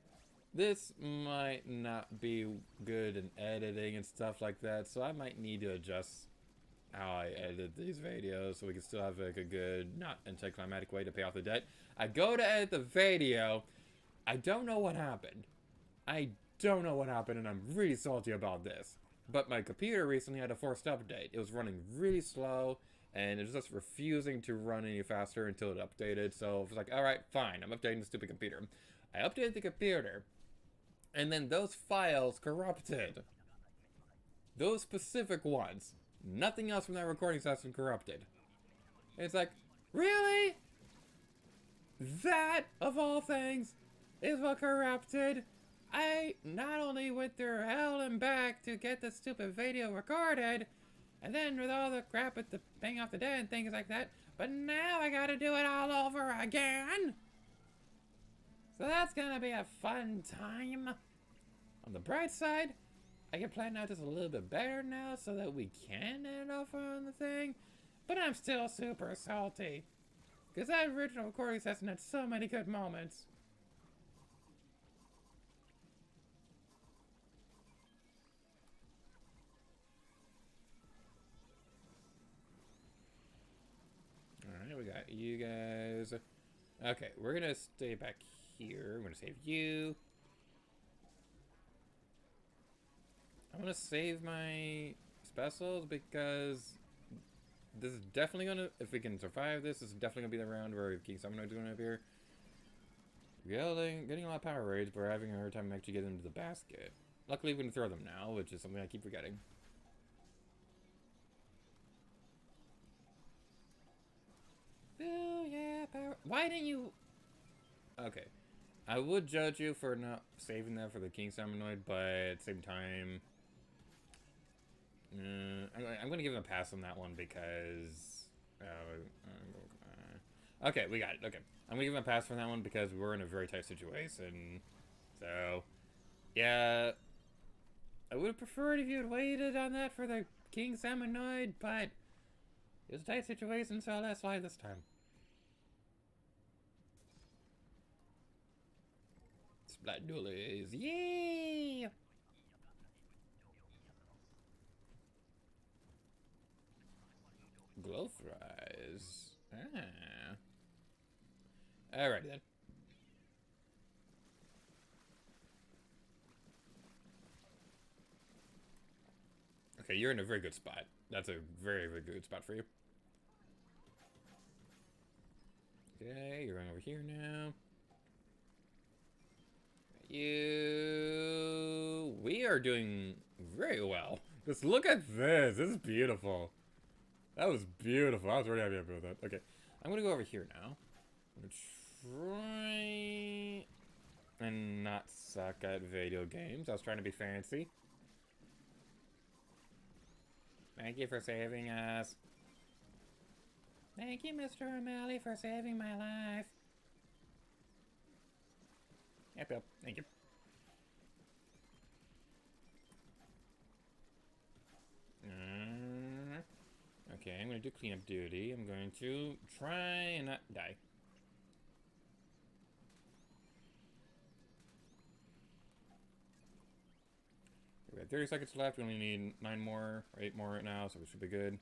this might not be good in editing and stuff like that, so I might need to adjust how I edit these videos so we can still have like a good, not anticlimactic way to pay off the debt. I go to edit the video. I don't know what happened. And I'm really salty about this. But my computer recently had a forced update. It was running really slow, and it was just refusing to run any faster until it updated. So I was like, alright, fine, I'm updating the stupid computer. I updated the computer, and then those files corrupted. Those specific ones. Nothing else from that recording session corrupted. And it's like, really? That, of all things, is what corrupted? I not only went through hell and back to get the stupid video recorded, and then with all the crap with the paying off the debt and things like that, but now I gotta do it all over again? So that's gonna be a fun time. On the bright side, I can plan out just a little bit better now so that we can end off on the thing, but I'm still super salty. Because that original recording session had so many good moments. Alright, we got you guys. Okay, we're gonna stay back here. I'm gonna save you. I'm gonna save my specials because this is definitely gonna, if we can survive this is definitely gonna be the round where King Summonoid's going to appear. Getting a lot of power raids, but we're having a hard time actually getting into the basket. Luckily we can throw them now, which is something I keep forgetting. Oh yeah, power. Why didn't you? Okay. I would judge you for not saving that for the King Summonoid, but at the same time, I'm going to give him a pass on that one because... okay, we got it. Okay. I'm going to give him a pass for that one because we're in a very tight situation. So, yeah. I would have preferred if you had waited on that for the King Salmonoid, but it was a tight situation, so that's why this time. Splat Duelies, yay! Glow Fries. Ah. Alrighty then. Okay, you're in a very good spot. That's a very, very good spot for you. Okay, you're right over here now. We are doing very well. Just look at this. This is beautiful. That was beautiful. I was really happy with that. Okay, I'm gonna go over here now. I'm gonna try and not suck at video games. I was trying to be fancy. Thank you for saving us. Thank you, Mr. O'Malley, for saving my life. Yep, thank you. Okay, I'm gonna do cleanup duty. I'm going to try and not die. We got 30 seconds left. We only need 9 more, or 8 more right now, so we should be good.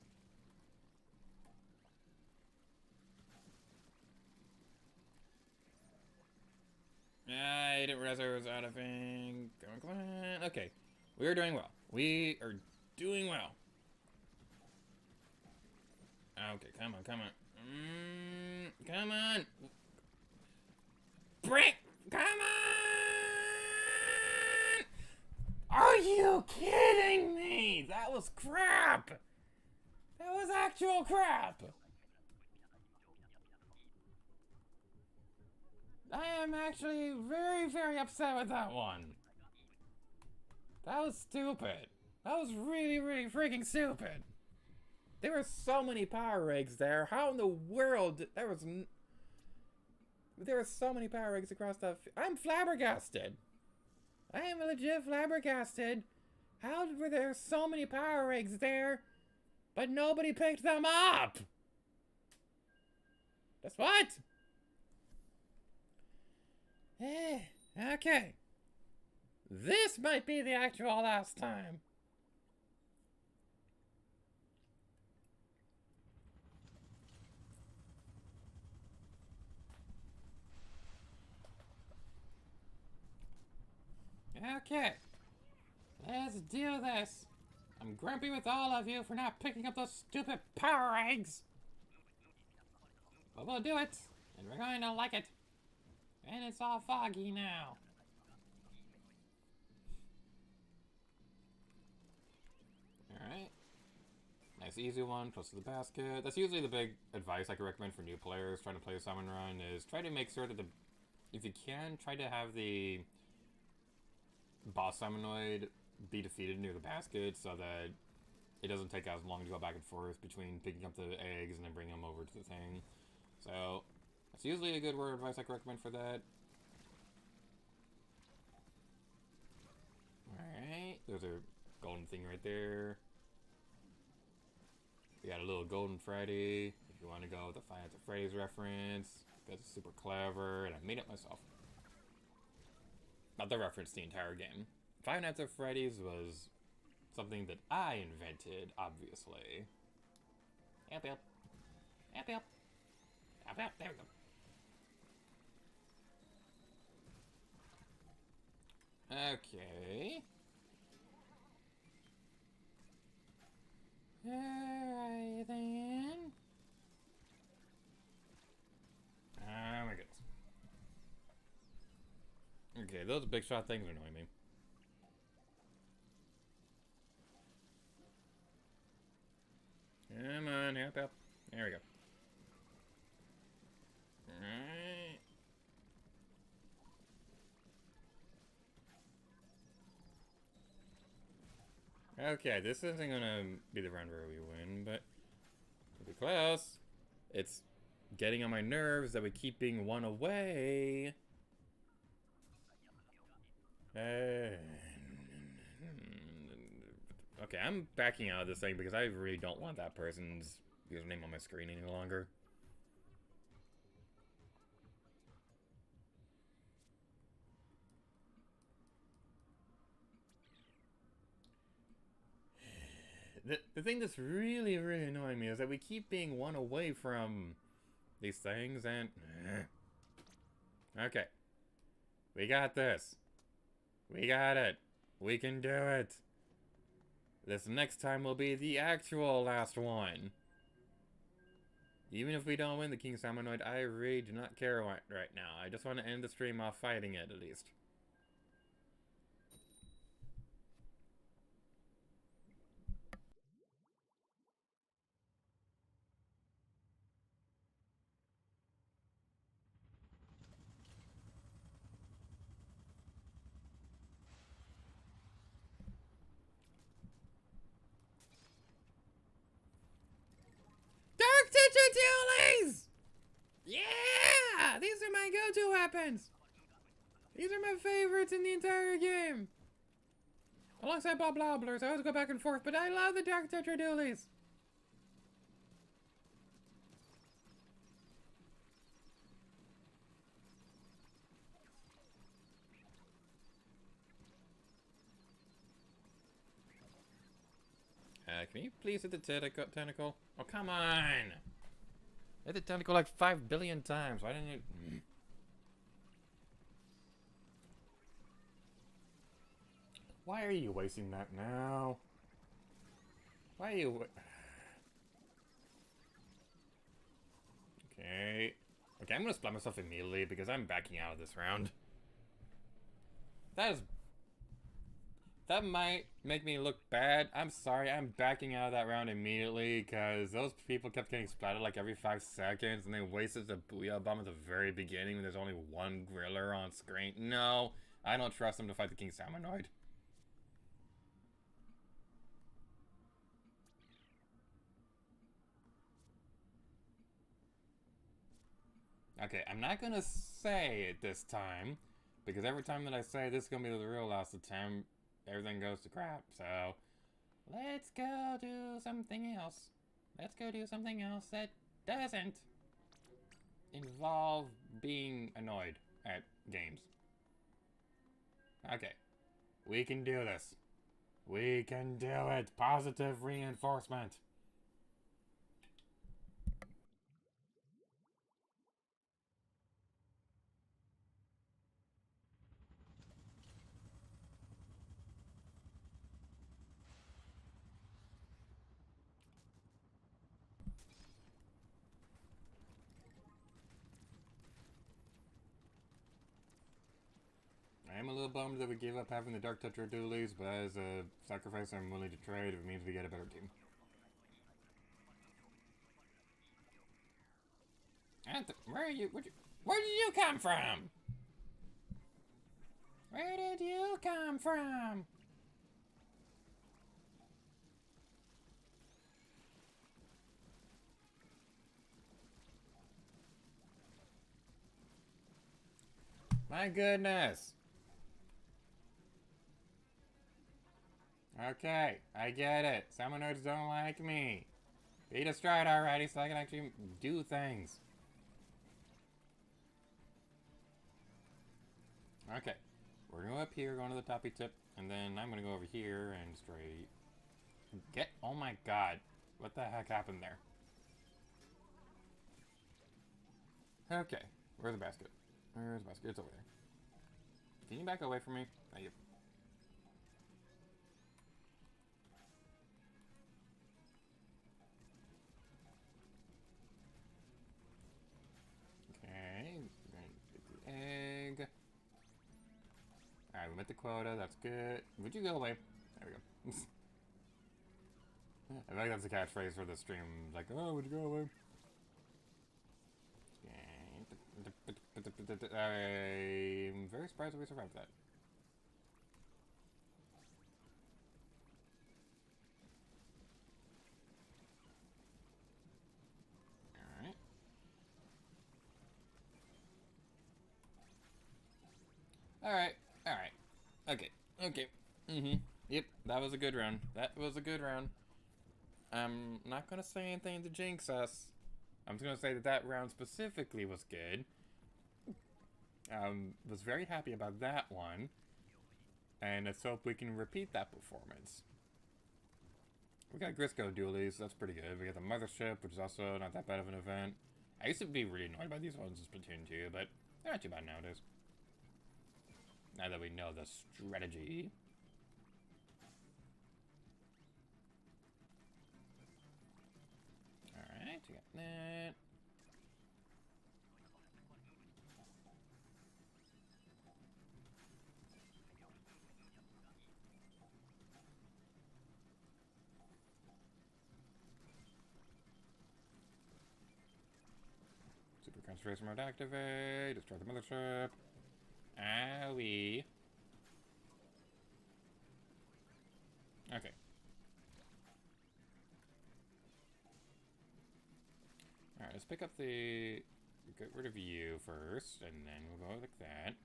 I didn't realize I was out of ink. Come on. Okay, we are doing well. We are doing well. Okay, come on. Come on. Break! Come on! Are you kidding me? That was crap! That was actual crap! I am actually very, very upset with that one. That was stupid. That was really, really freaking stupid. There were so many power rigs there. How in the world? There were so many power rigs across the... I'm flabbergasted. I am legit flabbergasted. How were there so many power rigs there, but nobody picked them up? That's what? Okay. This might be the actual last time. Okay. Let's do this. I'm grumpy with all of you for not picking up those stupid power eggs. But we'll do it, and we're going to like it. And it's all foggy now. Alright. Nice easy one, close to the basket. That's usually the big advice I can recommend for new players trying to play a summon run is try to make sure that if you can, try to have the boss summanoid be defeated near the basket so that it doesn't take as long to go back and forth between picking up the eggs and then bringing them over to the thing. So that's usually a good word of advice I can recommend for that. Alright, there's a golden thing right there. We got a little Golden Freddy, if you want to go with the Five Nights at Freddy's reference. That's super clever, and I made it myself. Not the reference, the entire game. Five Nights at Freddy's was something that I invented, obviously. Yep. There we go. Okay. Alright then. Oh my goodness. Okay, those big shot things are annoying me. Come on, help. There we go. Alright. Okay, this isn't gonna be the round where we win, but it'll be close. It's getting on my nerves that we keep being one away. Okay, I'm backing out of this thing because I really don't want that person's username on my screen any longer. The thing that's really, really annoying me is that we keep being one away from these things, and... Okay. We got this. We got it. We can do it. This next time will be the actual last one. Even if we don't win the King Salmonoid, I really do not care right now. I just want to end the stream off fighting it, at least. Dark Tetra Dualies! Yeah! These are my go-to weapons! These are my favorites in the entire game! Alongside Bob Blobblers, I always go back and forth, but I love the Dark Tetra Dualies! Can you please hit the tentacle? Oh, come on! Hit the tentacle like 5 billion times. Why didn't you... Why are you wasting that now? Why are you... Okay. Okay, I'm gonna splat myself immediately because I'm backing out of this round. That might make me look bad. I'm sorry, I'm backing out of that round immediately because those people kept getting splatted like every 5 seconds and they wasted the Booyah Bomb at the very beginning when there's only one griller on screen. No, I don't trust them to fight the King Salmonoid. Okay, I'm not gonna say it this time because every time that I say this is gonna be the real last attempt, everything goes to crap, so let's go do something else. Let's go do something else that doesn't involve being annoyed at games. Okay, we can do this. We can do it. Positive reinforcement. I am a little bummed that we gave up having the Dark Tetra Dualies, but as a sacrifice I'm willing to trade if it means we get a better team. Where are you? Where did you come from? Where did you come from? My goodness. Okay, I get it. Salmonoids don't like me. Be destroyed already so I can actually do things. Okay, we're gonna go up here, going to the toppy tip, and then I'm gonna go over here and straight. Oh my god. What the heck happened there? Okay, where's the basket? Where's the basket? It's over there. Can you back away from me? Thank you. Okay, we're gonna get the egg. Alright, we met the quota, that's good. Would you go away? There we go. I feel like that's the catchphrase for the stream. Like, oh, would you go away? I'm very surprised that we survived that. Alright. Alright, alright. Okay, okay. Mm-hmm. Yep, that was a good round. That was a good round. I'm not gonna say anything to jinx us. I'm just gonna say that that round specifically was good. Was very happy about that one. And let's hope we can repeat that performance. We got Grisco dualies, that's pretty good. We got the Mothership, which is also not that bad of an event. I used to be really annoyed by these ones in Splatoon 2, but they're not too bad nowadays. Now that we know the strategy. Alright, we got that. Super concentration mode activate, destroy the mothership. Owie. Okay. Alright, let's pick up the... Get rid of you first, and then we'll go like that.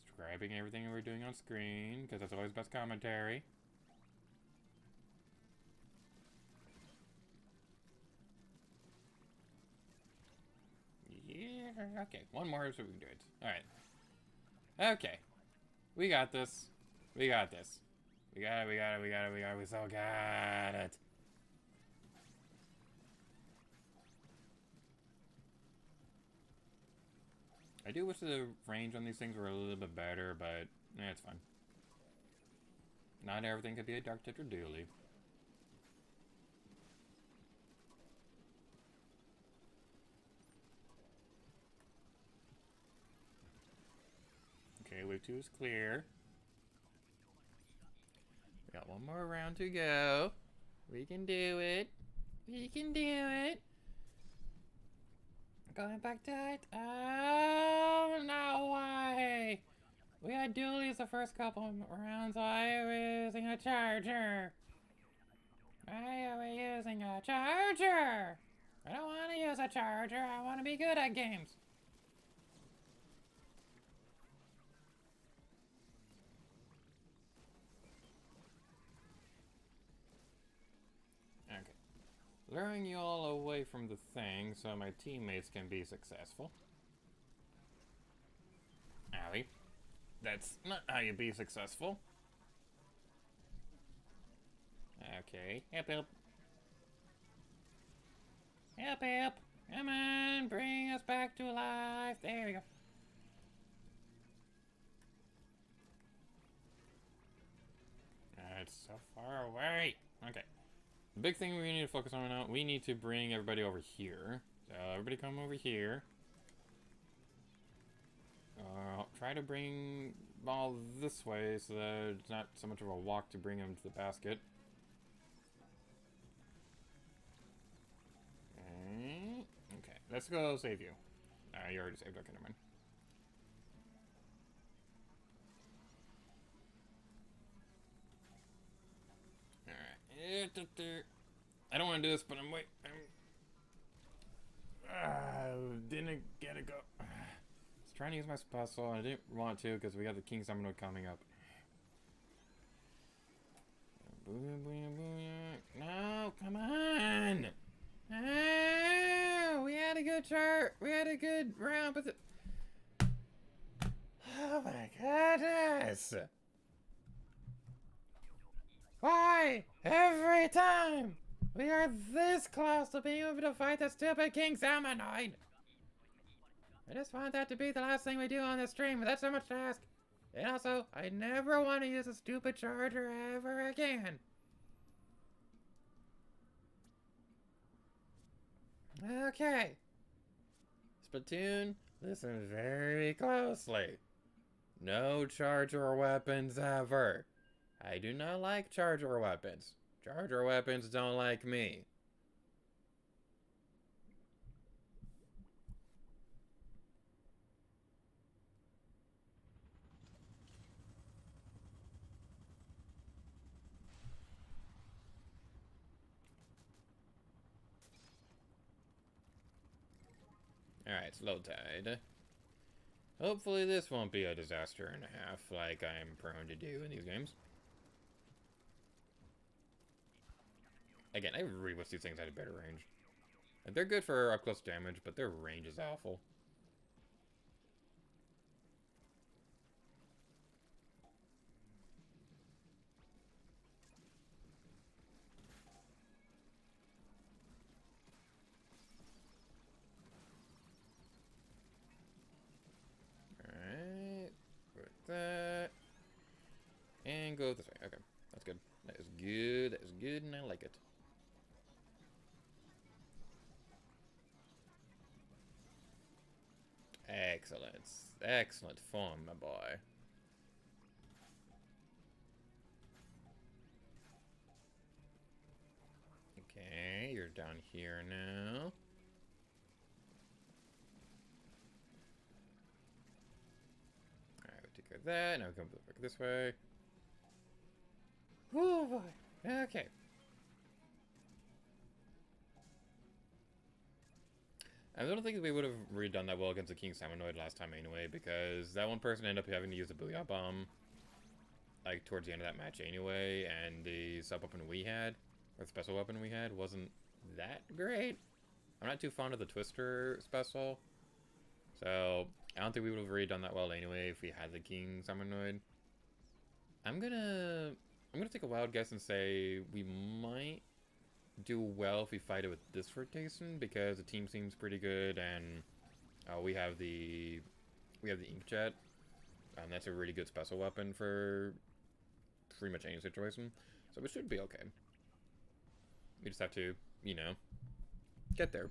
Describing everything we're doing on screen, because that's always best commentary. Yeah, okay. One more so we can do it. Alright. Okay. We got this. We got this. We got it, we got it, we got it, we got it. We so got it. I do wish the range on these things were a little bit better, but it's fine. Not everything could be a Dark Tetra dually. Okay, wave 2 is clear. We got one more round to go. We can do it. We can do it. Going back to it. Oh, no way. We had dualies the first couple of rounds. Why are we using a charger? Why are we using a charger? I don't want to use a charger. I want to be good at games. Luring you all away from the thing so my teammates can be successful. Owie. That's not how you be successful. Okay. Help, help. Help, help. Come on, bring us back to life. There we go. It's so far away. Okay. The big thing we need to focus on now, we need to bring everybody over here. So everybody come over here. Try to bring all this way so that it's not so much of a walk to bring them to the basket. Okay, let's go save you. You already saved, okay, never mind. Alright. I don't want to do this, but I'm didn't get it go. I was trying to use my special, and I didn't want to because we got the King's Domino coming up. No, come on! Oh, we had a good chart. We had a good round, but oh my goodness! Why? Every time! We are this close to being able to fight the stupid King Salmonoid! I just want that to be the last thing we do on this stream, but that's so much to ask. And also, I never want to use a stupid charger ever again. Okay. Splatoon, listen very closely. No charger weapons ever. I do not like charger weapons. Charger weapons don't like me. Alright, it's low tide. Hopefully this won't be a disaster and a half like I'm prone to do in these games. Again, I really wish these things had a better range. And they're good for up-close damage, but their range is awful. Alright, with that. And go this way. Okay, that's good. That is good, that is good, and I like it. Excellent. Excellent form, my boy. Okay, you're down here now. Alright, we'll take care of that. Now we come back this way. Oh boy. Okay. I don't think we would have really done that well against the King Salmonoid last time anyway, because that one person ended up having to use a Booyah Bomb, like, towards the end of that match anyway, and the sub-weapon we had, or the special weapon we had, wasn't that great. I'm not too fond of the Twister special, so I don't think we would have really done that well anyway if we had the King Salmonoid. I'm gonna take a wild guess and say we might do well if we fight it with this rotation, because the team seems pretty good, and we have the Inkjet. That's a really good special weapon for pretty much any situation, so we should be okay. We just have to, you know, get there.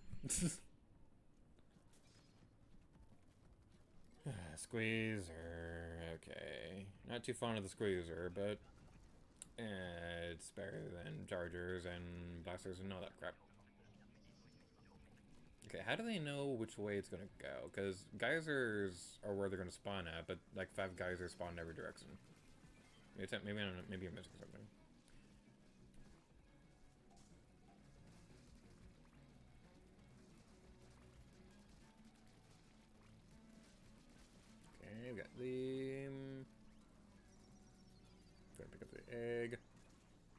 Squeezer, okay. Not too fond of the Squeezer, but it's better than chargers and blasters and all that crap. Okay, how do they know which way it's gonna go? Because geysers are where they're gonna spawn at, but like 5 geysers spawn in every direction. Maybe I'm missing something. Okay, we got the. Gonna pick up the egg.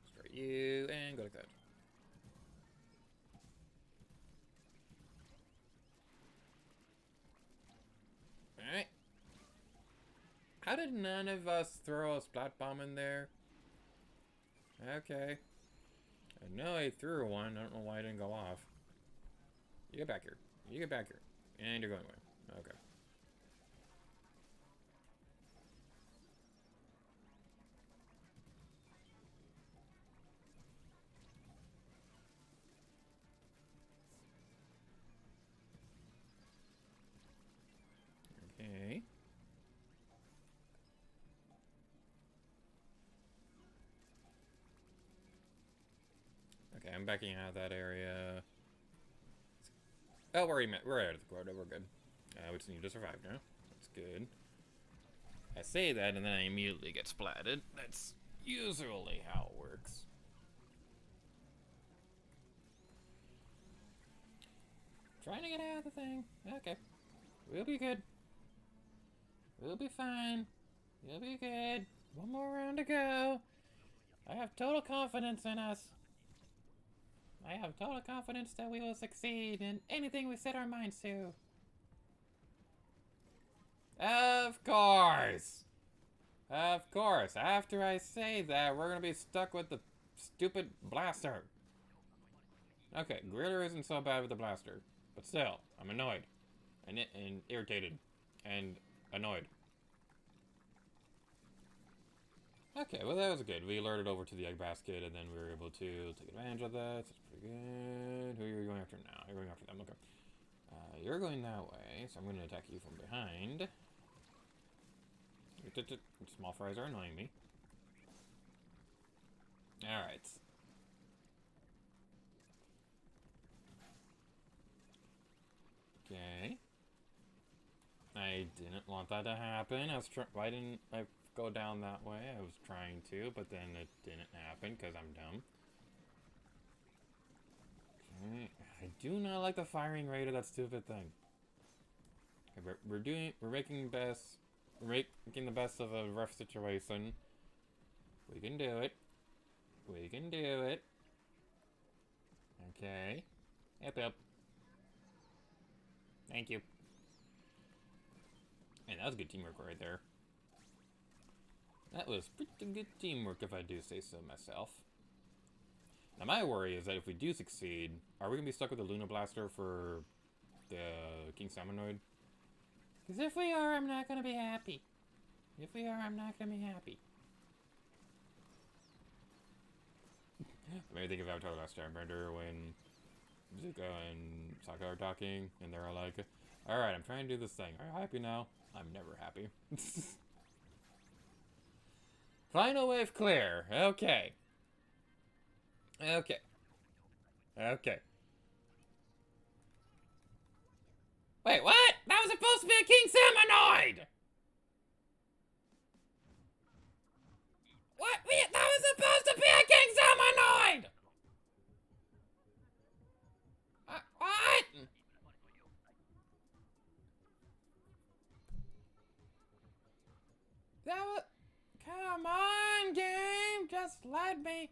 Start you and go like that. Alright. How did none of us throw a splat bomb in there? Okay. I know I threw one. I don't know why it didn't go off. You get back here. You get back here. And you're going away. Okay. Okay. Okay, I'm backing out of that area. Oh, we're out of the quota. We're good. We just need to survive now. That's good. I say that and then I immediately get splatted. That's usually how it works. Trying to get out of the thing. Okay. We'll be good. We'll be fine. You'll be good. One more round to go. I have total confidence in us. I have total confidence that we will succeed in anything we set our minds to. Of course. Of course. After I say that, we're gonna be stuck with the stupid blaster. Okay, Griller isn't so bad with the blaster. But still, I'm annoyed. And irritated. And annoyed. Okay, well that was good. We alerted over to the egg basket, and then we were able to take advantage of that. That's pretty good. Who are you going after now? You're going after them, okay. You're going that way, so I'm going to attack you from behind. Small fries are annoying me. Alright. Okay. I didn't want that to happen. Why didn't I go down that way? I was trying to, but then it didn't happen because I'm dumb. Okay. I do not like the firing rate of that stupid thing. Okay, we're making the best of a rough situation. We can do it. We can do it. Okay. Yep. Thank you. And that was good teamwork right there. That was pretty good teamwork, if I do say so myself. Now my worry is that if we do succeed, are we gonna be stuck with the Luna Blaster for the King Salmonoid? Because if we are, I'm not gonna be happy. If we are, I'm not gonna be happy. Maybe think of Avatar: The Last Airbender when Zuko and Sokka are talking, and they're all like, "Alright, I'm trying to do this thing. Are you happy now?" I'm never happy. Final wave clear. Okay. Okay. Okay. Wait, what? That was supposed to be a King Salmonoid! What? That was supposed to be a King Salmonoid! What? That was... Come on, game! Just let me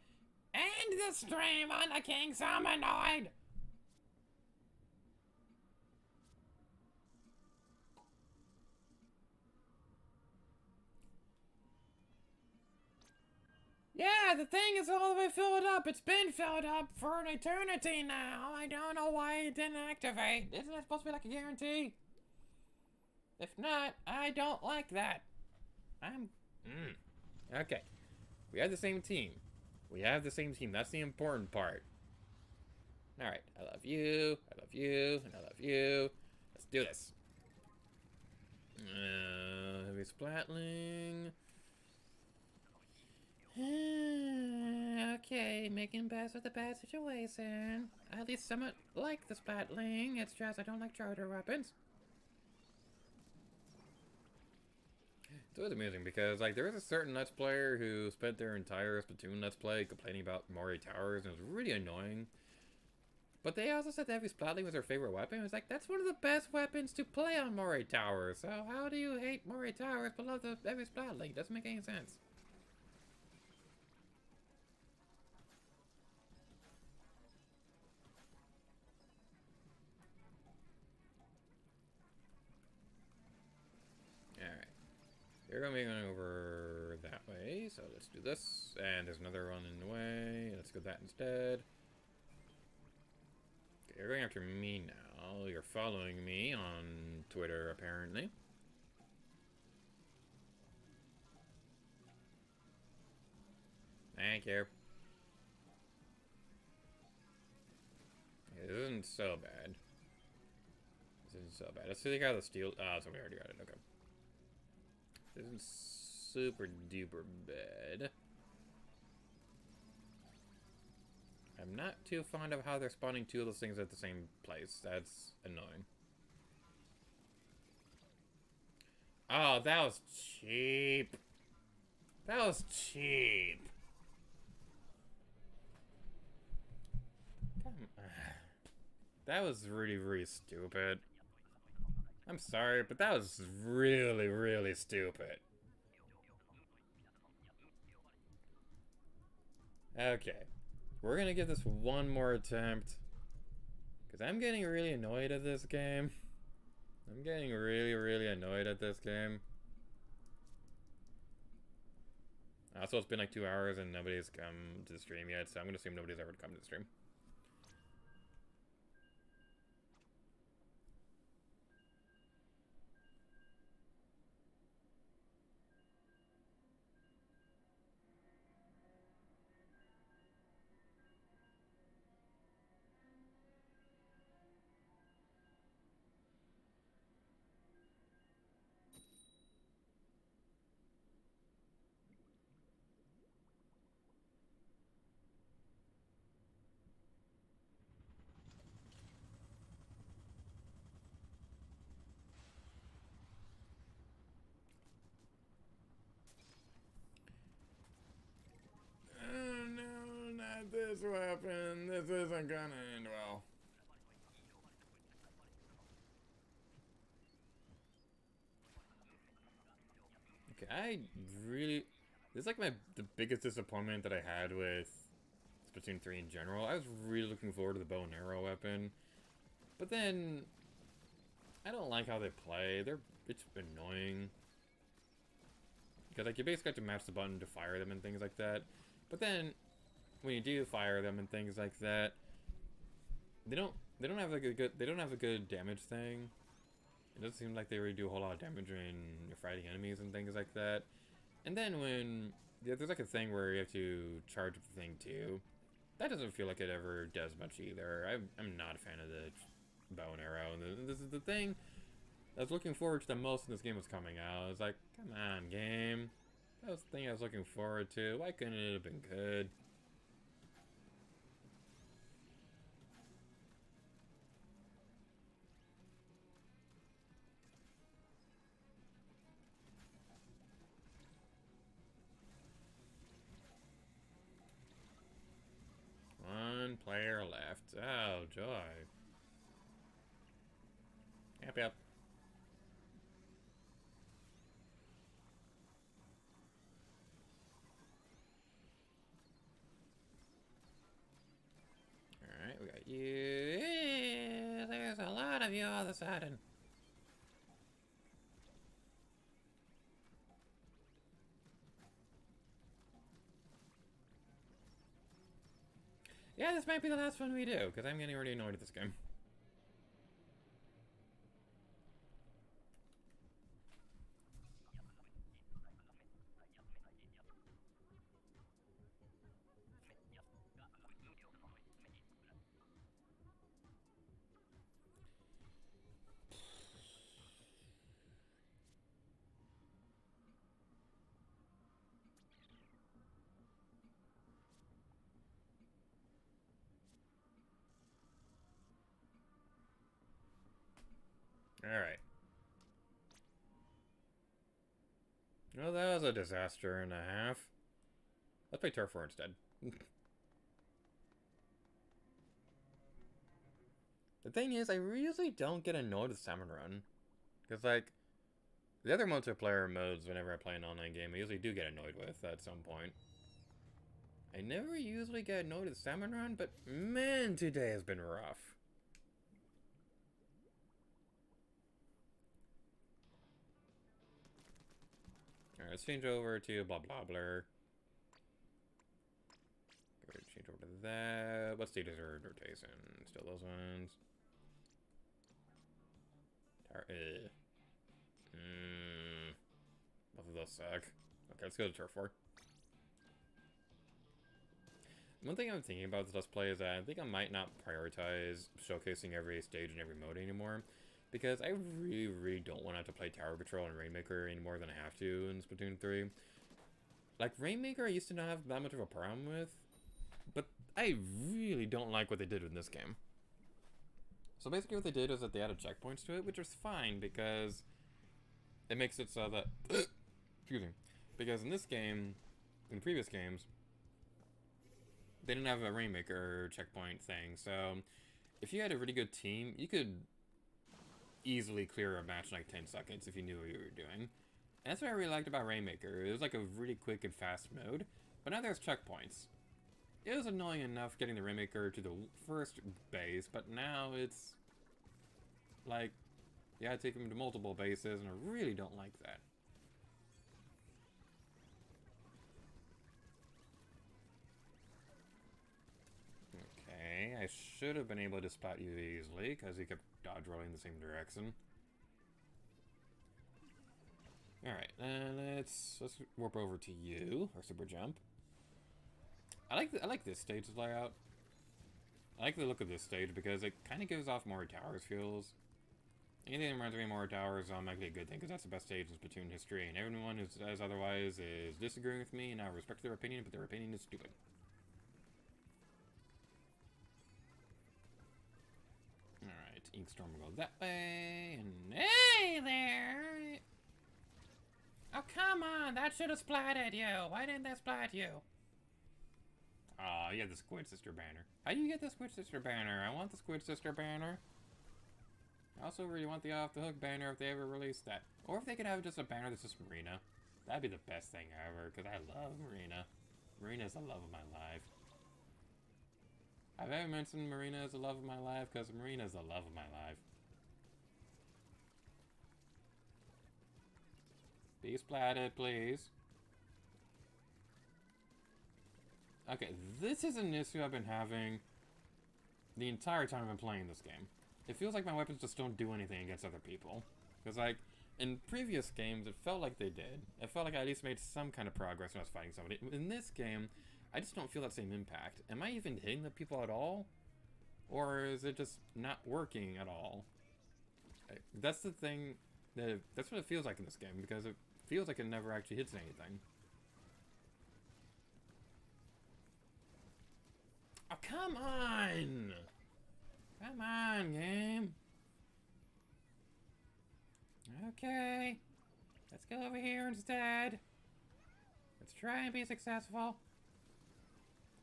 end the stream on the King Salmonoid! Yeah, the thing is all the way filled up. It's been filled up for an eternity now. I don't know why it didn't activate. Isn't that supposed to be like a guarantee? If not, I don't like that. Okay. We have the same team. We have the same team. That's the important part. Alright. I love you. I love you. And I love you. Let's do this. Heavy Splatling. Okay, making best of the bad situation. At least somewhat like the Splatling. It's just I don't like charter weapons. It's always amusing because, like, there was a certain Let's Player who spent their entire Splatoon Let's Play complaining about Mori Towers, and it was really annoying. But they also said that Heavy Splatling was their favorite weapon. It was like, that's one of the best weapons to play on Mori Towers. So how do you hate Mori Towers but love the Heavy Splatling? Doesn't make any sense. Alright. They're going to be going over that way, so let's do this. And there's another one in the way. Let's go that instead. Okay, you're going after me now. You're following me on Twitter, apparently. Thank you. Okay, this isn't so bad. This isn't so bad. Let's see how the steel... Ah, so we already got it. Okay. This isn't super duper bad. I'm not too fond of how they're spawning two of those things at the same place. That's annoying. Oh, that was cheap. That was cheap. Come on. That was really, really stupid. I'm sorry, but that was really, really stupid. Okay. We're gonna give this one more attempt. Because I'm getting really annoyed at this game. I'm getting really, really annoyed at this game. Also, it's been like 2 hours and nobody's come to the stream yet, so I'm gonna assume nobody's ever come to the stream. This weapon. This isn't gonna end well. I really... This is like the biggest disappointment that I had with Splatoon 3 in general. I was really looking forward to the bow and arrow weapon. But then... I don't like how they play. It's annoying. Because like you basically have to match the button to fire them and things like that. But then when you do fire them and things like that, they don't have like a good damage thing. It doesn't seem like they really do a whole lot of damage when you're fighting enemies and things like that. And then when there's like a thing where you have to charge up the thing too, that doesn't feel like it ever does much either. I'm not a fan of the bow and arrow, and this is the thing I was looking forward to the most when this game was coming out. I was like, come on, game. That was the thing I was looking forward to. Why couldn't it have been good? One player left. Oh, joy. Yep, yep. Alright, we got you. Yeah, there's a lot of you all of a sudden. Yeah, this might be the last one we do, because I'm getting already annoyed at this game. Alright. Well, that was a disaster and a half. Let's play Turf War instead. The thing is, I really don't get annoyed with Salmon Run. Because, like, the other multiplayer modes, whenever I play an online game, I usually do get annoyed with at some point. I never usually get annoyed with Salmon Run, but man, today has been rough. Alright, let's change over to blah blah blur. Change over to that. What stages are rotation? Still those ones. Both of those suck. Okay, let's go to Turf War. One thing I'm thinking about with Let's Play is that I think I might not prioritize showcasing every stage and every mode anymore. Because I really don't want to have to play Tower Patrol and Rainmaker any more than I have to in Splatoon 3. Like, Rainmaker I used to not have that much of a problem with, but I really don't like what they did in this game. So basically what they did is that they added checkpoints to it, which was fine because it makes it so that... excuse me. Because in this game, in the previous games, they didn't have a Rainmaker checkpoint thing, so if you had a really good team, you could easily clear a match in like 10 seconds if you knew what you were doing. And that's what I really liked about Rainmaker. It was like a really quick and fast mode, but now there's checkpoints. It was annoying enough getting the Rainmaker to the first base, but now it's like, you gotta take them to multiple bases, and I really don't like that. Okay, I should have been able to spot you easily, because he kept dodge rolling the same direction. Alright, let's warp over to you, or super jump. I like this stage layout. I like the look of this stage because it kind of gives off more Towers feels. Anything that reminds me of more Towers might be a good thing, because that's the best stage in Splatoon history, and everyone who says otherwise is disagreeing with me, and I respect their opinion, but their opinion is stupid. Alright, Inkstorm will go that way, and hey there! Oh, come on, that should have splatted you! Why didn't that splat you? Aw, you have the Squid Sister banner. How do you get the Squid Sister banner? I want the Squid Sister banner. I also really want the Off the Hook banner if they ever release that. Or if they could have just a banner that's just Marina. That'd be the best thing ever, because I love Marina. Marina's the love of my life. I've ever mentioned Marina as the love of my life, because Marina's the love of my life. Be splatted, please. Okay, this is an issue I've been having the entire time I've been playing this game. It feels like my weapons just don't do anything against other people. Because, like, in previous games, it felt like they did. It felt like I at least made some kind of progress when I was fighting somebody. In this game, I just don't feel that same impact. Am I even hitting the people at all? Or is it just not working at all? That's the thing. That's what it feels like in this game, because it feels like it never actually hits anything. Oh, come on! Come on, game. Okay. Let's go over here instead. Let's try and be successful.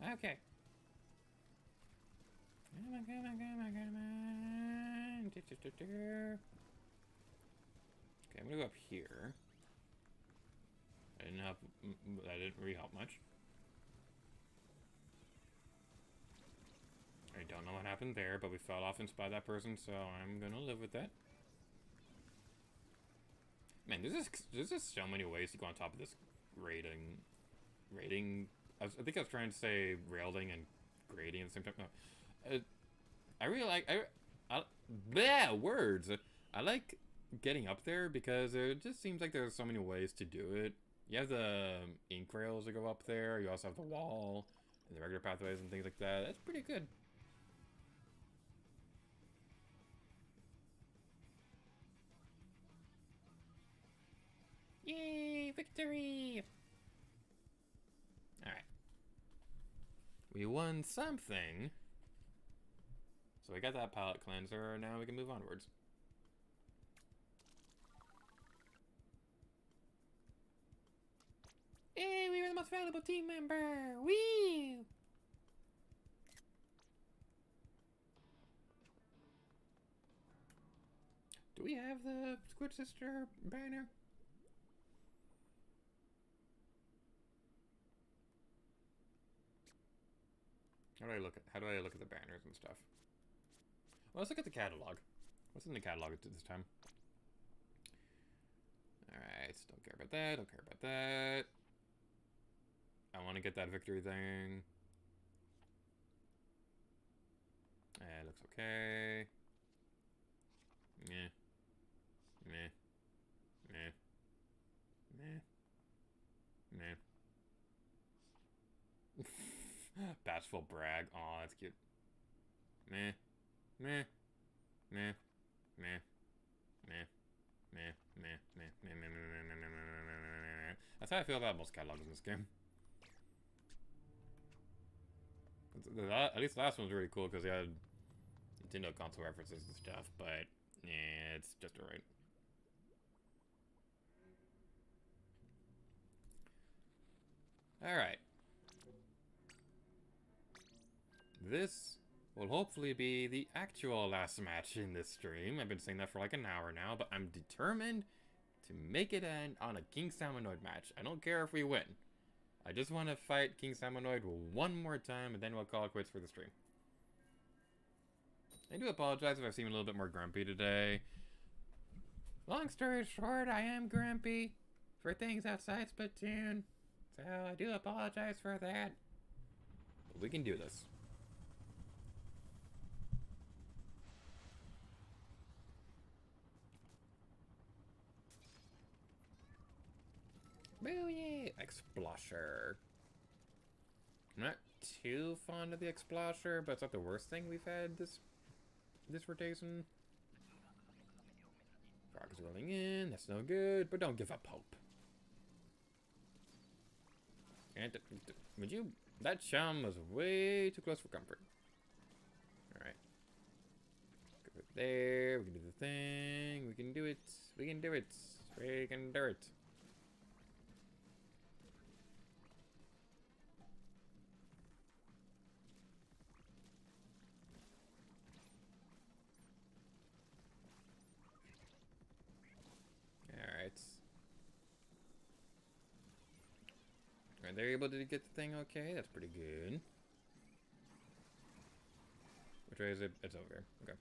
Okay. Come on, come on, come on, come on. Okay, I'm gonna go up here. That didn't really help much. I don't know what happened there, but we fell off and by that person, so I'm gonna live with that. Man, there's just so many ways to go on top of this rating. I think I was trying to say railing and grading at the same time. No. I really like... words! I like getting up there because it just seems like there's so many ways to do it. You have the ink rails that go up there. You also have the wall and the regular pathways and things like that. That's pretty good. Yay! Victory! Alright. We won something. So we got that palette cleanser, now we can move onwards. Hey, we were the most valuable team member! Woo! Do we have the Squid Sister banner? How do I look at the banners and stuff? Well, let's look at the catalog. What's in the catalog this time? Alright, don't care about that, don't care about that. I want to get that victory thing. It looks okay. Meh. Meh. Meh. Meh. Meh. Bashful brag. Aw, that's cute. Meh. Meh. Meh. Meh. Meh. Meh. Meh. Meh. Meh. Meh. Meh. That's how I feel about most catalogs in this game. At least the last one was really cool because they had Nintendo console references and stuff, but yeah, it's just alright. Alright. This will hopefully be the actual last match in this stream. I've been saying that for like an hour now, but I'm determined to make it end on a King Salmonoid match. I don't care if we win. I just want to fight King Salmonoid one more time, and then we'll call it quits for the stream. I do apologize if I seem a little bit more grumpy today. Long story short, I am grumpy for things outside Splatoon. So I do apologize for that. But we can do this. Booyah! Explosher. I'm not too fond of the Explosher, but it's not the worst thing we've had this rotation. Frog is rolling in, that's no good, but don't give up hope. And would you... That chum was way too close for comfort. Alright. Go there, we can do the thing, we can do it, we can do it, we can do it. Alright. Are they able to get the thing okay? That's pretty good. Which way is it? It's over here. Okay.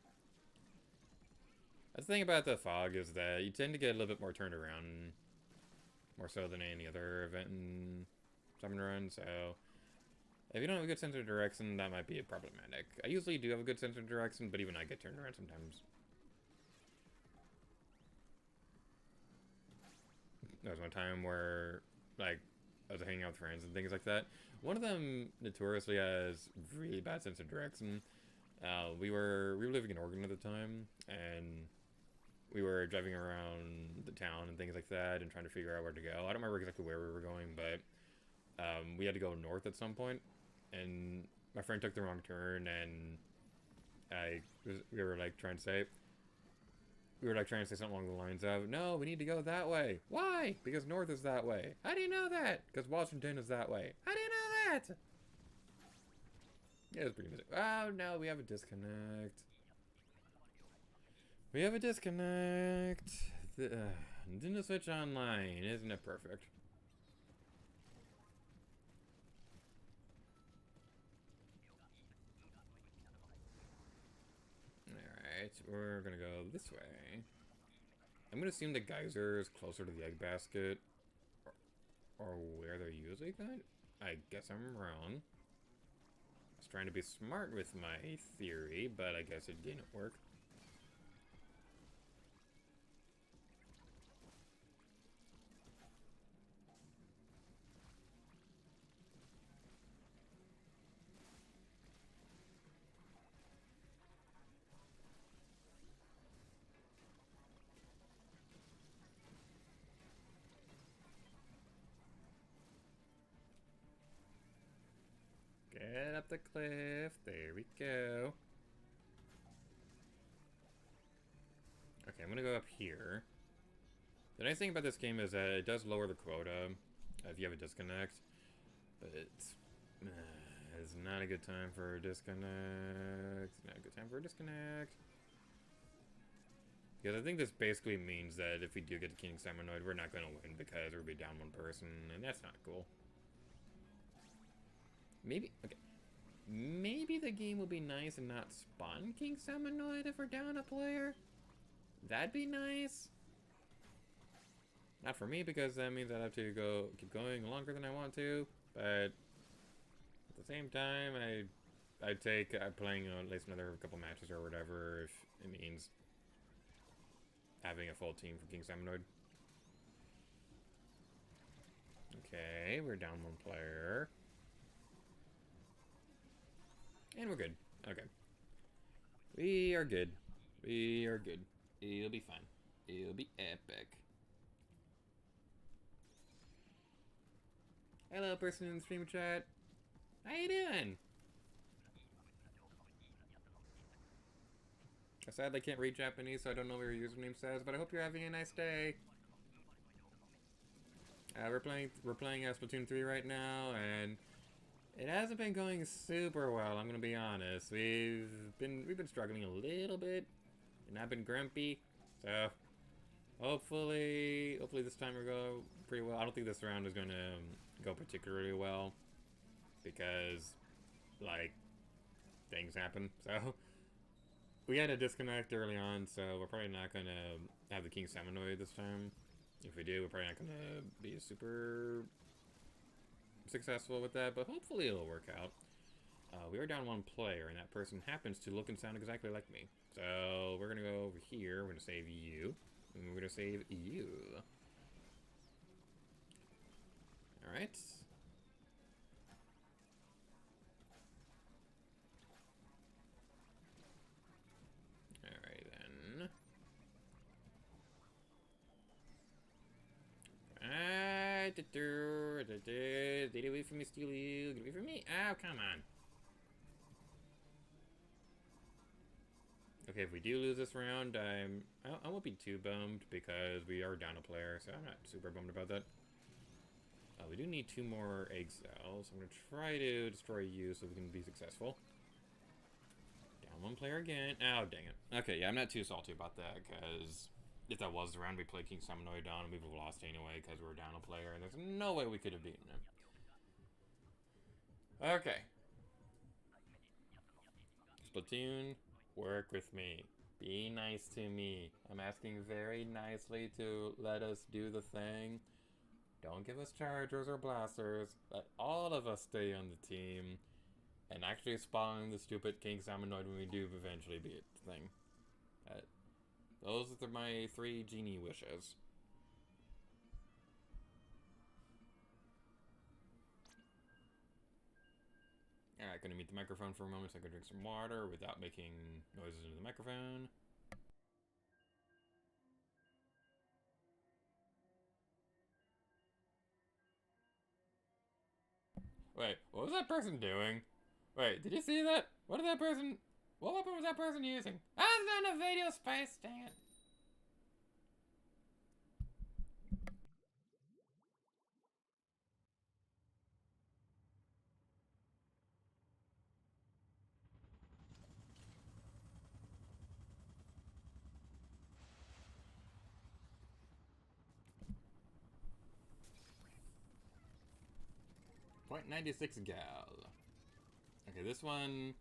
That's the thing about the fog is that you tend to get a little bit more turned around. More so than any other event in Summon Run, so... If you don't have a good sense of direction, that might be problematic. I usually do have a good sense of direction, but even I get turned around sometimes. There was one time where, like, I was hanging out with friends and things like that. One of them notoriously has really bad sense of direction. We were living in Oregon at the time, and we were driving around the town and things like that and trying to figure out where to go. I don't remember exactly where we were going, but we had to go north at some point, and my friend took the wrong turn, and we were like trying to say something along the lines of, no, we need to go that way. Why? Because north is that way. How do you know that? Because Washington is that way. How do you know that? Yeah, it was pretty busy. Oh no, we have a disconnect. We have a disconnect. Nintendo Switch Online, isn't it perfect? Alright, we're gonna go this way. I'm gonna assume the geyser is closer to the egg basket. Or where they're usually going? I guess I'm wrong. I was trying to be smart with my theory, but I guess it didn't work. Get up the cliff. There we go. Okay, I'm gonna go up here. The nice thing about this game is that it does lower the quota if you have a disconnect, but it's not a good time for a disconnect. It's not a good time for a disconnect. Because I think this basically means that if we do get the King Salmonoid, we're not gonna win because we'll be down one person, and that's not cool. Maybe, okay. Maybe the game will be nice and not spawn King Salmonoid if we're down a player. That'd be nice. Not for me, because that means I'd have to keep going longer than I want to. But at the same time, I'd take playing at least another couple matches or whatever if it means having a full team for King Salmonoid. Okay, we're down one player. And we're good. Okay. We are good. We are good. It'll be fine. It'll be epic. Hello, person in the stream chat. How you doing? I sadly can't read Japanese, so I don't know what your username says, but I hope you're having a nice day. We're playing Splatoon 3 right now, and it hasn't been going super well, I'm gonna be honest. We've been struggling a little bit, and I've been grumpy. So hopefully this time we'll go pretty well. I don't think this round is gonna go particularly well because like things happen. So we had a disconnect early on, so we're probably not gonna have the King Salmonoid this time. If we do, we're probably not gonna be super successful with that, but hopefully it'll work out. We are down one player, and that person happens to look and sound exactly like me. So we're gonna go over here, we're gonna save you, and we're gonna save you. Alright. Alright then. Get away from me, steal you. Get away from me. Oh, come on. Okay, if we do lose this round, I won't be too bummed because we are down a player, so I'm not super bummed about that. We do need 2 more egg cells. I'm going to try to destroy you so we can be successful. Down one player again. Oh, dang it. Okay, yeah, I'm not too salty about that because if that was the round we played King Salmonoid on, we would have lost anyway because we were down a player, and there's no way we could have beaten him. Okay. Splatoon, work with me. Be nice to me. I'm asking very nicely to let us do the thing. Don't give us chargers or blasters. Let all of us stay on the team. And actually spawn the stupid King Salmonoid when we do eventually beat the thing. Those are my 3 genie wishes. Alright, gonna mute the microphone for a moment so I can drink some water without making noises into the microphone. Wait, what was that person doing? Wait, did you see that? What weapon was that person using? Ah, it's not a video space, dang it. .96 gal. Okay, this one...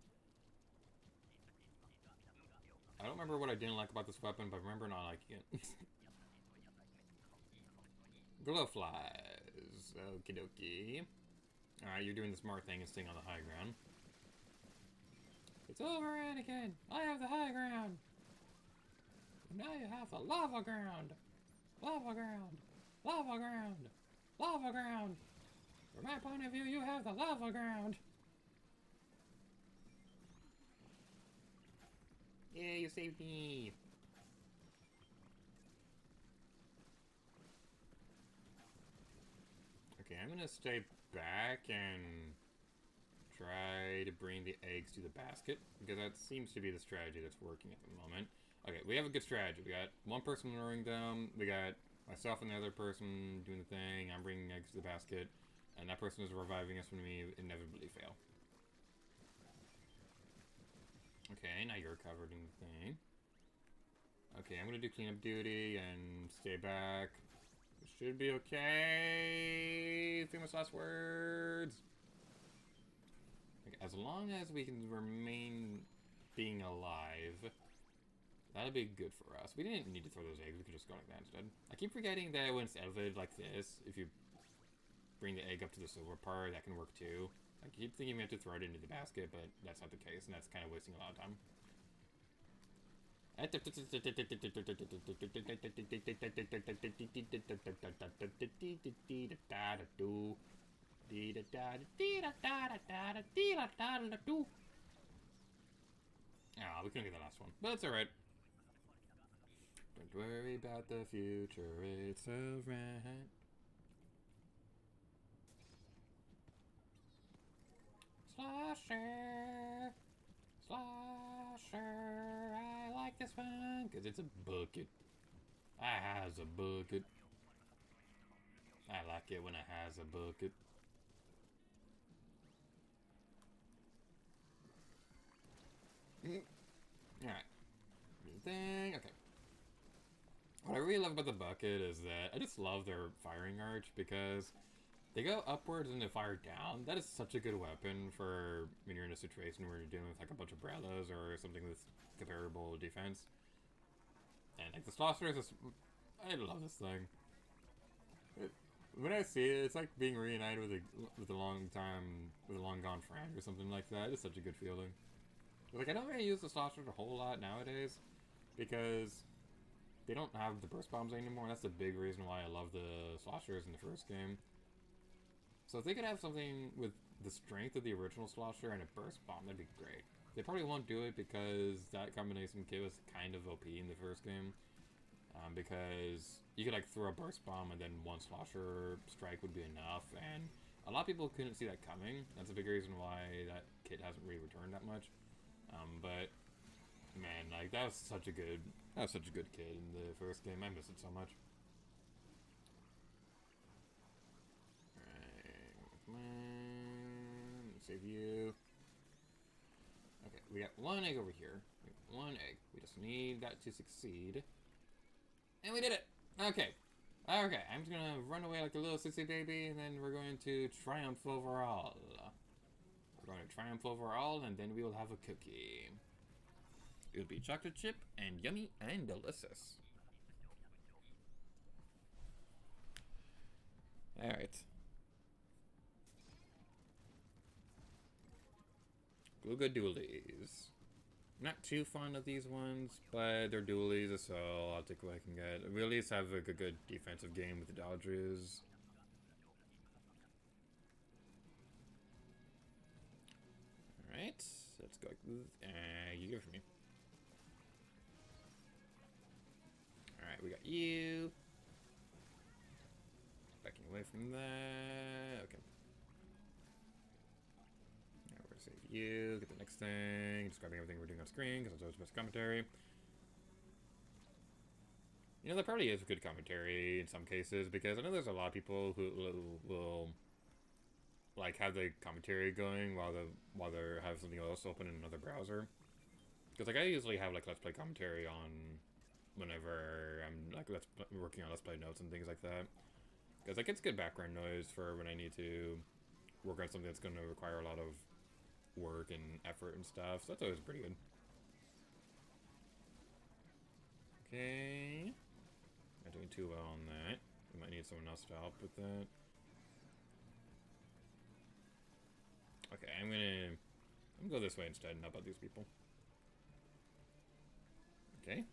I don't remember what I didn't like about this weapon, but I remember not liking it. Glowflies. Okie dokie. Alright, you're doing the smart thing and staying on the high ground. It's over, Anakin! I have the high ground! Now you have the lava ground! Lava ground! Lava ground! Lava ground! From my point of view, you have the lava ground! Yeah, you saved me! Okay, I'm gonna stay back and try to bring the eggs to the basket, because that seems to be the strategy that's working at the moment. Okay, we have a good strategy. We got one person luring them, we got myself and the other person doing the thing, I'm bringing eggs to the basket, and that person is reviving us when we inevitably fail. Okay, now you're covered in the thing. Okay, I'm gonna do cleanup duty and stay back. It should be okay. Famous last words. Okay, as long as we can remain being alive, that'll be good for us. We didn't need to throw those eggs. We could just go like that instead. I keep forgetting that when it's elevated like this, if you bring the egg up to the silver part, that can work too. I keep thinking we have to throw it into the basket, but that's not the case, and that's kind of wasting a lot of time. Ah, we couldn't get the last one, but it's alright. Don't worry about the future, it's alright. Slosher! Slosher! I like this one because it's a bucket. I has a bucket. I like it when it has a bucket. Alright. Thing. Okay. What I really love about the bucket is that I just love their firing arch because they go upwards and they fire down. That is such a good weapon for when you're in a situation where you're dealing with like a bunch of umbrellas or something with comparable defense. And like the Slosher is just... I love this thing. When I see it, it's like being reunited with a long gone friend or something like that. It's such a good feeling. Like I don't really use the Slosher a whole lot nowadays because they don't have the burst bombs anymore. That's the big reason why I love the Sloshers in the first game. So if they could have something with the strength of the original Slosher and a burst bomb, that'd be great. They probably won't do it because that combination kit was kind of OP in the first game. Because you could like throw a burst bomb and then one Slosher strike would be enough, and a lot of people couldn't see that coming. That's a big reason why that kit hasn't really returned that much. But man, like that was such a good kit in the first game. I miss it so much. Save you. Okay, we got one egg over here. One egg. We just need that to succeed. And we did it! Okay. Okay, I'm just gonna run away like a little sissy baby, and then we're going to triumph overall. We're going to triumph over all, and then we will have a cookie. It will be chocolate chip and yummy and delicious. Alright. Glooga Dualies. Not too fond of these ones, but they're dualies, so I'll take what I can get. We at least have a good defensive game with the dodges. Alright, let's go. You give it for me. Alright, we got you. Backing away from that. Okay. Now we're gonna save you. Get the next thing. Just grabbing everything we're doing on screen because it's always the best commentary. You know, there probably is good commentary in some cases because I know there's a lot of people who will like have the commentary going while they have something else open in another browser. Because like I usually have like Let's Play commentary on whenever I'm like working on Let's Play notes and things like that. Because like it's good background noise for when I need to work on something that's going to require a lot of work and effort and stuff. So that's always pretty good. Okay. Not doing too well on that. We might need someone else to help with that. Okay, I'm gonna go this way instead and help out these people. Okay.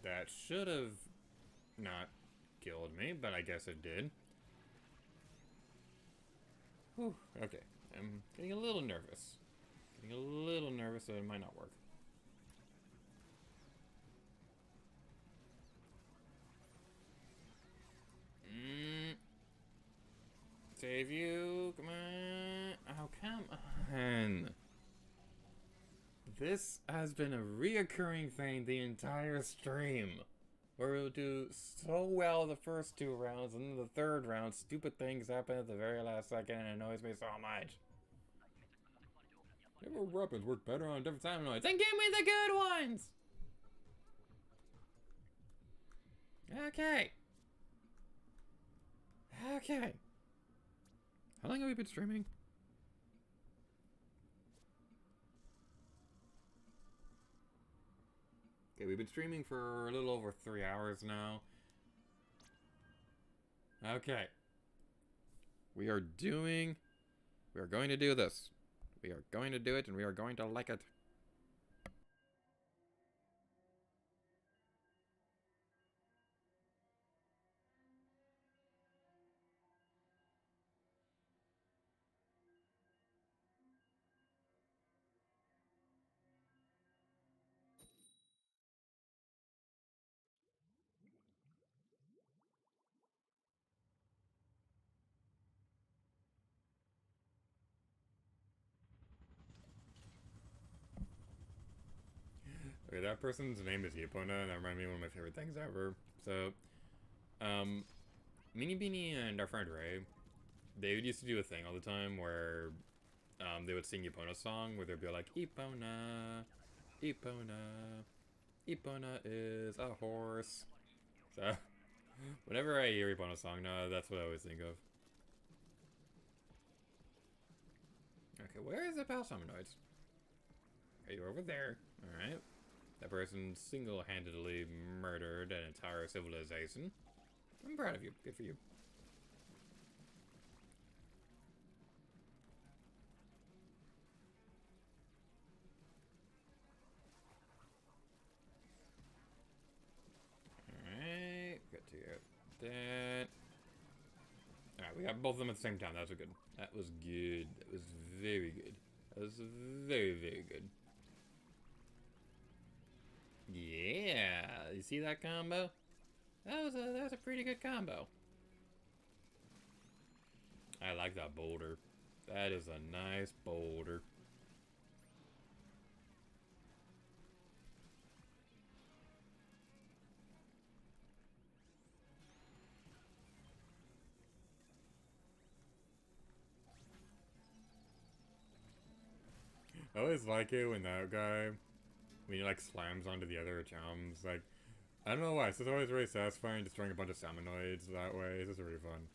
That should have not killed me, but I guess it did. Whew, okay. I'm getting a little nervous. Getting a little nervous that it might not work. Save you. Come on. Oh, come on. This has been a reoccurring thing the entire stream. Where we'll do so well the first two rounds, and then the third round, stupid things happen at the very last second, and it annoys me so much. Different weapons work better on different sound noise. Then give me the good ones! Okay. Okay. How long have we been streaming? Okay, we've been streaming for a little over 3 hours now. Okay. We are going to do this. We are going to do it, and we are going to like it. Okay, that person's name is Yapona, and that reminded me of one of my favorite things ever. So, Meanie Beanie and our friend Ray, they used to do a thing all the time where they would sing Yapona's song, where they'd be like, Epona, Epona, Epona is a horse. So, whenever I hear Epona's song now, that's what I always think of. Okay, where is the Palsaminoids? Are you over there? Alright. That person single-handedly murdered an entire civilization. I'm proud of you. Good for you. Alright. Got to get that. Alright, we got both of them at the same time. That was good. That was good. That was very good. That was very, very good. Yeah, you see that combo? That was a pretty good combo. I like that boulder. That is a nice boulder. I always like it when that guy, when he like slams onto the other chums, like, I don't know why, it's just always really satisfying destroying a bunch of salmonoids that way. It's just really fun.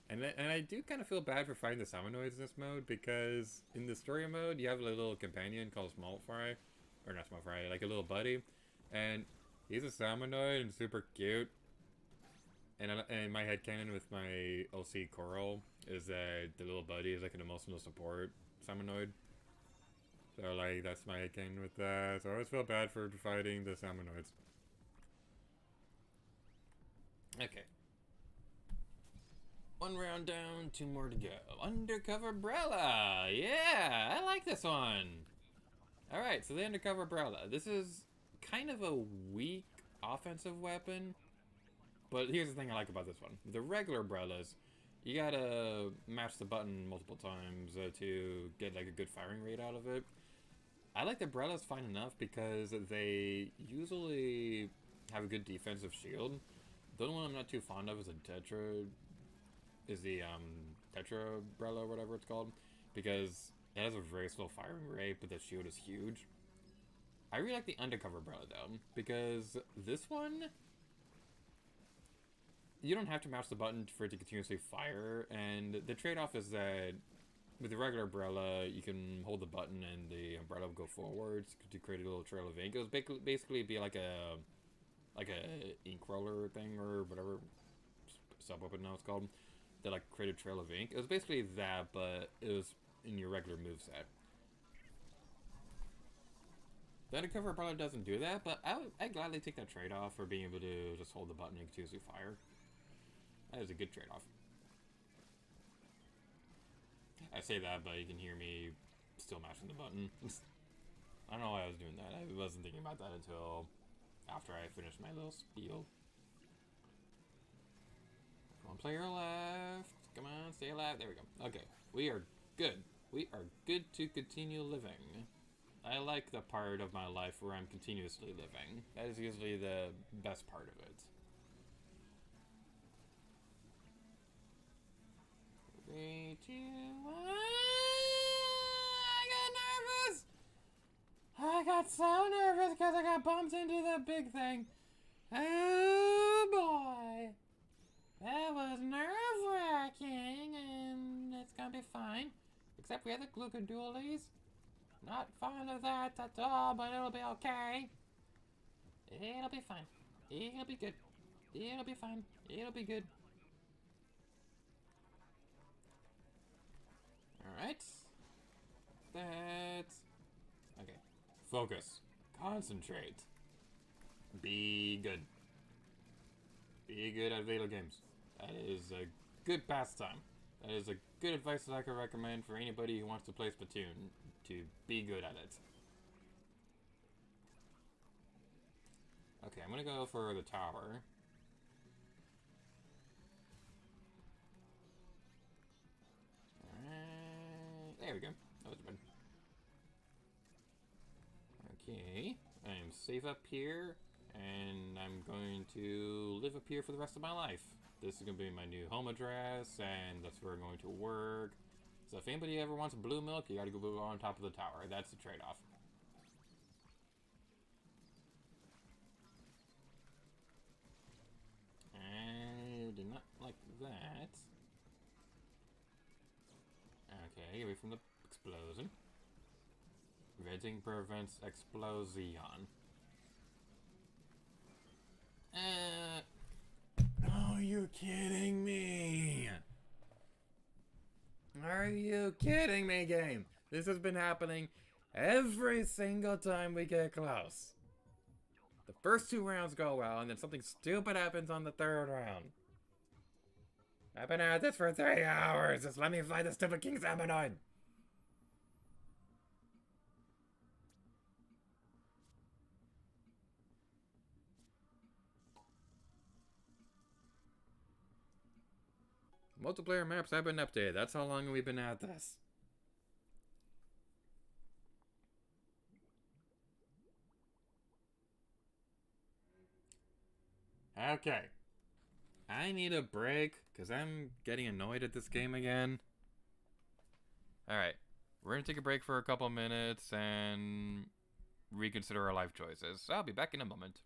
And I do kind of feel bad for fighting the Salmonoids in this mode, because in the story mode, you have a little companion called Small Fry. Or not Small Fry, like a little buddy. And he's a Salmonoid and super cute. And my headcanon with my OC Coral is that the little buddy is like an emotional support Salmonoid. So, like, that's my headcanon with that. So I always feel bad for fighting the Salmonoids. Okay. One round down, 2 more to go. Undercover Umbrella! Yeah, I like this one! Alright, so the Undercover Umbrella. This is kind of a weak offensive weapon. But here's the thing I like about this one. The regular umbrellas, you gotta mash the button multiple times to get like a good firing rate out of it. I like the umbrellas fine enough because they usually have a good defensive shield. The only one I'm not too fond of is the Tetra umbrella or whatever it's called, because it has a very slow firing rate, but the shield is huge. I really like the Undercover umbrella though, because this one, you don't have to mash the button for it to continuously fire, and the trade-off is that with the regular umbrella, you can hold the button and the umbrella will go forwards to create a little trail of ink. It was basically be like a ink roller thing or whatever sub-weapon now it's called, that like create a trail of ink. It was basically that, but it was in your regular moveset. The Undercover umbrella doesn't do that, but I'd gladly take that trade-off for being able to just hold the button and continuously fire. That is a good trade-off. I say that, but you can hear me still mashing the button. I don't know why I was doing that. I wasn't thinking about that until after I finished my little spiel. One player left. Come on, stay alive. There we go. Okay, we are good. We are good to continue living. I like the part of my life where I'm continuously living. That is usually the best part of it. 3, 2, 1. I got nervous! I got so nervous because I got bumped into that big thing. Oh boy. That was nerve-wracking, and it's gonna be fine. Except we had the glucodulies. Not fond of that at all, but it'll be okay. It'll be fine. It'll be good. It'll be fine. It'll be good. Alright. That's... okay. Focus. Concentrate. Be good. Be good at video games. That is a good pastime. That is a good advice that I could recommend for anybody who wants to play Splatoon, to be good at it. Okay, I'm gonna go for the tower. Alright, there we go. That was good. Okay, I am safe up here, and I'm going to live up here for the rest of my life. This is going to be my new home address, and that's where I'm going to work. So if anybody ever wants blue milk, you gotta go on top of the tower. That's the trade-off. I did not like that. Okay, away from the explosion. Venting prevents explosion. Are you kidding me? Are you kidding me, game? This has been happening every single time we get close. The first 2 rounds go well, and then something stupid happens on the 3rd round. I've been at this for 3 hours. Just let me fight the stupid King Salmonoid. Multiplayer maps have been updated. That's how long we've been at this. Okay. I need a break because I'm getting annoyed at this game again. Alright. We're going to take a break for a couple minutes and reconsider our life choices. I'll be back in a moment.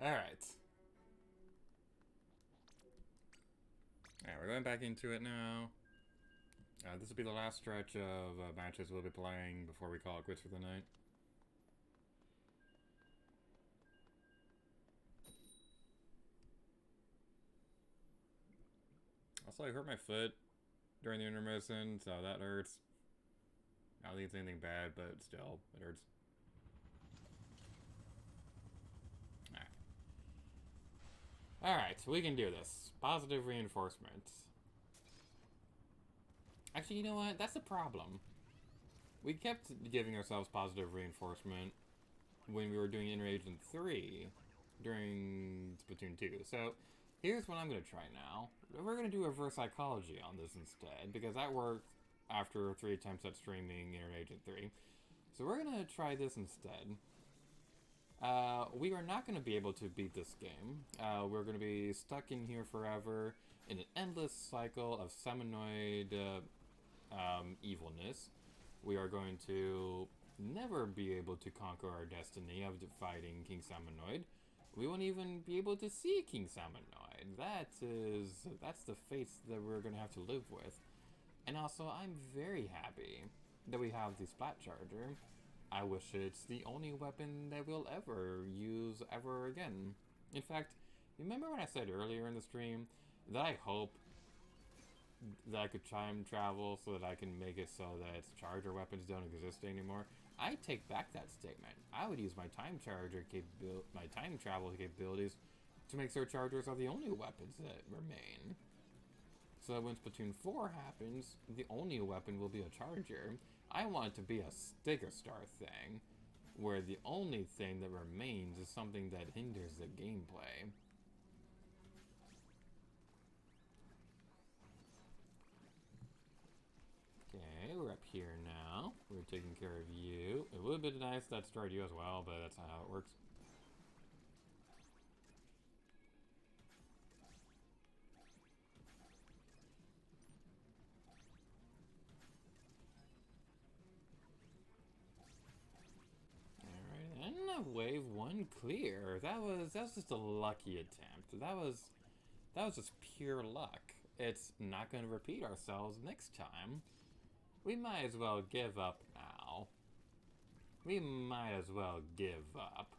Alright. Alright, we're going back into it now. This will be the last stretch of matches we'll be playing before we call it quits for the night. Also, I hurt my foot during the intermission, so that hurts. I don't think it's anything bad, but still, it hurts. Alright, we can do this. Positive reinforcement. Actually, you know what? That's the problem. We kept giving ourselves positive reinforcement when we were doing Interagent 3 during Splatoon 2. So, here's what I'm going to try now. We're going to do reverse psychology on this instead, because that worked after 3 attempts at streaming Interagent 3. So we're going to try this instead. We are not going to be able to beat this game. We're going to be stuck in here forever in an endless cycle of Samanoid evilness. We are going to never be able to conquer our destiny of fighting King Samanoid. We won't even be able to see King Samanoid. That's the fate that we're going to have to live with. And also, I'm very happy that we have the Splat Charger. I wish it's the only weapon that we'll ever use ever again. In fact, remember when I said earlier in the stream that I hope that I could time travel so that I can make it so that charger weapons don't exist anymore? I take back that statement. I would use my time travel capabilities to make sure chargers are the only weapons that remain. So that when Splatoon 4 happens, the only weapon will be a charger. I want it to be a sticker star thing, where the only thing that remains is something that hinders the gameplay. Okay, we're up here now. We're taking care of you. It would have been nice that started you as well, but that's not how it works. Wave 1 clear. That was just a lucky attempt. That was just pure luck. It's not going to repeat ourselves next time. We might as well give up now. We might as well give up.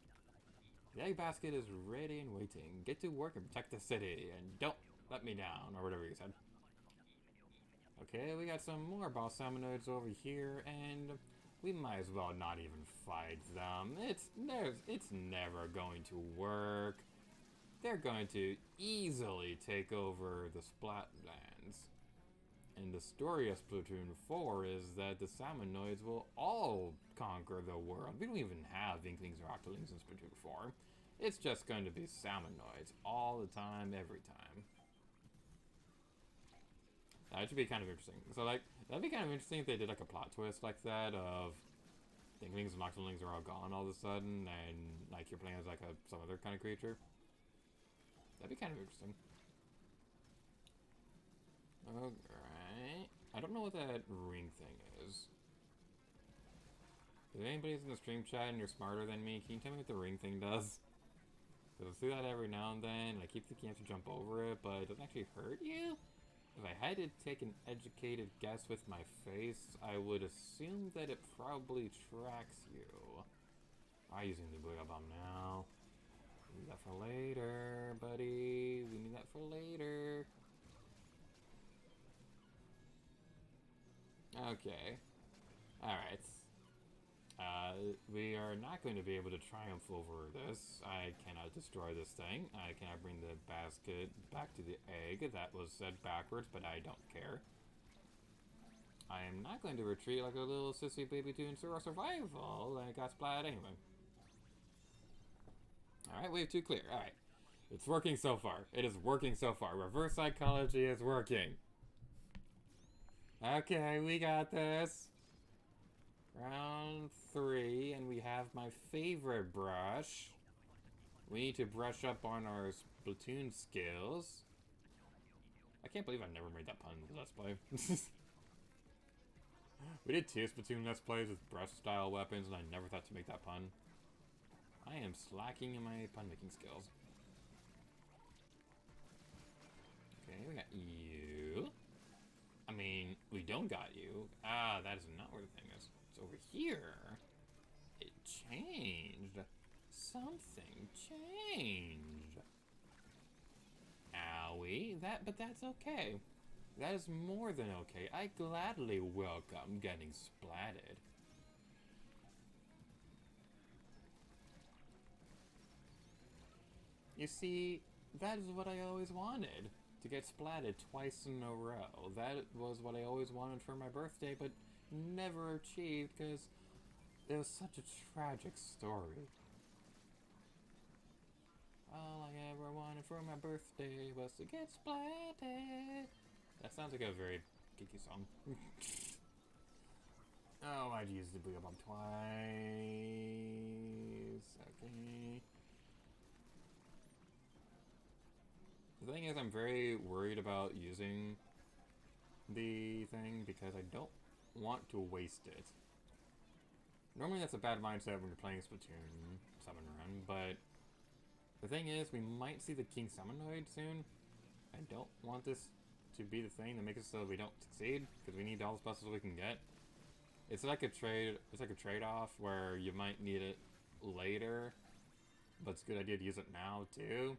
The egg basket is ready and waiting. Get to work and protect the city, and don't let me down, or whatever you said. Okay, we got some more boss Samanoids over here, and we might as well not even fight them. It's never going to work. They're going to easily take over the Splatlands. And the story of Splatoon 4 is that the Samanoids will all conquer the world. We don't even have Inklings or Octolings in Splatoon 4. It's just going to be Samanoids all the time, every time. That should be kind of interesting. So, like, that'd be kind of interesting if they did, like, a plot twist like that of Inklings and Octolings are all gone all of a sudden, and, like, you're playing as, like, some other kind of creature. That'd be kind of interesting. Alright. I don't know what that ring thing is. If anybody's in the stream chat and you're smarter than me, can you tell me what the ring thing does? Because I see that every now and then, and I keep thinking you have to jump over it, but it doesn't actually hurt you? If I had to take an educated guess with my face, I would assume that it probably tracks you. I'm using the Booyah Bomb now. We need that for later, buddy. We need that for later. Okay. Alright. We are not going to be able to triumph over this. I cannot destroy this thing. I cannot bring the basket back to the egg. That was said backwards, but I don't care. I am not going to retreat like a little sissy baby to ensure survival. I got splat anyway. Alright, wave 2 clear. Alright. It's working so far. It is working so far. Reverse psychology is working. Okay, we got this. Round 3, and we have my favorite brush. We need to brush up on our Splatoon skills. I can't believe I never made that pun in the Let's Play. We did 2 Splatoon Let's Plays with brush-style weapons, and I never thought to make that pun. I am slacking in my pun making skills. Okay, we got you. I mean, we don't got you. Ah, that is not where the thing is. It's over here. It changed. Something changed. Owie. But that's okay. That is more than okay. I gladly welcome getting splatted. You see, that is what I always wanted. To get splatted twice in a row. That was what I always wanted for my birthday, but never achieved because it was such a tragic story. All I ever wanted for my birthday was to get splatted. That sounds like a very geeky song. Oh, I'd used the Booyah Bomb twice. Okay. The thing is, I'm very worried about using the thing because I don't want to waste it. Normally that's a bad mindset when you're playing Splatoon Summon Run, but the thing is, we might see the King Summanoid soon. I don't want this to be the thing that makes it so we don't succeed, because we need all the specials we can get. It's like a trade-off where you might need it later, but it's a good idea to use it now too.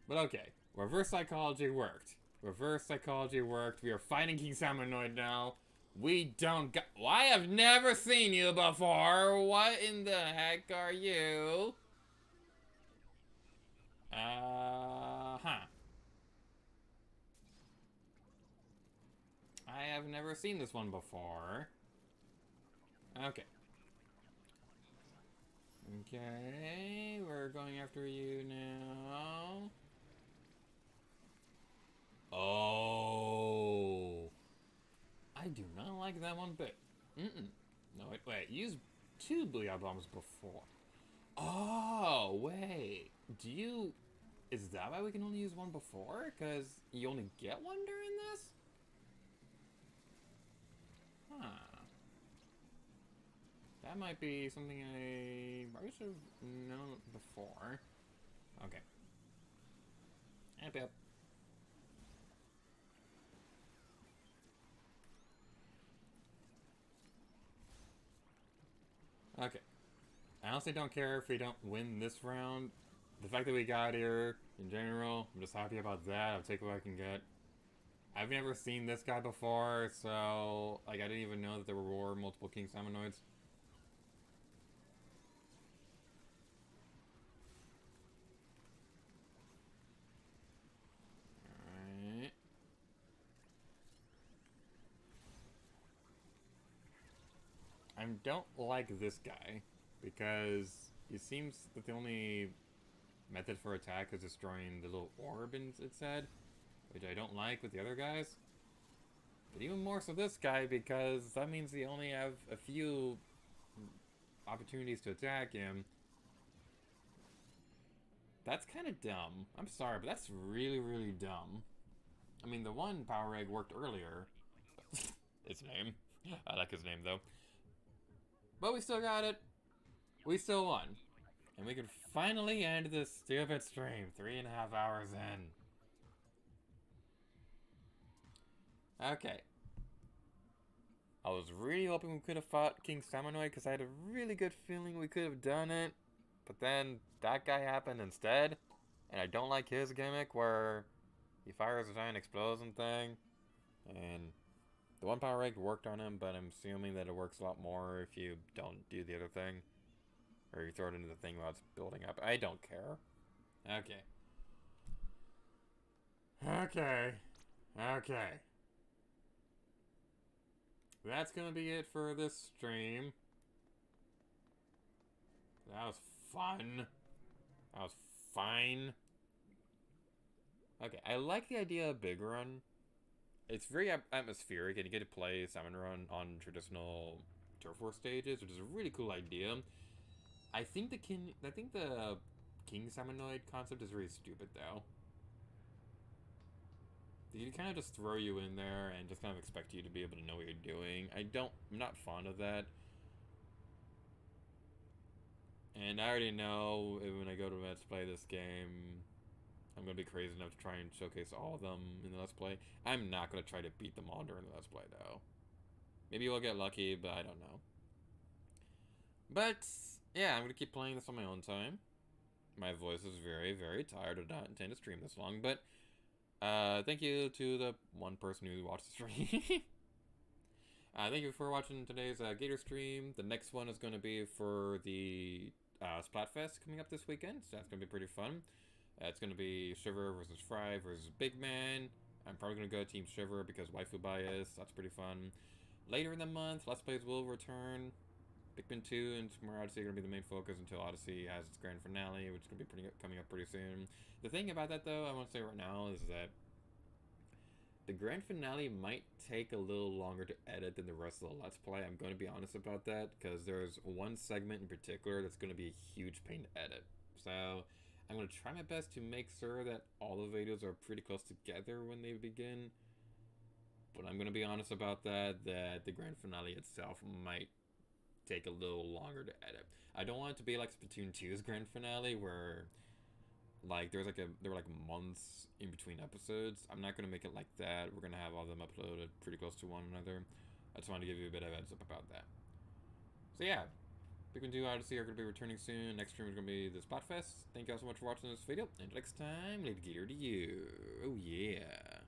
But okay, reverse psychology worked. Reverse psychology worked. We are fighting King Summanoid now. We don't got. I have never seen you before. What in the heck are you? I have never seen this one before. Okay. Okay, we're going after you now. Oh. I do not like that one bit. No, wait, use 2 Booyah Bombs before. Oh, wait. Is that why we can only use one before? Because you only get one during this? Huh. That might be something I probably should have known before. Okay. Yep. Okay. I honestly don't care if we don't win this round. The fact that we got here, in general, I'm just happy about that. I'll take what I can get. I've never seen this guy before, so like I didn't even know that there were multiple King Summanoids. Alright. I don't like this guy, because it seems that the only method for attack is destroying the little orb, it said, which I don't like with the other guys. But even more so this guy, because that means they only have a few opportunities to attack him. That's kind of dumb. I'm sorry, but that's really, really dumb. I mean, the one power egg worked earlier. His name. I like his name, though. But we still got it. We still won. And we can finally end this stupid stream 3.5 hours in. Okay. I was really hoping we could have fought King Summanoid because I had a really good feeling we could have done it. But then that guy happened instead. And I don't like his gimmick where he fires a giant explosion thing. And the one power egg worked on him, but I'm assuming that it works a lot more if you don't do the other thing. Or you throw it into the thing while it's building up. I don't care. Okay. Okay. That's gonna be it for this stream. That was fun. That was fine. Okay, I like the idea of Big Run. It's very atmospheric, and you get to play Summon Run on traditional Turf War stages, which is a really cool idea. I think the King Summanoid concept is really stupid, though. They kind of just throw you in there and just kind of expect you to be able to know what you're doing. I'm not fond of that. And I already know when I go to Let's Play this game, I'm going to be crazy enough to try and showcase all of them in the Let's Play. I'm not going to try to beat them all during the Let's Play, though. Maybe we'll get lucky, but I don't know. But, yeah, I'm going to keep playing this on my own time. My voice is very, very tired. I don't intend to stream this long, but thank you to the one person who watched the stream. Thank you for watching today's Gator stream. The next one is going to be for the Splatfest coming up this weekend, so that's going to be pretty fun. It's going to be Shiver versus Fry versus Big Man. I'm probably going to go Team Shiver because waifu bias. That's pretty fun. Later in the month, Let's Plays will return. Pikmin 2 and Super Mario Odyssey are going to be the main focus until Odyssey has its grand finale, which is going to be coming up pretty soon. The thing about that, though, I want to say right now is that the grand finale might take a little longer to edit than the rest of the Let's Play. I'm going to be honest about that, because there's one segment in particular that's going to be a huge pain to edit. So I'm going to try my best to make sure that all the videos are pretty close together when they begin. But I'm going to be honest about that the grand finale itself might take a little longer to edit. I don't want it to be like Splatoon 2's grand finale, where like there were like months in between episodes. I'm not going to make it like that. We're going to have all of them uploaded pretty close to one another. I just wanted to give you a bit of a heads up about that. So yeah, Pikmin 2 Odyssey are going to be returning soon. Next stream is going to be the Splatfest. Thank you all so much for watching this video. And next time, Lady Gator to you. Oh yeah.